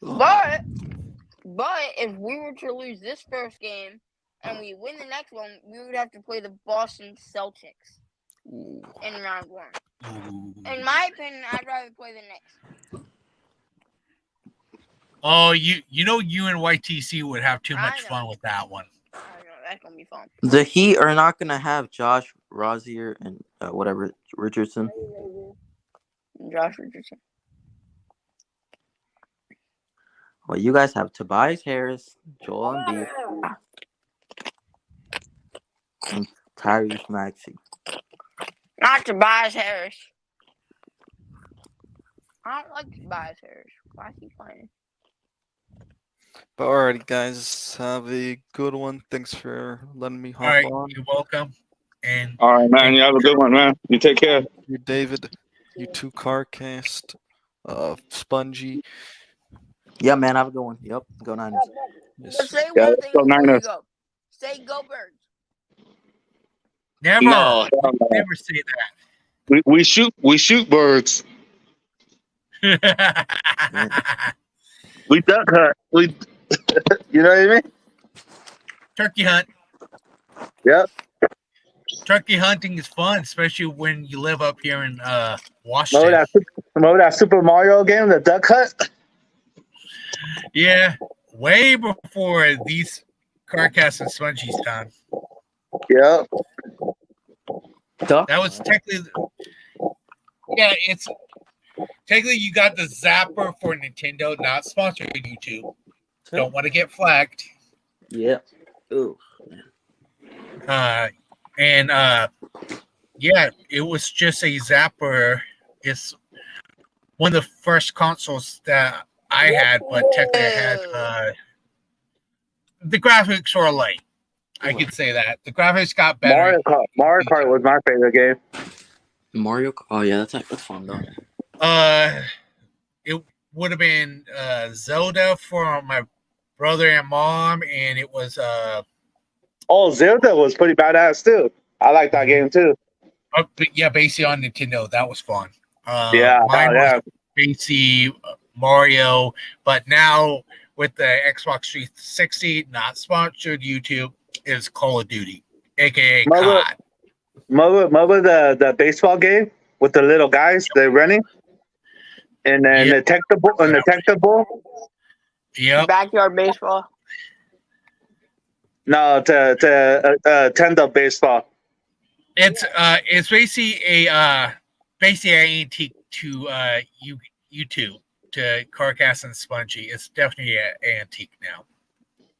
But if we were to lose this first game and we win the next one, we would have to play the Boston Celtics ooh. in round one. Ooh. In my opinion, I'd rather play the Knicks. Oh, you and YTC would have too I much know. fun with that one. I don't know, that's gonna be fun. The Heat are not gonna have Josh Rozier and Richardson. Josh Richardson. Well, you guys have Tobias Harris, Joel Embiid, and Tyrese Maxey. Not Tobias Harris. I don't like Tobias Harris. Why is he playing? But alrighty, guys, have a good one. Thanks for letting me hop All right, on. you're welcome. And All right, man. You have a good one, man. You take care. You, David. You two, Carcast. Spongy. Yeah, man, have a good one. Yep, go Niners. Yes. But say Yeah, one let's thing go before you Niners. go. Say go Birds. never, No, never say we shoot birds. that. We duck hunt. We, you know what I mean? Turkey hunt. Yep. Turkey hunting is fun, especially when you live up here in Washington. Remember that Super Mario game, the duck hunt? Yeah, way before these Carcass and Spongy's time. Yep. Duck. That was technically, yeah, it's technically you got the Zapper for Nintendo, not sponsored by YouTube. Don't want to get flagged. Yeah. Ooh. And yeah, it was just a Zapper. It's one of the first consoles that I had, but technically I had the graphics were light. I could say that. The graphics got better. Mario Kart was my favorite game. Mario. Oh yeah, that's fun though. It would have been Zelda for my brother and mom, and it was Oh, Zelda was pretty badass too. I like that game too. but yeah, basically on Nintendo. That was fun. Yeah, mine yeah. was basically Mario, but now with the Xbox 360, not sponsored YouTube, is Call of Duty, aka COD. Remember the baseball game with the little guys they're running, and then Yep. the ball. Yep. Backyard baseball. No, to Tendo baseball. It's basically an antique to YouTube to Carcass and Spongy. It's definitely an antique now.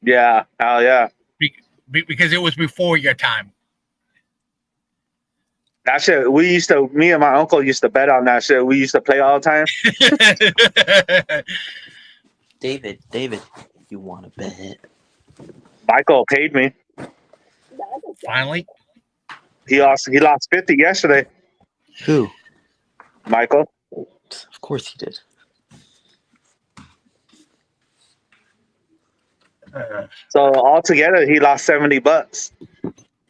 Yeah, hell yeah. Because it was before your time. That shit, me and my uncle used to bet on that shit. We used to play all the time. David, you want to bet? Michael paid me. Finally. He lost 50 yesterday. Who? Michael. Of course he did. So altogether, he lost $70.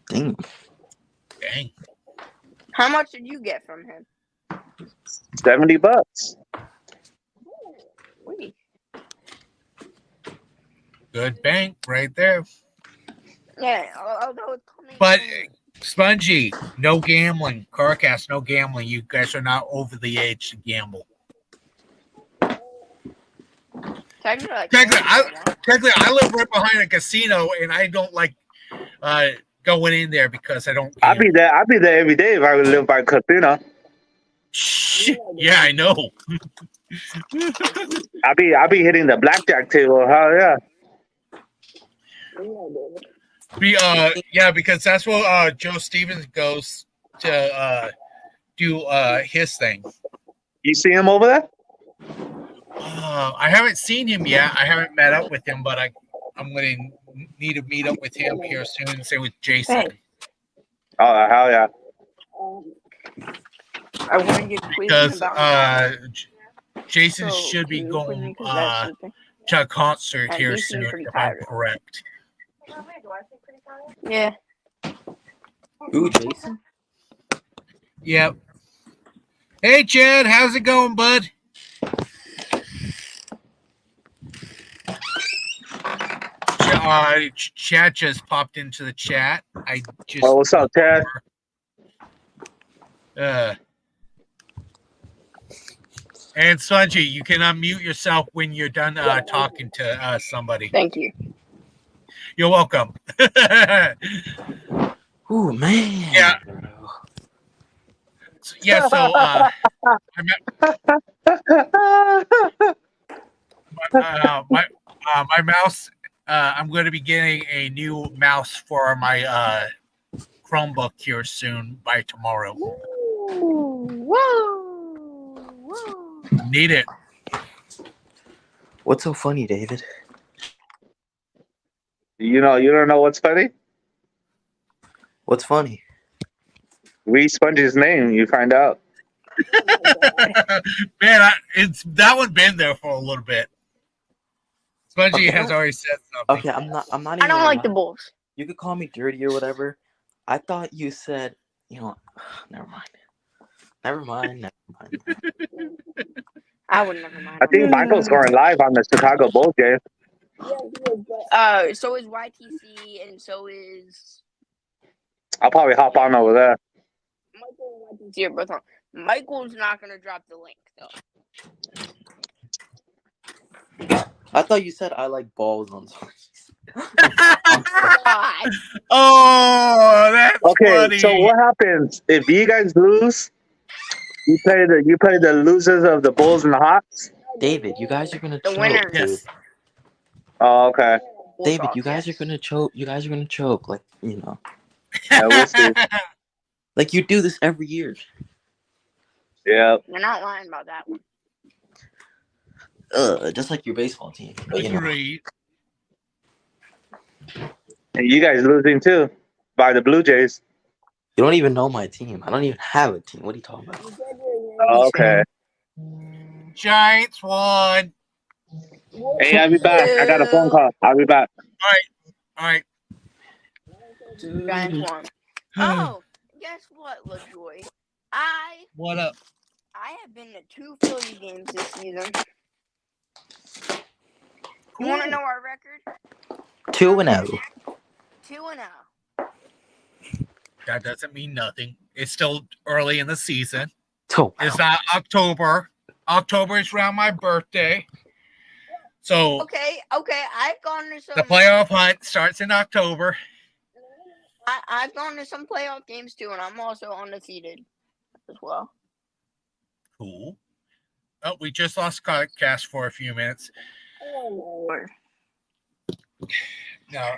Dang. Dang. How much did you get from him? $70. Wait. Good bank right there. Yeah, although it's coming. But Spongy, no gambling. Carcass, no gambling. You guys are not over the age to gamble. Technically, I live right behind a casino, and I don't like going in there because I don't. I'd be there every day if I would live by a casino. Yeah, I know. I'd be hitting the blackjack table. Hell yeah. Yeah, because that's what Joe Stevens goes to do his thing. You see him over there? I haven't seen him yet. I haven't met up with him, but I'm going to need to meet up with him here soon. Say with Jason. Hey. Oh hell yeah! I want to get quizzed Because about Jason So, should be can you going quiz me 'cause that's something? to a concert And here he seems soon, pretty if I'm tired. correct. Yeah. Ooh, Jason. Yep. Hey, Chad, how's it going, bud? Chad just popped into the chat. I just. Oh, what's up, Chad? And Sanji, you can unmute yourself when you're done talking to somebody. Thank you. You're welcome. Ooh, man. Yeah. Yeah, so my mouse, I'm going to be getting a new mouse for my Chromebook here soon by tomorrow. Woo! Need it. What's so funny, David? You don't know what's funny? What's funny? Read Sponge's name, you find out. Man, it's that one been there for a little bit. Spongy has already said something. Okay, I'm not I even don't gonna like the lie. Bulls. You could call me dirty or whatever. I thought you said, never mind. I would never mind. I think Michael's going live on the Chicago Bulls game. So is YTC, and so is I'll probably hop on over there. Michael and YTC are both on. Michael's not gonna drop the link though. I thought you said I like balls on songs. God. Oh, that's Okay, funny. so what happens if you guys lose? You play the losers of the Bulls and the Hawks. David, you guys are gonna The choke. winner. Dude. Yes. Oh, okay. David, you guys are gonna choke. You guys are gonna choke. Like, Yeah, we'll see. like you do this every year. Yeah. You're not lying about that one. Just like your baseball team. But, Agreed. And you guys losing too by the Blue Jays. you don't even know my team. I don't even have a team. What are you talking about? Oh, okay. Giants won. Hey, I'll be back. I got a phone call. I'll be back. All right. Giants won. Oh, guess what, LaJoy? What up? I have been to 2 Philly games this season. You want to know our record? 2-0. 2-0. That doesn't mean nothing. It's still early in the season. Oh, It's not October. October is around my birthday. So Okay. I've gone to some. the playoff hunt starts in October. I've gone to some playoff games too, and I'm also undefeated as well. Cool. Oh, we just lost Cast for a few minutes. Lord. No,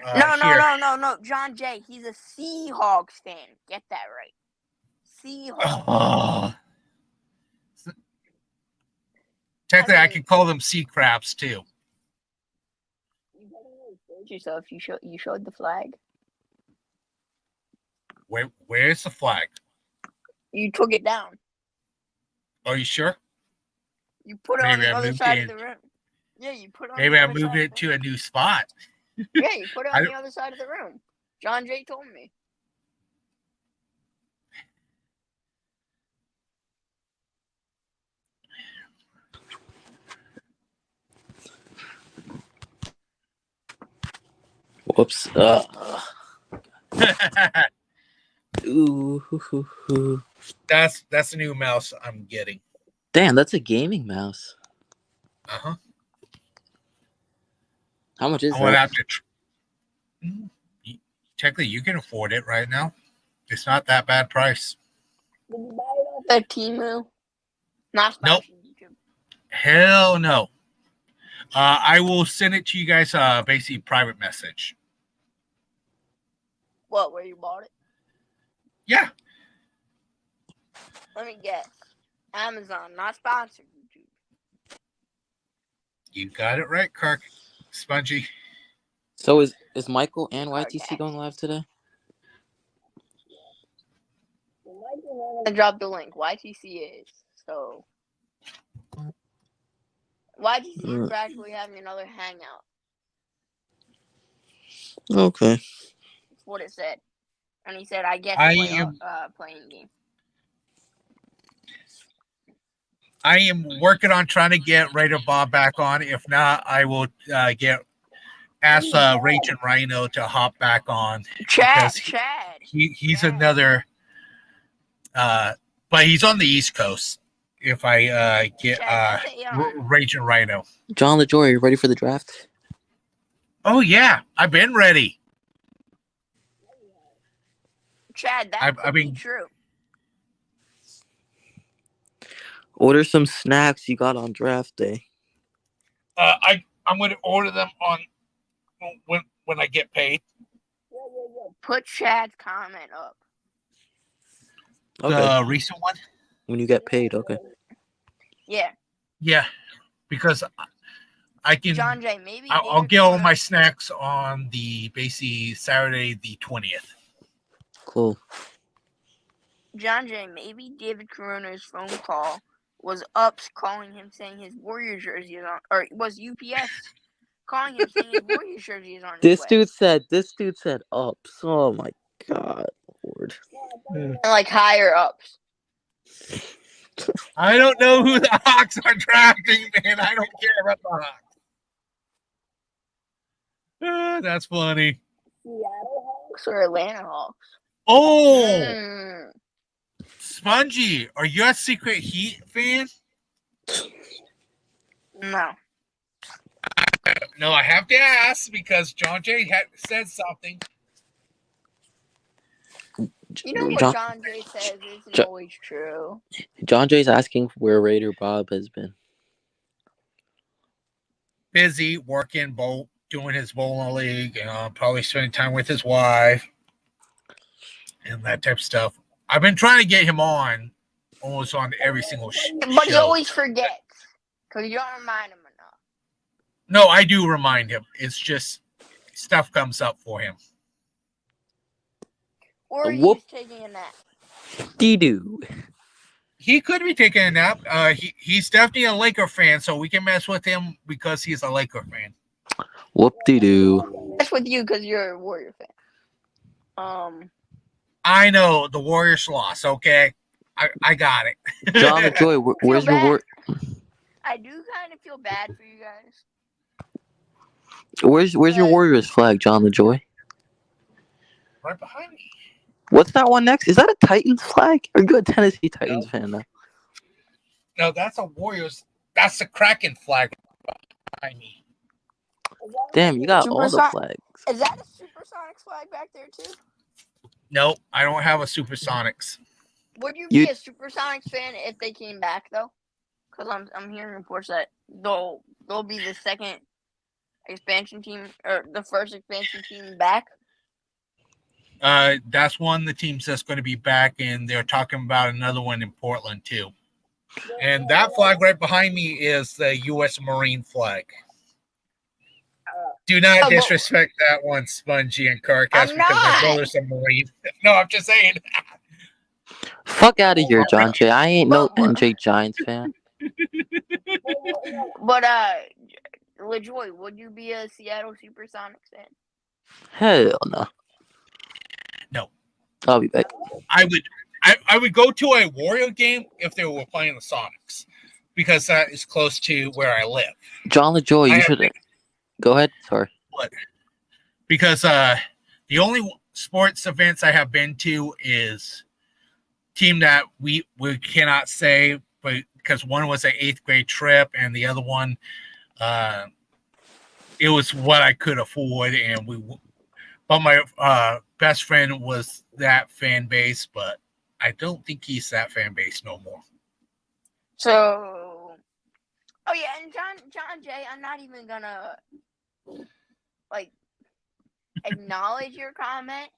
No. John Jay, he's a Seahawks fan. Get that right. Seahawks. Oh. Technically, I can call them sea crabs too. You better know yourself. You showed the flag. Where's the flag? You took it down. Are you sure? You put it on the other side of the room. Yeah, you put it on Maybe the I other moved side it to a new spot. Yeah, you put it on the other side of the room. John Jay told me. whoops. Ooh. That's the new mouse I'm getting. Damn, that's a gaming mouse. Uh-huh. How much is I'm gonna that? have to technically you can afford it right now. It's not that bad price. Did you buy it off that Temu? Not Nope. YouTube. Hell no. I will send it to you guys basically private message. What, where you bought it? Yeah. Let me guess. Amazon, not sponsored YouTube. You got it right, Kirk. Spongy. So is Michael and YTC Okay. going live today? I dropped the link. YTC is. So YTC is practically having another hangout. Okay. That's what it said. And he said, I get I to play am- playing game. I am working on trying to get Raider Bob back on. If not, I will ask Rage and Rhino to hop back on. Chad. He's another but he's on the East Coast. If I get Rage and Rhino. John LaJoy, are you ready for the draft? Oh yeah, I've been ready. Chad, that I could be mean- true. Order some snacks you got on draft day. I'm going to order them on when I get paid. Put Chad's comment up. Okay. The recent one. When you get paid, okay. Yeah. Yeah, because I can. John Jay, maybe I'll David get all my Carunas- snacks on the basically Saturday the 20th. Cool. John Jay, maybe David Corona's phone call was Ups calling him saying his Warrior jersey is on, or it was UPS calling him saying his Warrior jersey is on his This way. dude said ups. Oh my god, Lord. And like higher ups. I don't know who the Hawks are drafting, man. I don't care about the Hawks. That's funny. Seattle Hawks or Atlanta Hawks? Oh, Spongy, are you a secret Heat fan? No. No, I have to ask because John Jay had said something. You know what John Jay says isn't always true. John Jay's asking where Raider Bob has been. Busy working, doing his bowling league, probably spending time with his wife and that type of stuff. I've been trying to get him on, almost on every single show. But he always forgets because you don't remind him enough. No, I do remind him. It's just stuff comes up for him. Or he's taking a nap. Dee-doo. He could be taking a nap. He's definitely a Laker fan, so we can mess with him because he's a Laker fan. Whoop-dee-doo. That's with you because you're a Warrior fan. I know the Warriors lost. Okay, I got it. John LaJoy, where's your Warriors? I do kind of feel bad for you guys. Where's your Warriors flag, John LaJoy? Right behind me. What's that one next? Is that a Titans flag? Are you a Tennessee Titans fan now? No, that's a Warriors. That's the Kraken flag behind me. Damn, you got all the flags. Is that a Supersonics flag back there too? No, I don't have a Supersonics. Would you be a Supersonics fan if they came back though? Because I'm hearing reports that they'll be the second expansion team or the first expansion team back. That's one of the teams that's going to be back, and they're talking about another one in Portland too. And that flag right behind me is the U.S. Marine flag. Do not disrespect that one, Spongy and Carcass, because my brother's a Marine. No, I'm just saying. Fuck out of here, John Jay. I ain't no NJ Giants fan. But LaJoy, would you be a Seattle Supersonics fan? Hell no. No. I'll be back. I would go to a Warrior game if they were playing the Sonics, because that is close to where I live. John LaJoy, you should go ahead. Sorry. What? Because the only sports events I have been to is team that we cannot say, but because one was an 8th grade trip and the other one, it was what I could afford, and but my best friend was that fan base, but I don't think he's that fan base no more. So, oh yeah, and John Jay, I'm not even gonna acknowledge your comment.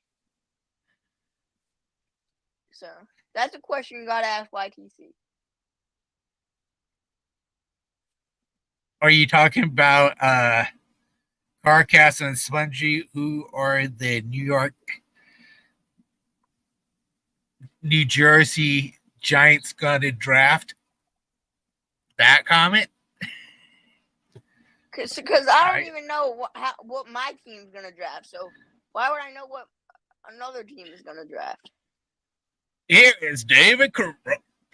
So that's a question you gotta ask YTC. Are you talking about Carcass and Spongy, who are the New Jersey Giants gonna draft? That comment? Because I don't even know what my team's gonna draft. So why would I know what another team is gonna draft? Here is David.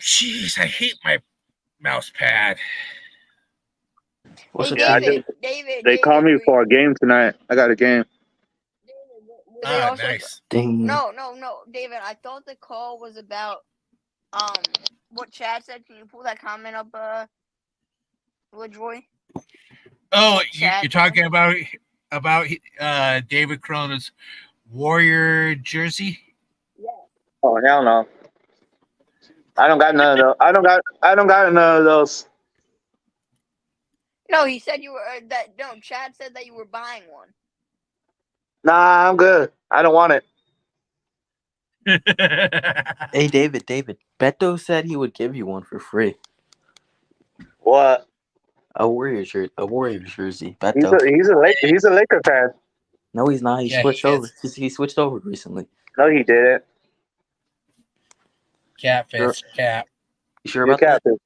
Jeez, I hate my mouse pad. David, they called me for a game tonight. I got a game. Nice. No, David. I thought the call was about what Chad said. Can you pull that comment up, LaJoy? Oh, you're talking about David Corona's Warrior jersey? Oh hell no! I don't got none of those. I don't got none of those. No, he said you were No, Chad said that you were buying one. Nah, I'm good. I don't want it. Hey, David. Beto said he would give you one for free. What? A Warriors jersey. He's Beto. a Laker fan. No, he's not. He Yeah, switched he over. is. He switched over recently. No, he didn't. Catfish, cap. You sure You're about that? captain.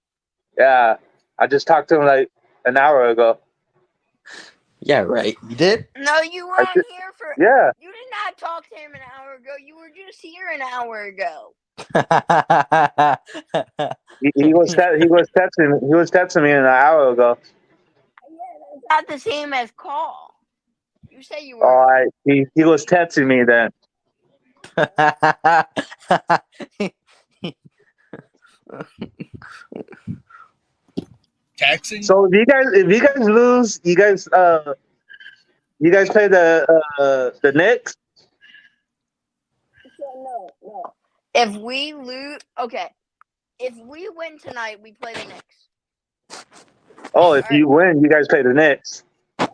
Yeah, I just talked to him like an hour ago. Yeah, right. You did? No, you were I on did- here for. Yeah. You did not talk to him an hour ago. You were just here an hour ago. He was texting me an hour ago. Not the same as call. You say you were. All right. He was texting me then. Taxing? So if you guys lose, you guys play the Knicks? No. If we lose, okay. If we win tonight, we play the Knicks. Oh, if you win, you guys play the Knicks. If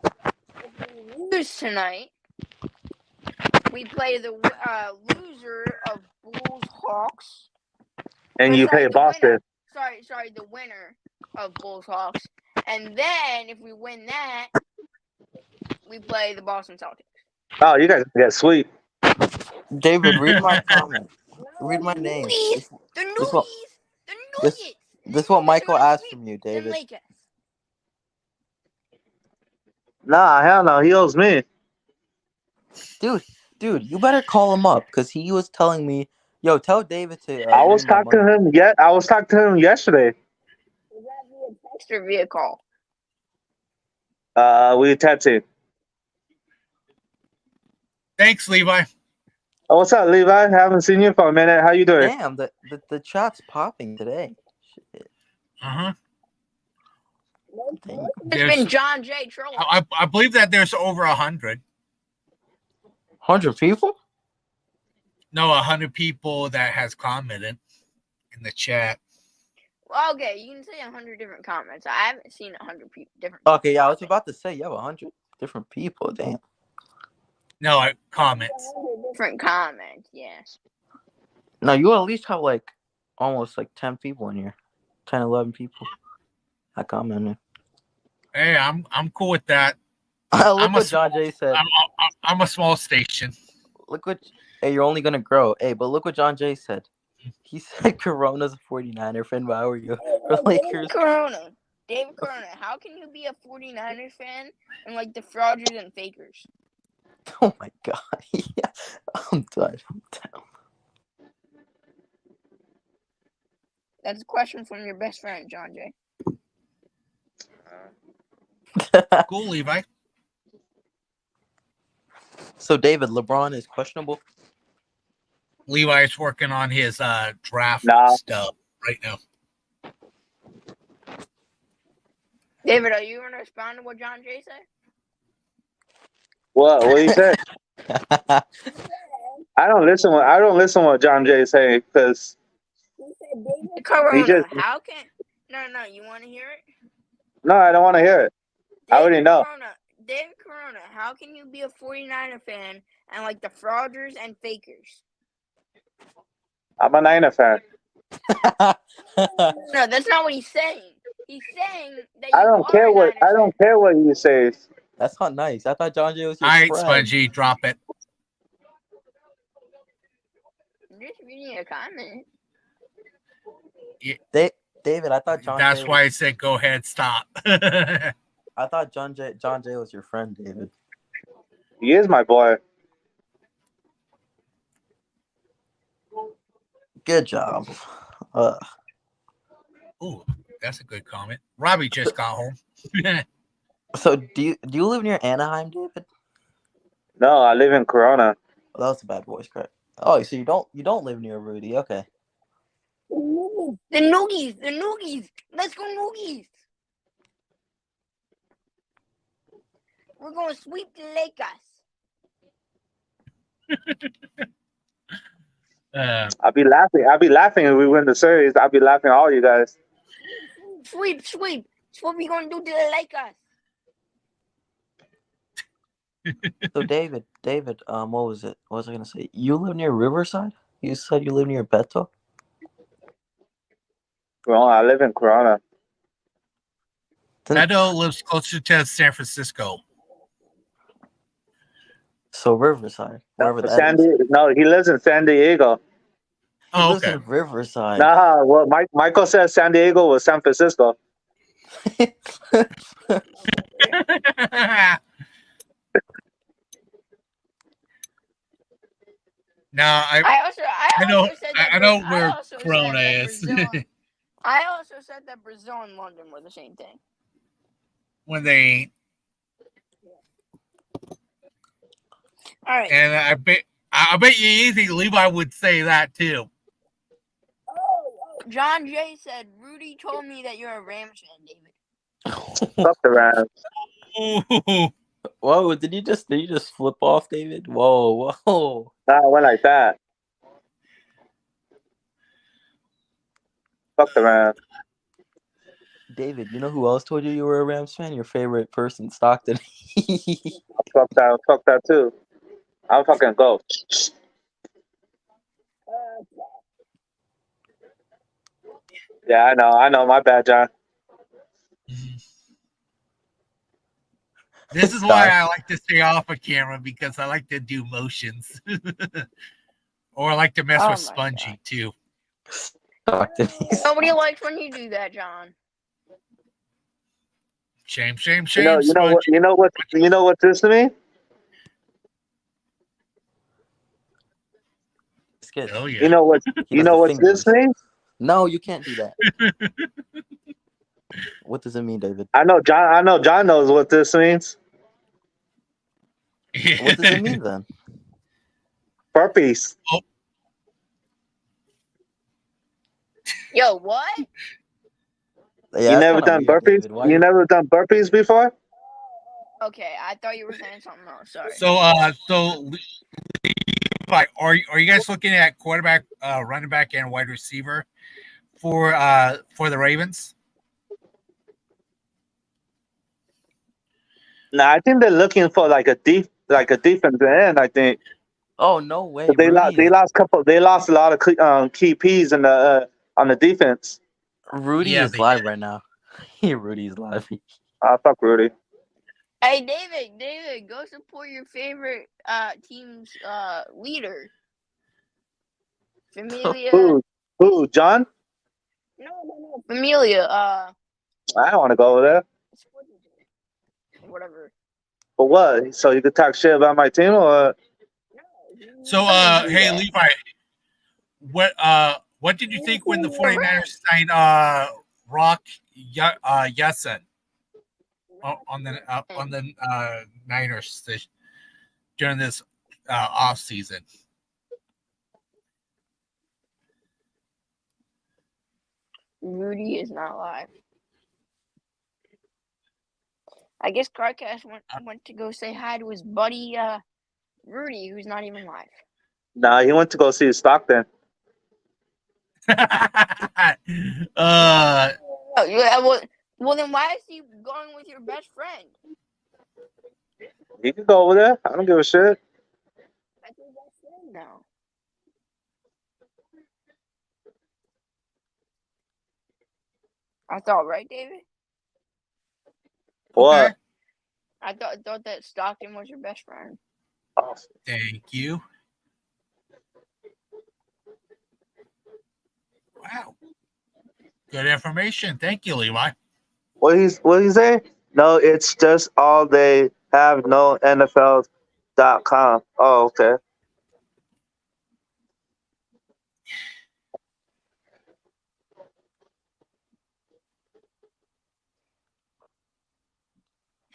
we lose tonight, we play the loser of Bulls Hawks. And you play Boston. Sorry, the winner of Bulls Hawks. And then if we win that, we play the Boston Celtics. Oh, you guys get sweet. David, read my comment. Read my name. The Nuggets. This is what Michael asked from you, David. Nah, hell no. He owes me. Dude, you better call him up because he was telling me, yo, tell David to. I was talking to him. I was talking to him yesterday. Was that via text or via call? We texted. Thanks, Levi. Oh, what's up, Levi? Haven't seen you for a minute. How you doing? Damn, the chat's popping today. Shit. Uh-huh. It's been John J. trolling. I believe that there's over 100. 100 people? No, 100 people that has commented in the chat. Well, okay, you can say 100 different comments. I haven't seen 100 different. Okay, yeah, I was about to say you have 100 different people. Damn. No, comments. Different comments, yes. No, you at least have like almost like 10 people in here. 10, 11 people. I commented. Hey, I'm cool with that. Look what John Jay said. I'm a small station. Look what. Hey, you're only gonna grow. Hey, but look what John Jay said. He said Corona's a 49er fan. Why were you Lakers? David Corona, how can you be a 49ers fan and like the fraudsters and fakers? Oh my god. Yeah. I'm done. That's a question from your best friend, John Jay. Cool, Levi. So, David, LeBron is questionable? Levi's working on his draft stuff right now. David, are you going to respond to what John Jay said? What do you say? I don't listen what John Jay is saying because Corona, how can no, you want to hear it? No, I don't want to hear it. I already know. David Corona, how can you be a 49er fan and like the fraudsters and fakers? I'm a Niner fan. No, that's not what he's saying. He's saying that I don't care what he says. That's not nice. I thought John Jay was your friend. friend. All right, Spongy, drop it. I'm just reading a comment. Yeah. David, I thought John That's Jay why I said go ahead, stop. I thought John Jay was your friend, David. He is my boy. Good job. Ooh, that's a good comment. Robbie just got home. So do you live near Anaheim, David? No, I live in Corona. Oh, that was a bad voice crack. Oh, so you don't live near Rudy? Okay. The Noogies. Let's go Noogies. We're gonna sweep the Lakers. I'll be laughing if we win the series. I'll be laughing at all you guys. Sweep. That's what we gonna do to the Lakers. So David, what was it? What was I gonna say? You live near Riverside? You said you live near Beto? Corona. I live in Corona. Edo lives closer to San Francisco. So Riverside, wherever that San is. No, he lives in San Diego. He Oh, lives okay. in Riverside. Nah, well, Michael said San Diego was San Francisco. No, I know where Corona is. I also said that Brazil and London were the same thing. When they All right. And I bet you anything Levi would say that too. John Jay said, Rudy told me that you're a Rams fan, David. Fuck the Rams. Ooh. Whoa, did you just flip off, David? Whoa. Nah, I went like that. Fuck the Rams. David, you know who else told you were a Rams fan? Your favorite person, Stockton. Fuck that too. I'll fucking go. Yeah, I know. My bad, John. This is why I like to stay off of camera, because I like to do motions. Or I like to mess with Spongy too. Nobody likes when you do that, John. Shame. You know what this to me? Oh yeah. You know what this means? No, you can't do that. What does it mean, David? I know John knows what this means. What does it mean then? Burpees. Oh. Yo, what? Yeah, you never done weird, burpees? David. You never done burpees before? Okay, I thought you were saying something else. Sorry. So Levi, are you guys looking at quarterback, running back, and wide receiver for the Ravens? Nah, I think they're looking for like a defensive end. I think. Oh no way! They lost a lot of key P's in the on the defense. Rudy is live right now. Rudy's live. Fuck Rudy. Hey, David, go support your favorite team's leader. Familia. Who? John? No. Familia. I don't want to go over there. Whatever. For what? So you could talk shit about my team, or? So, hey Levi, what did you think when the 49ers signed Rock Ya-Sin on the Niners during this off season? Rudy is not live. I guess Carcass went to go say hi to his buddy Rudy, who's not even live. Nah, he went to go see Stockton. Oh, yeah, well, then why is he going with your best friend? He can go over there. I don't give a shit. That's your best friend now. I thought, right, David? What? Okay. I thought that Stockton was your best friend. Oh. Thank you. Wow. Good information. Thank you, Levi. What he say? No, it's just all they have. No NFL.com. Oh, okay.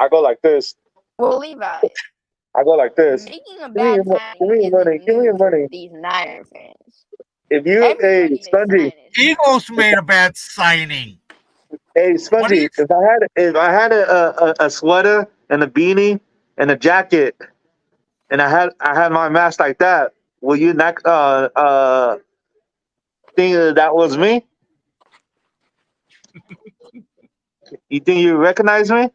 I go like this. Well, Levi. I go like this. Making a bad Give me your money. Give me your money. These Niner fans. If you, hey, Spongy. Eagles made a bad signing. Hey, Spongy. If I had a sweater and a beanie and a jacket, and I had my mask like that, will you not think that was me? You think you recognize me?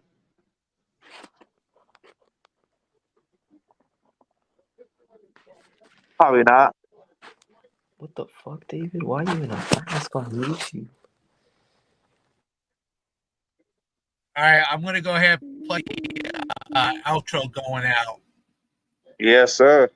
Probably not. What the fuck, David? Why are you in a mask on YouTube? All right, I'm gonna go ahead and play outro going out. Yes, sir.